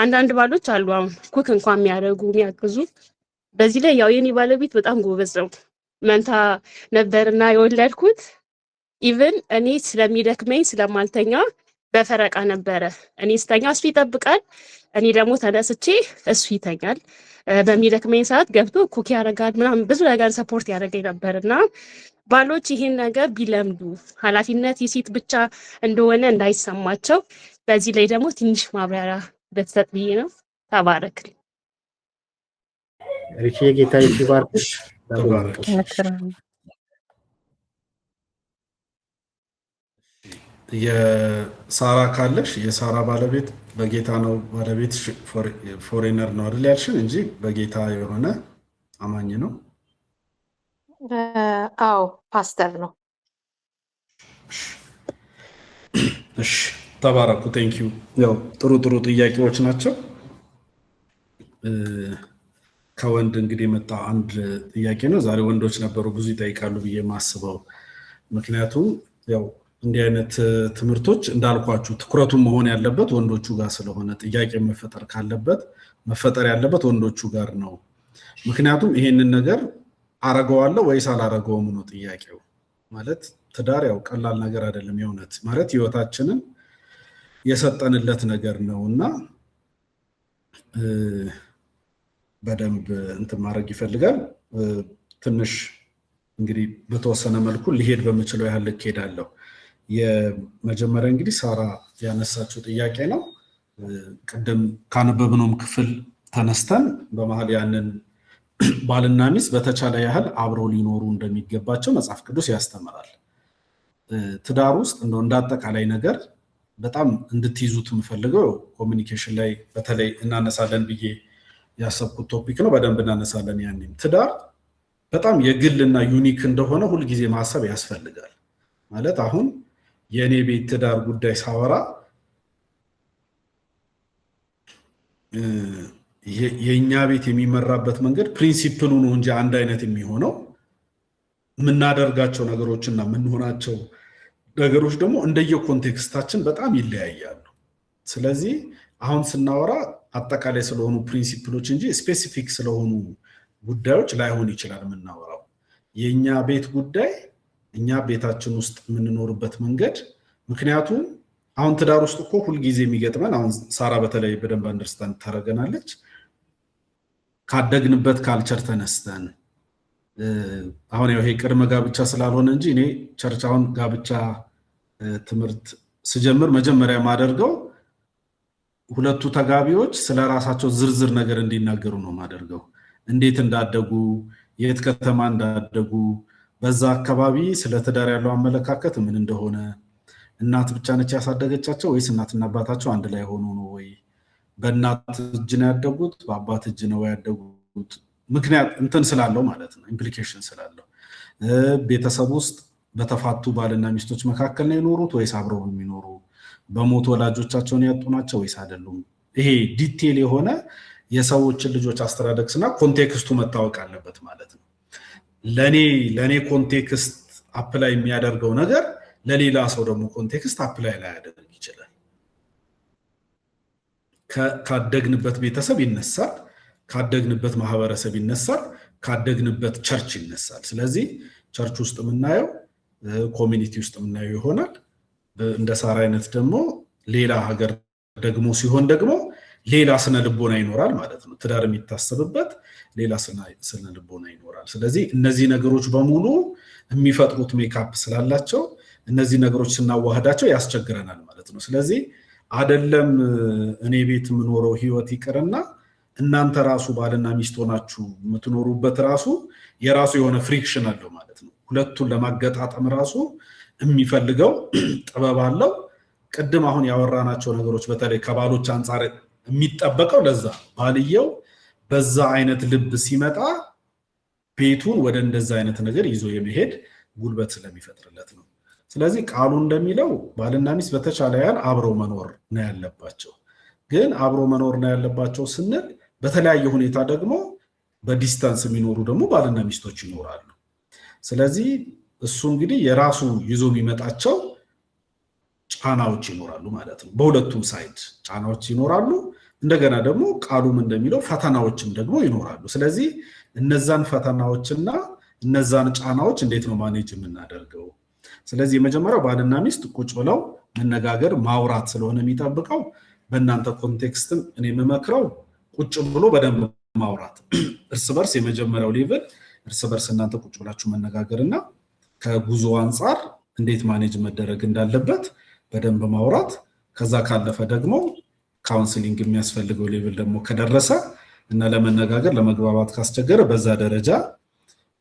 S10: አንዳንድ ባሎች አሉ አሁን ኩክ እንኳን የሚያደርጉ የሚያግዙ። በዚህ ላይ ያው የኔ ባለቤት በጣም ጎበዝ ነው። መንታ ነበርና የወለድኩት ኢቭን እኔ ስለሚደክመኝ ስለማልተኛ በፈረቃ ነበረ። እኔ ስተኛ እሱ ይጠብቃል፣ እኔ ደግሞ ተነስቼ እሱ ይተኛል። በሚደክመኝ ሰዓት ገብቶ ኩክ ያደርጋል ምናምን ብዙ ነገር ሰፖርት ያደርገኝ ነበር እና ባሎች ይህን ነገር ቢለምዱ ኃላፊነት የሴት ብቻ እንደሆነ እንዳይሰማቸው በዚህ ላይ ደግሞ ትንሽ ማብራሪያ በተሰጥ ብዬ ነው። ተባረክ።
S3: ሪቺ ጌታ ይባርክሽ።
S5: ተባረክ። የሳራ ካለሽ የሳራ ባለቤት በጌታ ነው ባለቤት ፎሬነር ነው አይደል ያልሽን እንጂ በጌታ የሆነ አማኝ ነው?
S8: አዎ ፓስተር ነው።
S5: እሺ ተባረኩ። ቴንክ ዩ። ያው ጥሩ ጥያቄዎች ናቸው። ከወንድ እንግዲህ የመጣ አንድ ጥያቄ ነው። ዛሬ ወንዶች ነበሩ ብዙ ይጠይቃሉ ብዬ ማስበው። ምክንያቱም ያው እንዲህ አይነት ትምህርቶች እንዳልኳችሁ ትኩረቱን መሆን ያለበት ወንዶቹ ጋር ስለሆነ ጥያቄ መፈጠር ያለበት ወንዶቹ ጋር ነው። ምክንያቱም ይሄንን ነገር አረገዋለሁ ወይስ አላረገውም ነው ጥያቄው። ማለት ትዳር ያው ቀላል ነገር አይደለም። የእውነት ማለት ህይወታችንን የሰጠንለት ነገር ነውና በደንብ እንትን ማድረግ ይፈልጋል። ትንሽ እንግዲህ በተወሰነ መልኩ ሊሄድ በምችለው ያህል ልሄዳለሁ። የመጀመሪያ እንግዲህ ሳራ ያነሳችው ጥያቄ ነው። ቅድም ካነበብነውም ክፍል ተነስተን በመሃል ያንን ባልና ሚስት በተቻለ ያህል አብረው ሊኖሩ እንደሚገባቸው መጽሐፍ ቅዱስ ያስተምራል። ትዳር ውስጥ እንደው እንዳጠቃላይ ነገር በጣም እንድትይዙት የምፈልገው ኮሚኒኬሽን ላይ በተለይ እናነሳለን ብዬ ያሰብኩት ቶፒክ ነው። በደንብ እናነሳለን። ያኔም ትዳር በጣም የግልና ዩኒክ እንደሆነ ሁልጊዜ ማሰብ ያስፈልጋል። ማለት አሁን የኔ ቤት ትዳር ጉዳይ ሳወራ የኛ ቤት የሚመራበት መንገድ ፕሪንሲፕሉ ነው እንጂ አንድ አይነት የሚሆነው የምናደርጋቸው ነገሮችና የምንሆናቸው ነገሮች ደግሞ እንደየኮንቴክስታችን በጣም ይለያያሉ። ስለዚህ አሁን ስናወራ አጠቃላይ ስለሆኑ ፕሪንሲፕሎች እንጂ ስፔሲፊክ ስለሆኑ ጉዳዮች ላይሆን ይችላል የምናወራው። የኛ ቤት ጉዳይ እኛ ቤታችን ውስጥ የምንኖርበት መንገድ። ምክንያቱም አሁን ትዳር ውስጥ እኮ ሁልጊዜ የሚገጥመን አሁን ሳራ በተለይ በደንብ አንደርስታንድ ታደርገናለች። ካደግንበት ካልቸር ተነስተን አሁን ይሄ ቅድመ ጋብቻ ስላልሆነ እንጂ እኔ ቸርች አሁን ጋብቻ ትምህርት ስጀምር መጀመሪያ ማደርገው ሁለቱ ተጋቢዎች ስለራሳቸው ዝርዝር ነገር እንዲናገሩ ነው ማደርገው። እንዴት እንዳደጉ፣ የት ከተማ እንዳደጉ፣ በዛ አካባቢ ስለ ትዳር ያለው አመለካከት ምን እንደሆነ፣ እናት ብቻ ነች ያሳደገቻቸው ወይስ እናትና አባታቸው አንድ ላይ ሆኖ ነው ወይ፣ በእናት እጅ ነው ያደጉት በአባት እጅ ነው ያደጉት፣ ምክንያት እንትን ስላለው ማለት ነው ኢምፕሊኬሽን ስላለው። ቤተሰብ ውስጥ በተፋቱ ባልና ሚስቶች መካከል ነው የኖሩት ወይስ አብረው የሚኖሩ፣ በሞት ወላጆቻቸውን ያጡ ናቸው ወይስ አይደሉም። ይሄ ዲቴል የሆነ የሰዎችን ልጆች አስተዳደግስና ኮንቴክስቱ መታወቅ አለበት ማለት ነው። ለኔ ኮንቴክስት አፕላይ የሚያደርገው ነገር ለሌላ ሰው ደግሞ ኮንቴክስት አፕላይ ላይ ያደርግ ይችላል። ካደግንበት ቤተሰብ ይነሳል፣ ካደግንበት ማህበረሰብ ይነሳል፣ ካደግንበት ቸርች ይነሳል። ስለዚህ ቸርች ውስጥ የምናየው ኮሚኒቲ ውስጥ የምናየው ይሆናል። እንደ ሳራ አይነት ደግሞ ሌላ ሀገር ደግሞ ሲሆን ደግሞ ሌላ ስነ ልቦና ይኖራል ማለት ነው። ትዳር የሚታሰብበት ሌላ ስነ ልቦና ይኖራል። ስለዚህ እነዚህ ነገሮች በሙሉ የሚፈጥሩት ሜካፕ ስላላቸው እነዚህ ነገሮች ስናዋህዳቸው ያስቸግረናል ማለት ነው። ስለዚህ አይደለም እኔ ቤት የምኖረው ህይወት ይቅርና እናንተ ራሱ ባልና ሚስት ሆናችሁ የምትኖሩበት ራሱ የራሱ የሆነ ፍሪክሽን አለው ማለት ነው። ሁለቱን ለማገጣጠም ራሱ የሚፈልገው ጥበብ አለው። ቅድም አሁን ያወራናቸው ነገሮች በተለይ ከባሎች አንፃር የሚጠበቀው ለዛ ባልየው በዛ አይነት ልብ ሲመጣ ቤቱን ወደ እንደዛ አይነት ነገር ይዞ የመሄድ ጉልበት ስለሚፈጥርለት ነው። ስለዚህ ቃሉ እንደሚለው ባልና ሚስት በተቻለ ያህል አብረው መኖር ነው ያለባቸው። ግን አብረው መኖር ነው ያለባቸው ስንል በተለያየ ሁኔታ ደግሞ በዲስታንስ የሚኖሩ ደግሞ ባልና ሚስቶች ይኖራሉ። ስለዚህ እሱ እንግዲህ የራሱ ይዞ የሚመጣቸው ጫናዎች ይኖራሉ ማለት ነው። በሁለቱም ሳይድ ጫናዎች ይኖራሉ። እንደገና ደግሞ ቃሉም እንደሚለው ፈተናዎችም ደግሞ ይኖራሉ። ስለዚህ እነዛን ፈተናዎችና እነዛን ጫናዎች እንዴት ነው ማኔጅ የምናደርገው? ስለዚህ የመጀመሪያው ባልና ሚስት ቁጭ ብለው መነጋገር ማውራት ስለሆነ የሚጠብቀው በእናንተ ኮንቴክስትም እኔ የምመክረው ቁጭ ብሎ በደንብ ማውራት እርስ በርስ የመጀመሪያው ሌቭል እርስ በርስ እናንተ ቁጭ ብላችሁ መነጋገርና ከጉዞ አንፃር እንዴት ማኔጅ መደረግ እንዳለበት በደንብ ማውራት ከዛ ካለፈ ደግሞ ካውንስሊንግ የሚያስፈልገው ሌቭል ደግሞ ከደረሰ እና ለመነጋገር ለመግባባት ካስቸገረ በዛ ደረጃ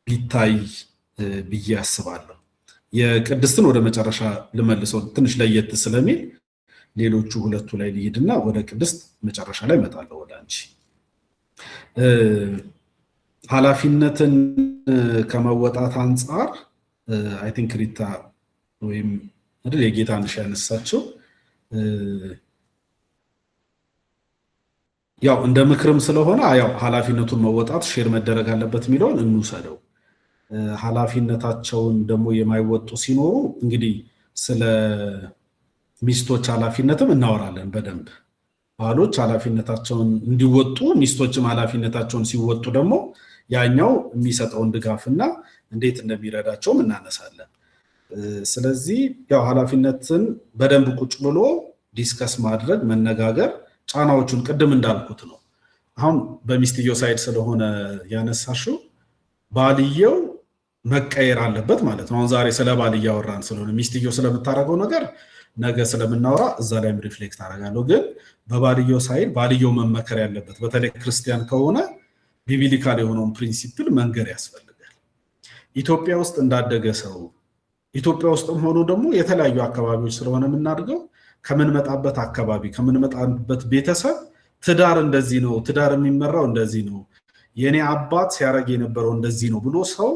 S5: ቢታይ ብዬ አስባለሁ። የቅድስትን ወደ መጨረሻ ልመልሰው ትንሽ ለየት ስለሚል ሌሎቹ ሁለቱ ላይ ልሂድና ወደ ቅድስት መጨረሻ ላይ እመጣለሁ ወደ አንቺ። ኃላፊነትን ከመወጣት አንፃር አይ ቲንክ ሪታ ወይም አይደል የጌታን ያነሳቸው ያው እንደ ምክርም ስለሆነ ያው ኃላፊነቱን መወጣት ሼር መደረግ አለበት የሚለውን እንውሰደው። ኃላፊነታቸውን ደግሞ የማይወጡ ሲኖሩ እንግዲህ ስለ ሚስቶች ኃላፊነትም እናወራለን በደንብ። ባሎች ኃላፊነታቸውን እንዲወጡ ሚስቶችም ኃላፊነታቸውን ሲወጡ ደግሞ ያኛው የሚሰጠውን ድጋፍና እንዴት እንደሚረዳቸውም እናነሳለን። ስለዚህ ያው ኃላፊነትን በደንብ ቁጭ ብሎ ዲስከስ ማድረግ መነጋገር ጫናዎቹን ቅድም እንዳልኩት ነው። አሁን በሚስትየው ሳይድ ስለሆነ ያነሳሽው ባልየው መቀየር አለበት ማለት ነው። አሁን ዛሬ ስለ ባል እያወራን ስለሆነ ሚስትየው ስለምታረገው ነገር ነገ ስለምናወራ እዛ ላይም ሪፍሌክት አደርጋለሁ። ግን በባልየው ሳይድ ባልየው መመከር ያለበት በተለይ ክርስቲያን ከሆነ ቢብሊካል የሆነውን ፕሪንሲፕል መንገር ያስፈልጋል። ኢትዮጵያ ውስጥ እንዳደገ ሰው ኢትዮጵያ ውስጥም ሆኖ ደግሞ የተለያዩ አካባቢዎች ስለሆነ የምናድገው ከምንመጣበት አካባቢ ከምንመጣበት ቤተሰብ ትዳር እንደዚህ ነው፣ ትዳር የሚመራው እንደዚህ ነው፣ የኔ አባት ሲያረግ የነበረው እንደዚህ ነው ብሎ ሰው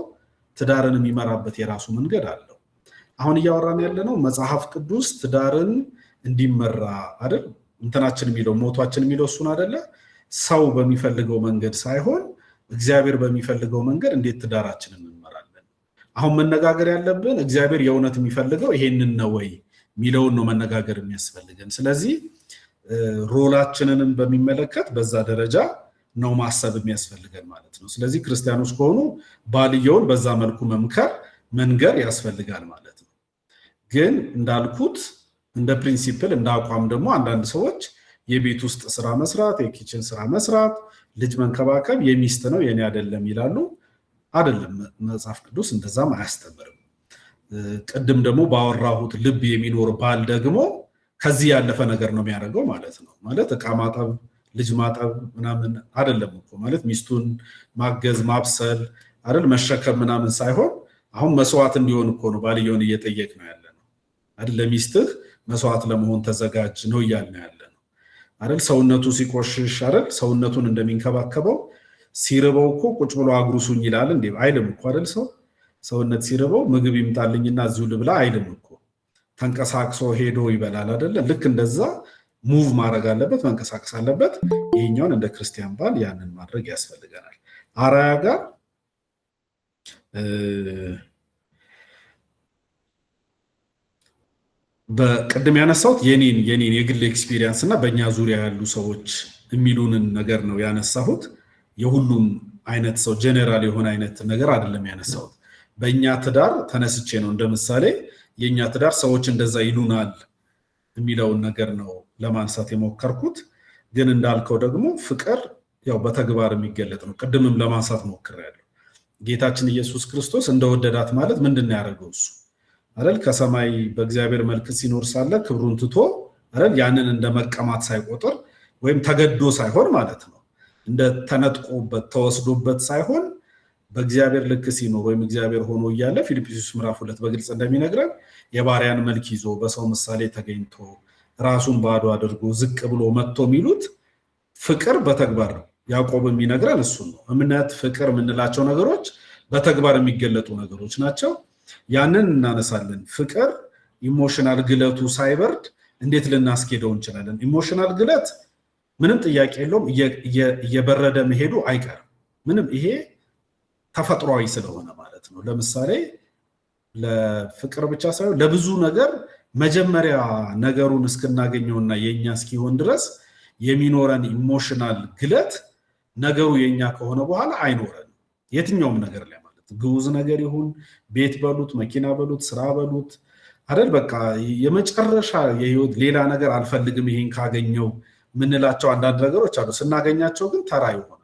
S5: ትዳርን የሚመራበት የራሱ መንገድ አለው። አሁን እያወራን ያለነው መጽሐፍ ቅዱስ ትዳርን እንዲመራ አይደል እንትናችን የሚለው ሞቷችን የሚለው እሱን አይደለ ሰው በሚፈልገው መንገድ ሳይሆን እግዚአብሔር በሚፈልገው መንገድ እንዴት ትዳራችንን እንመራለን። አሁን መነጋገር ያለብን እግዚአብሔር የእውነት የሚፈልገው ይሄንን ነው ወይ ሚለውን ነው መነጋገር የሚያስፈልገን። ስለዚህ ሮላችንንም በሚመለከት በዛ ደረጃ ነው ማሰብ የሚያስፈልገን ማለት ነው። ስለዚህ ክርስቲያኖች ከሆኑ ባልየውን በዛ መልኩ መምከር መንገር ያስፈልጋል ማለት ነው። ግን እንዳልኩት እንደ ፕሪንሲፕል እንደ አቋም ደግሞ አንዳንድ ሰዎች የቤት ውስጥ ስራ መስራት የኪችን ስራ መስራት ልጅ መንከባከብ የሚስት ነው የኔ አይደለም ይላሉ። አይደለም መጽሐፍ ቅዱስ እንደዛም አያስተምርም። ቅድም ደግሞ ባወራሁት ልብ የሚኖር ባል ደግሞ ከዚህ ያለፈ ነገር ነው የሚያደርገው ማለት ነው። ማለት ዕቃ ማጠብ ልጅ ማጠብ ምናምን አይደለም እኮ ማለት ሚስቱን ማገዝ ማብሰል አይደል መሸከም ምናምን ሳይሆን አሁን መስዋዕት እንዲሆን እኮ ነው ባልየውን እየጠየቅ ነው ያለ ነው አይደል። ለሚስትህ መስዋዕት ለመሆን ተዘጋጅ ነው እያልን ያለ ነው አይደል። ሰውነቱ ሲቆሽሽ አይደል ሰውነቱን እንደሚንከባከበው ሲርበው እኮ ቁጭ ብሎ አጉርሱኝ ይላል እንዴ አይልም እኮ አይደል። ሰውነት ሲርበው ምግብ ይምጣልኝና እዚሁ ልብላ አይልም እኮ ተንቀሳቅሶ ሄዶ ይበላል አይደል። ልክ እንደዛ ሙቭ ማድረግ አለበት መንቀሳቀስ አለበት። ይሄኛውን እንደ ክርስቲያን ባል ያንን ማድረግ ያስፈልገናል። አራያ ጋር በቅድም ያነሳሁት የኔን የግል ኤክስፒሪየንስ እና በእኛ ዙሪያ ያሉ ሰዎች የሚሉንን ነገር ነው ያነሳሁት። የሁሉም አይነት ሰው ጀነራል የሆነ አይነት ነገር አይደለም ያነሳሁት። በእኛ ትዳር ተነስቼ ነው እንደምሳሌ የኛ ትዳር ሰዎች እንደዛ ይሉናል የሚለውን ነገር ነው ለማንሳት የሞከርኩት። ግን እንዳልከው ደግሞ ፍቅር ያው በተግባር የሚገለጥ ነው። ቅድምም ለማንሳት ሞክሬያለሁ። ጌታችን ኢየሱስ ክርስቶስ እንደወደዳት ማለት ምንድነው ያደረገው? እሱ አይደል ከሰማይ በእግዚአብሔር መልክ ሲኖር ሳለ ክብሩን ትቶ አይደል ያንን እንደመቀማት ሳይቆጥር ወይም ተገዶ ሳይሆን ማለት ነው እንደ ተነጥቆበት ተወስዶበት ሳይሆን በእግዚአብሔር ልክ ሲኖር ወይም እግዚአብሔር ሆኖ እያለ ፊልጵስዩስ ምዕራፍ 2 በግልጽ እንደሚነግረን የባሪያን መልክ ይዞ በሰው ምሳሌ ተገኝቶ ራሱን ባዶ አድርጎ ዝቅ ብሎ መጥቶ የሚሉት ፍቅር በተግባር ያዕቆብ የሚነግረን እሱን ነው። እምነት ፍቅር የምንላቸው ነገሮች በተግባር የሚገለጡ ነገሮች ናቸው። ያንን እናነሳለን። ፍቅር ኢሞሽናል ግለቱ ሳይበርድ እንዴት ልናስኬደው እንችላለን? ኢሞሽናል ግለት ምንም ጥያቄ የለውም እየበረደ መሄዱ አይቀርም። ምንም ይሄ ተፈጥሯዊ ስለሆነ ማለት ነው። ለምሳሌ ለፍቅር ብቻ ሳይሆን ለብዙ ነገር መጀመሪያ ነገሩን እስክናገኘውና የኛ እስኪሆን ድረስ የሚኖረን ኢሞሽናል ግለት ነገሩ የኛ ከሆነ በኋላ አይኖረንም የትኛውም ነገር ላይ ማለት ግዑዝ ነገር ይሁን ቤት በሉት መኪና በሉት ስራ በሉት አይደል በቃ የመጨረሻ የህይወት ሌላ ነገር አልፈልግም ይሄን ካገኘው ምንላቸው አንዳንድ ነገሮች አሉ ስናገኛቸው ግን ተራ ይሆናሉ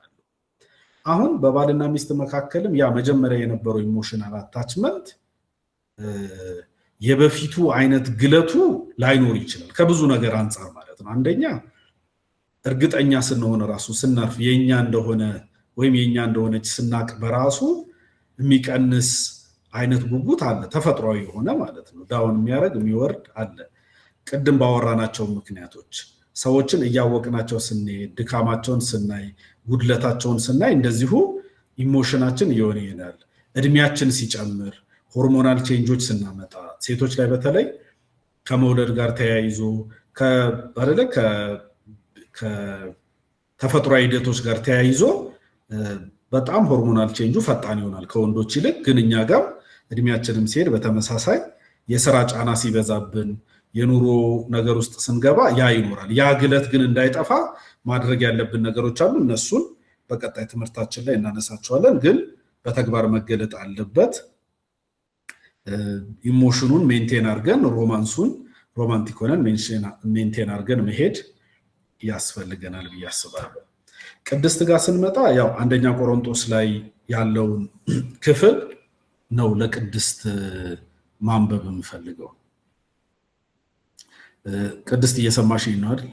S5: አሁን በባልና ሚስት መካከልም ያ መጀመሪያ የነበረው ኢሞሽናል አታችመንት የበፊቱ አይነት ግለቱ ላይኖር ይችላል ከብዙ ነገር አንፃር ማለት ነው አንደኛ እርግጠኛ ስንሆን ራሱ ስናርፍ የኛ እንደሆነ ወይም የኛ እንደሆነች ስናቅ በራሱ የሚቀንስ አይነት ጉጉት አለ ተፈጥሯዊ ሆነ ማለት ነው ዳውን የሚያረግ የሚወርድ አለ ቅድም ባወራናቸው ምክንያቶች ሰዎችን እያወቅናቸው ስንሄድ ድካማቸውን ስናይ ጉድለታቸውን ስናይ እንደዚሁ ኢሞሽናችን እየሆነ ይሄዳል እድሜያችን ሲጨምር ሆርሞናል ቼንጆች ስናመጣ ሴቶች ላይ በተለይ ከመውለድ ጋር ተያይዞ ከተፈጥሯዊ ሂደቶች ጋር ተያይዞ በጣም ሆርሞናል ቼንጁ ፈጣን ይሆናል ከወንዶች ይልቅ ግን እኛ ጋር እድሜያችንም ሲሄድ በተመሳሳይ የሥራ ጫና ሲበዛብን የኑሮ ነገር ውስጥ ስንገባ ያ ይኖራል ያ ግለት ግን እንዳይጠፋ ማድረግ ያለብን ነገሮች አሉ እነሱን በቀጣይ ትምህርታችን ላይ እናነሳቸዋለን ግን በተግባር መገለጥ አለበት ኢሞሽኑን ሜንቴን አድርገን ሮማንሱን ሮማንቲክ ሆነን ሜንቴን አድርገን መሄድ ያስፈልገናል ብዬ አስባለሁ ቅድስት ጋር ስንመጣ ያው አንደኛ ቆሮንቶስ ላይ ያለውን ክፍል ነው ለቅድስት ማንበብ የምፈልገው ቅድስት እየሰማሽኝ ነው አይደል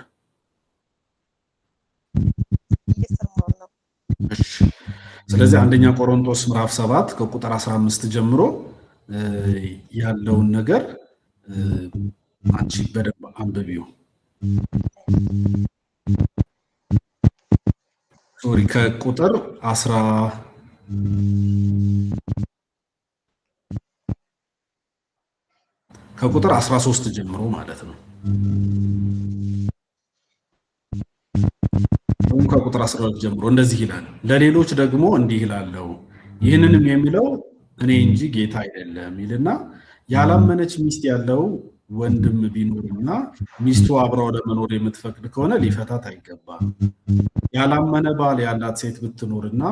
S5: ስለዚህ አንደኛ ቆሮንቶስ ምዕራፍ 7 ከቁጥር 15 ጀምሮ ያለውን ነገር አንቺ በደንብ አንብቢው ሶሪ ከቁጥር 13 ጀምሮ ማለት ነው ከቁጥር 12 ጀምሮ እንደዚህ ይላል ለሌሎች ደግሞ እንዲህ ይላለው ይህንንም የሚለው እኔ እንጂ ጌታ አይደለም ይልና ያላመነች ሚስት ያለው ወንድም ቢኖርና ሚስቱ አብራው ለመኖር የምትፈቅድ ከሆነ ሊፈታት አይገባም ያላመነ ባል ያላት ሴት ብትኖርና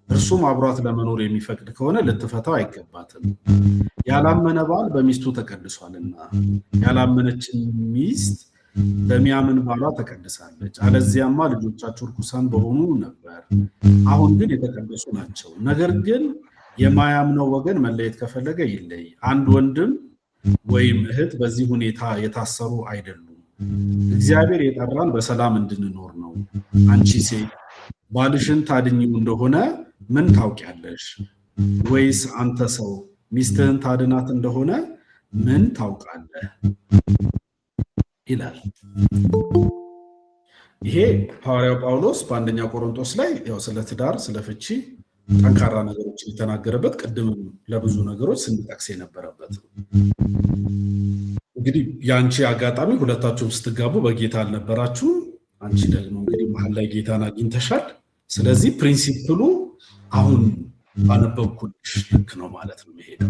S5: እርሱም አብሯት ለመኖር የሚፈቅድ ከሆነ ልትፈታው አይገባትም ያላመነ ባል በሚስቱ ተቀድሷልና ያላመነች ሚስት በሚያምን ባሏ ተቀድሳለች አለዚያማ ልጆቻቸው ርኩሳን በሆኑ ነበር አሁን ግን የተቀደሱ ናቸው ነገር ግን የማያምነው ወገን መለየት ከፈለገ ይለይ አንድ ወንድም ወይም እህት በዚህ ሁኔታ የታሰሩ አይደሉም እግዚአብሔር የጠራን በሰላም እንድንኖር ነው አንቺ ሴት ባልሽን ታድኚው እንደሆነ ምን ታውቂያለሽ ወይስ አንተ ሰው ሚስትህን ታድናት እንደሆነ ምን ታውቃለህ ይላል ይሄ ሐዋርያው ጳውሎስ በአንደኛ ቆሮንቶስ ላይ ያው ስለ ትዳር ስለ ፍቺ ጠንካራ ነገሮች የተናገረበት ቅድም ለብዙ ነገሮች ስንጠቅስ የነበረበት እንግዲህ ያንቺ አጋጣሚ ሁለታችሁም ስትጋቡ በጌታ አልነበራችሁም አንቺ ደግሞ እንግዲህ መሀል ላይ ጌታን አግኝተሻል ስለዚህ ፕሪንሲፕሉ አሁን ባነበብኩልሽ ልክ ነው ማለት ነው የሚሄደው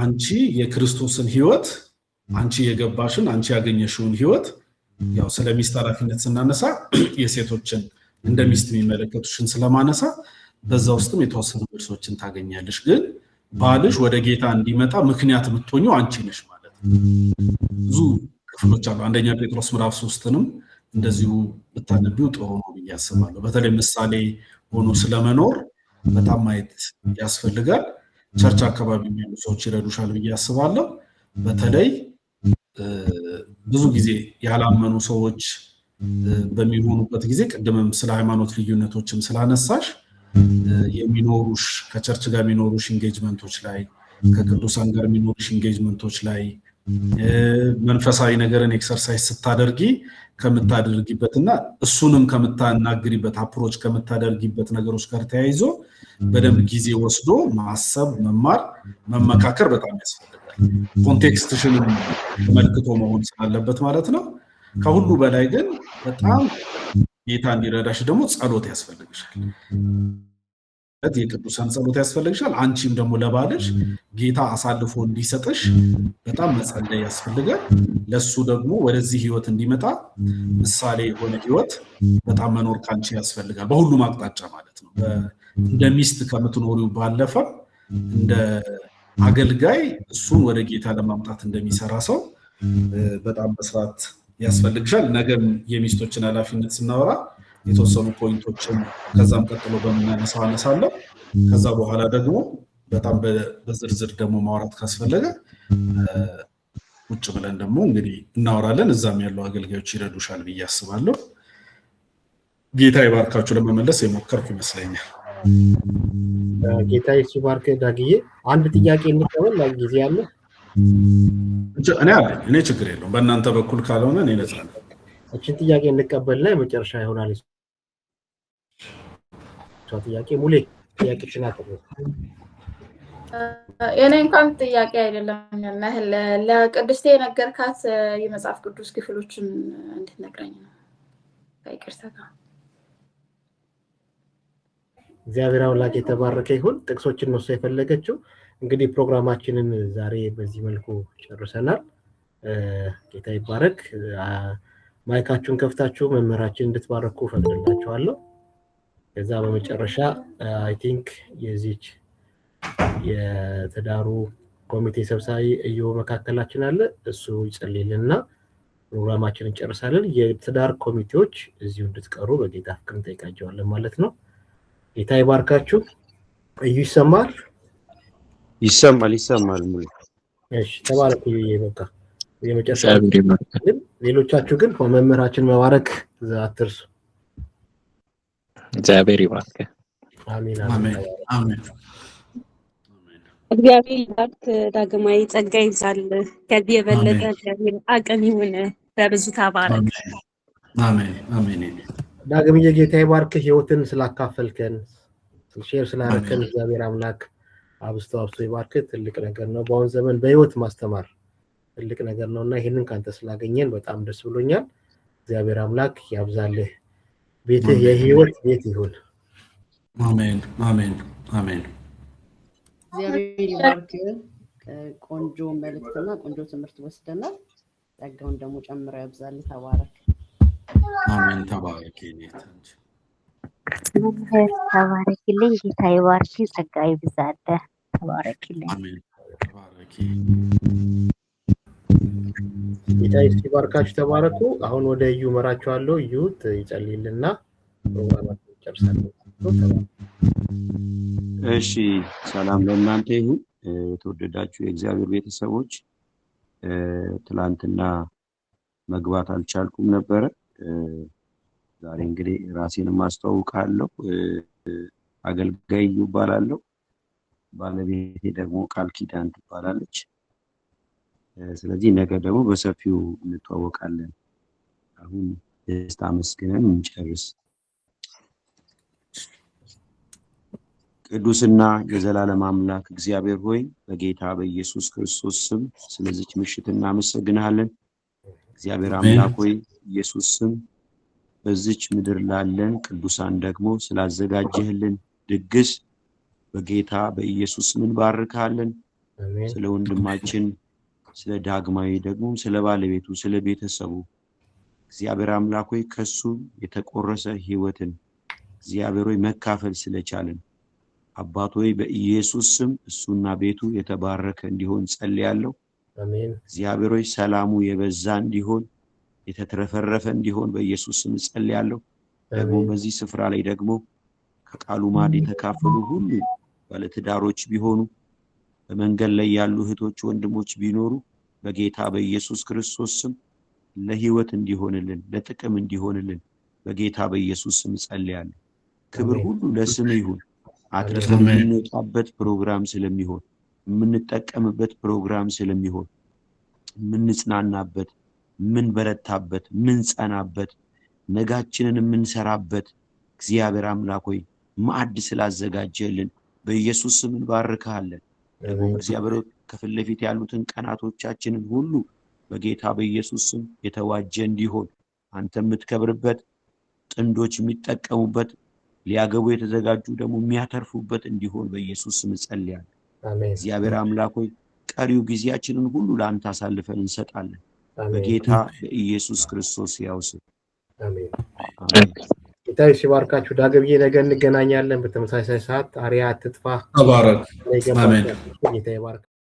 S5: አንቺ የክርስቶስን ህይወት አንቺ የገባሽን አንቺ ያገኘሽውን ህይወት ያው ስለ ሚስት ኃላፊነት ስናነሳ የሴቶችን እንደ ሚስት የሚመለከቱሽን ስለማነሳ በዛ ውስጥም የተወሰኑ ድርሶችን ታገኛለሽ ግን ባልሽ ወደ ጌታ እንዲመጣ ምክንያት የምትሆኚው አንቺ ነሽ ማለት ነው ብዙ ክፍሎች አሉ አንደኛ ጴጥሮስ ምዕራፍ 3ንም እንደዚሁ ብታነቢው ጥሩ ነው ብዬ አስባለሁ በተለይ ምሳሌ ሆኖ ስለመኖር በጣም ማየት ያስፈልጋል ቸርች አካባቢ የሚያሉ ሰዎች ይረዱሻል ብዬ አስባለሁ በተለይ ብዙ ጊዜ ያላመኑ ሰዎች በሚሆኑበት ጊዜ ቀደምም ስለ ሃይማኖት ልዩነቶችም ስላነሳሽ የሚኖሩሽ ከቸርች ጋር የሚኖሩሽ ኢንጌጅመንቶች ላይ ከቅዱሳን ጋር የሚኖሩሽ ኢንጌጅመንቶች ላይ መንፈሳዊ ነገርን ኤክሰርሳይዝ ስታደርጊ ከምታደርጊበትና እሱንም ከምታናግሪበት አፕሮች ከምታደርጊበት ነገሮች ጋር ተያይዞ በደንብ ጊዜ ወስዶ ማሰብ መማር መመካከር በጣም ያስፈልጋል ኮንቴክስትሽን መልክቶ መሆን ስላለበት ማለት ነው ከሁሉ በላይ ግን በጣም ጌታ እንዲረዳሽ ደግሞ ጸሎት ያስፈልግሻል የቅዱሳን ጸሎት ያስፈልግሻል አንቺም ደግሞ ለባልሽ ጌታ አሳልፎ እንዲሰጥሽ በጣም መጸለይ ያስፈልጋል ለሱ ደግሞ ወደዚህ ህይወት እንዲመጣ ምሳሌ የሆነ ህይወት በጣም መኖር ካንቺ ያስፈልጋል በሁሉም አቅጣጫ ማለት ነው እንደ ሚስት ከምትኖሪው ባለፈ እንደ አገልጋይ እሱን ወደ ጌታ ለማምጣት እንደሚሰራ ሰው በጣም መስራት ያስፈልግሻል። ነገም የሚስቶችን ኃላፊነት ስናወራ የተወሰኑ ፖይንቶችን ከዛም ቀጥሎ በምናነሳው አነሳለሁ። ከዛ በኋላ ደግሞ በጣም በዝርዝር ደግሞ ማውራት ካስፈለገ ቁጭ ብለን ደግሞ እንግዲህ እናወራለን። እዛም ያሉ አገልጋዮች ይረዱሻል ብዬ አስባለሁ። ጌታ ይባርካችሁ። ለመመለስ የሞከርኩ ይመስለኛል።
S3: ጌታ ይባርክ። ዳግዬ አንድ ጥያቄ እንቀበል። ጊዜ ያለ
S5: እኔ ችግር የለውም። በእናንተ በኩል ካልሆነ እኔ ነፃ ነኝ።
S3: እቺን ጥያቄ እንቀበልና የመጨረሻ ይሆናል። ጥያቄ ሙሌ ጥያቄሽን አቅርብ።
S11: የኔ እንኳን ጥያቄ አይደለም። ለቅድስቴ የነገርካት የመጽሐፍ ቅዱስ ክፍሎችን እንድትነግረኝ ነው። ከይቅርታ ጋር
S3: እግዚአብሔር አምላክ የተባረከ ይሁን። ጥቅሶችን ነው የፈለገችው። እንግዲህ ፕሮግራማችንን ዛሬ በዚህ መልኩ ጨርሰናል። ጌታ ይባረክ። ማይካችሁን ከፍታችሁ መምህራችን እንድትባረኩ ፈቅድላችኋለሁ። ከዛ በመጨረሻ አይ ቲንክ የዚች የትዳሩ ኮሚቴ ሰብሳቢ እዩ መካከላችን አለ። እሱ ይጸልይልና ፕሮግራማችንን እንጨርሳለን። የትዳር ኮሚቴዎች እዚሁ እንድትቀሩ በጌታ ፍቅር እንጠይቃቸዋለን ማለት ነው። ጌታ ይባርካችሁ። እዩ ይሰማል?
S12: ይሰማል ሙሉ።
S3: እሺ ተባረኩ። በቃ የመጨረሻ ሌሎቻችሁ ግን መምህራችን መባረክ አትርሱ።
S9: እግዚአብሔር ይባርክ።
S3: አሜን
S5: አሜን አሜን።
S10: እግዚአብሔር ይባርክ። ዳግማዊ ጸጋ ይብዛል። ከዚህ የበለጠ እግዚአብሔር አቅም ይሁን። በብዙ ተባረክ።
S5: አሜን አሜን።
S3: ዳግምዬ ጌታ ይባርክ። ህይወትን ስላካፈልከን ሼር ስላደረከን እግዚአብሔር አምላክ አብስቶ ይባርክ። ትልቅ ነገር ነው። በአሁን ዘመን በህይወት ማስተማር ትልቅ ነገር ነውና ይሄንን ካንተ ስላገኘን በጣም ደስ ብሎኛል። እግዚአብሔር አምላክ ያብዛልህ። ቤትህ የህይወት ቤት ይሁን።
S5: አሜን አሜን አሜን።
S13: እግዚአብሔር ይባርክ። ቆንጆ መልእክትና ቆንጆ ትምህርት ወስደናል። ጸጋውን ደግሞ ጨምሮ ያብዛልህ። ተባረክ።
S5: አሜን። ተባረክ።
S14: ተባረክልኝ። ጌታ ይባርክ። ጸጋ ይብዛልህ። ተባረክልኝ።
S5: አሜን። ተባረክ።
S3: ጌታ ይባርካችሁ። ተባረኩ። አሁን ወደ እዩ መራችኋለሁ። እዩ ይጸልይልና ፕሮግራማችንን እንጨርሳለን።
S12: እሺ፣ ሰላም ለእናንተ ይሁን። የተወደዳችሁ የእግዚአብሔር ቤተሰቦች፣ ትላንትና መግባት አልቻልኩም ነበረ። ዛሬ እንግዲህ ራሴን ማስተዋወቃለሁ። አገልጋይ ይባላለሁ። ባለቤቴ ደግሞ ቃል ኪዳን ትባላለች። ስለዚህ ነገ ደግሞ በሰፊው እንተዋወቃለን። አሁን ደስታ መስገነን እንጨርስ። ቅዱስና የዘላለም አምላክ እግዚአብሔር ሆይ በጌታ በኢየሱስ ክርስቶስ ስም ስለዚች ምሽት እናመሰግናለን። እግዚአብሔር አምላክ ሆይ ኢየሱስ ስም በዚች ምድር ላለን ቅዱሳን ደግሞ ስላዘጋጀህልን ድግስ በጌታ በኢየሱስ ስም እንባርካለን። ስለ ወንድማችን ስለ ዳግማዊ ደግሞ ስለ ባለቤቱ ስለ ቤተሰቡ እግዚአብሔር አምላክ ሆይ ከሱ የተቆረሰ ህይወትን እግዚአብሔር ሆይ መካፈል ስለቻለን አባት ሆይ በኢየሱስ ስም እሱና ቤቱ የተባረከ እንዲሆን ጸልያለሁ።
S3: አሜን።
S12: እግዚአብሔር ሆይ ሰላሙ የበዛ እንዲሆን የተትረፈረፈ እንዲሆን በኢየሱስ ስም ጸልያለሁ። ደግሞ በዚህ ስፍራ ላይ ደግሞ ከቃሉ ማዕድ የተካፈሉ ሁሉ ባለትዳሮች ቢሆኑ በመንገድ ላይ ያሉ እህቶች ወንድሞች ቢኖሩ በጌታ በኢየሱስ ክርስቶስ ስም ለህይወት እንዲሆንልን ለጥቅም እንዲሆንልን በጌታ በኢየሱስ ስም ጸልያለሁ። ክብር ሁሉ ለስም ይሁን። አትርፈን የምንወጣበት ፕሮግራም ስለሚሆን የምንጠቀምበት ፕሮግራም ስለሚሆን የምንጽናናበት የምንበረታበት የምንጸናበት ነጋችንን የምንሰራበት እግዚአብሔር አምላክ ሆይ ማዕድ ስላዘጋጀልን በኢየሱስ ስም እንባርካለን። ደግሞ እግዚአብሔር ከፊት ለፊት ያሉትን ቀናቶቻችንን ሁሉ በጌታ በኢየሱስ ስም የተዋጀ እንዲሆን አንተ የምትከብርበት ጥንዶች የሚጠቀሙበት ሊያገቡ የተዘጋጁ ደግሞ የሚያተርፉበት እንዲሆን በኢየሱስ ስም ጸልያለሁ።
S3: አሜን።
S12: እግዚአብሔር አምላክ ሆይ ቀሪው ጊዜያችንን ሁሉ ለአንተ አሳልፈን እንሰጣለን በጌታ በኢየሱስ ክርስቶስ ያው ስም
S3: አሜን።
S12: አሜን።
S3: ጌታ ይባርካችሁ። ዳግምዬ ነገ እንገናኛለን በተመሳሳይ ሰዓት። አሪያ አትጥፋ።
S5: ተባረክ። አሜን።
S3: ጌታ ይባርክ።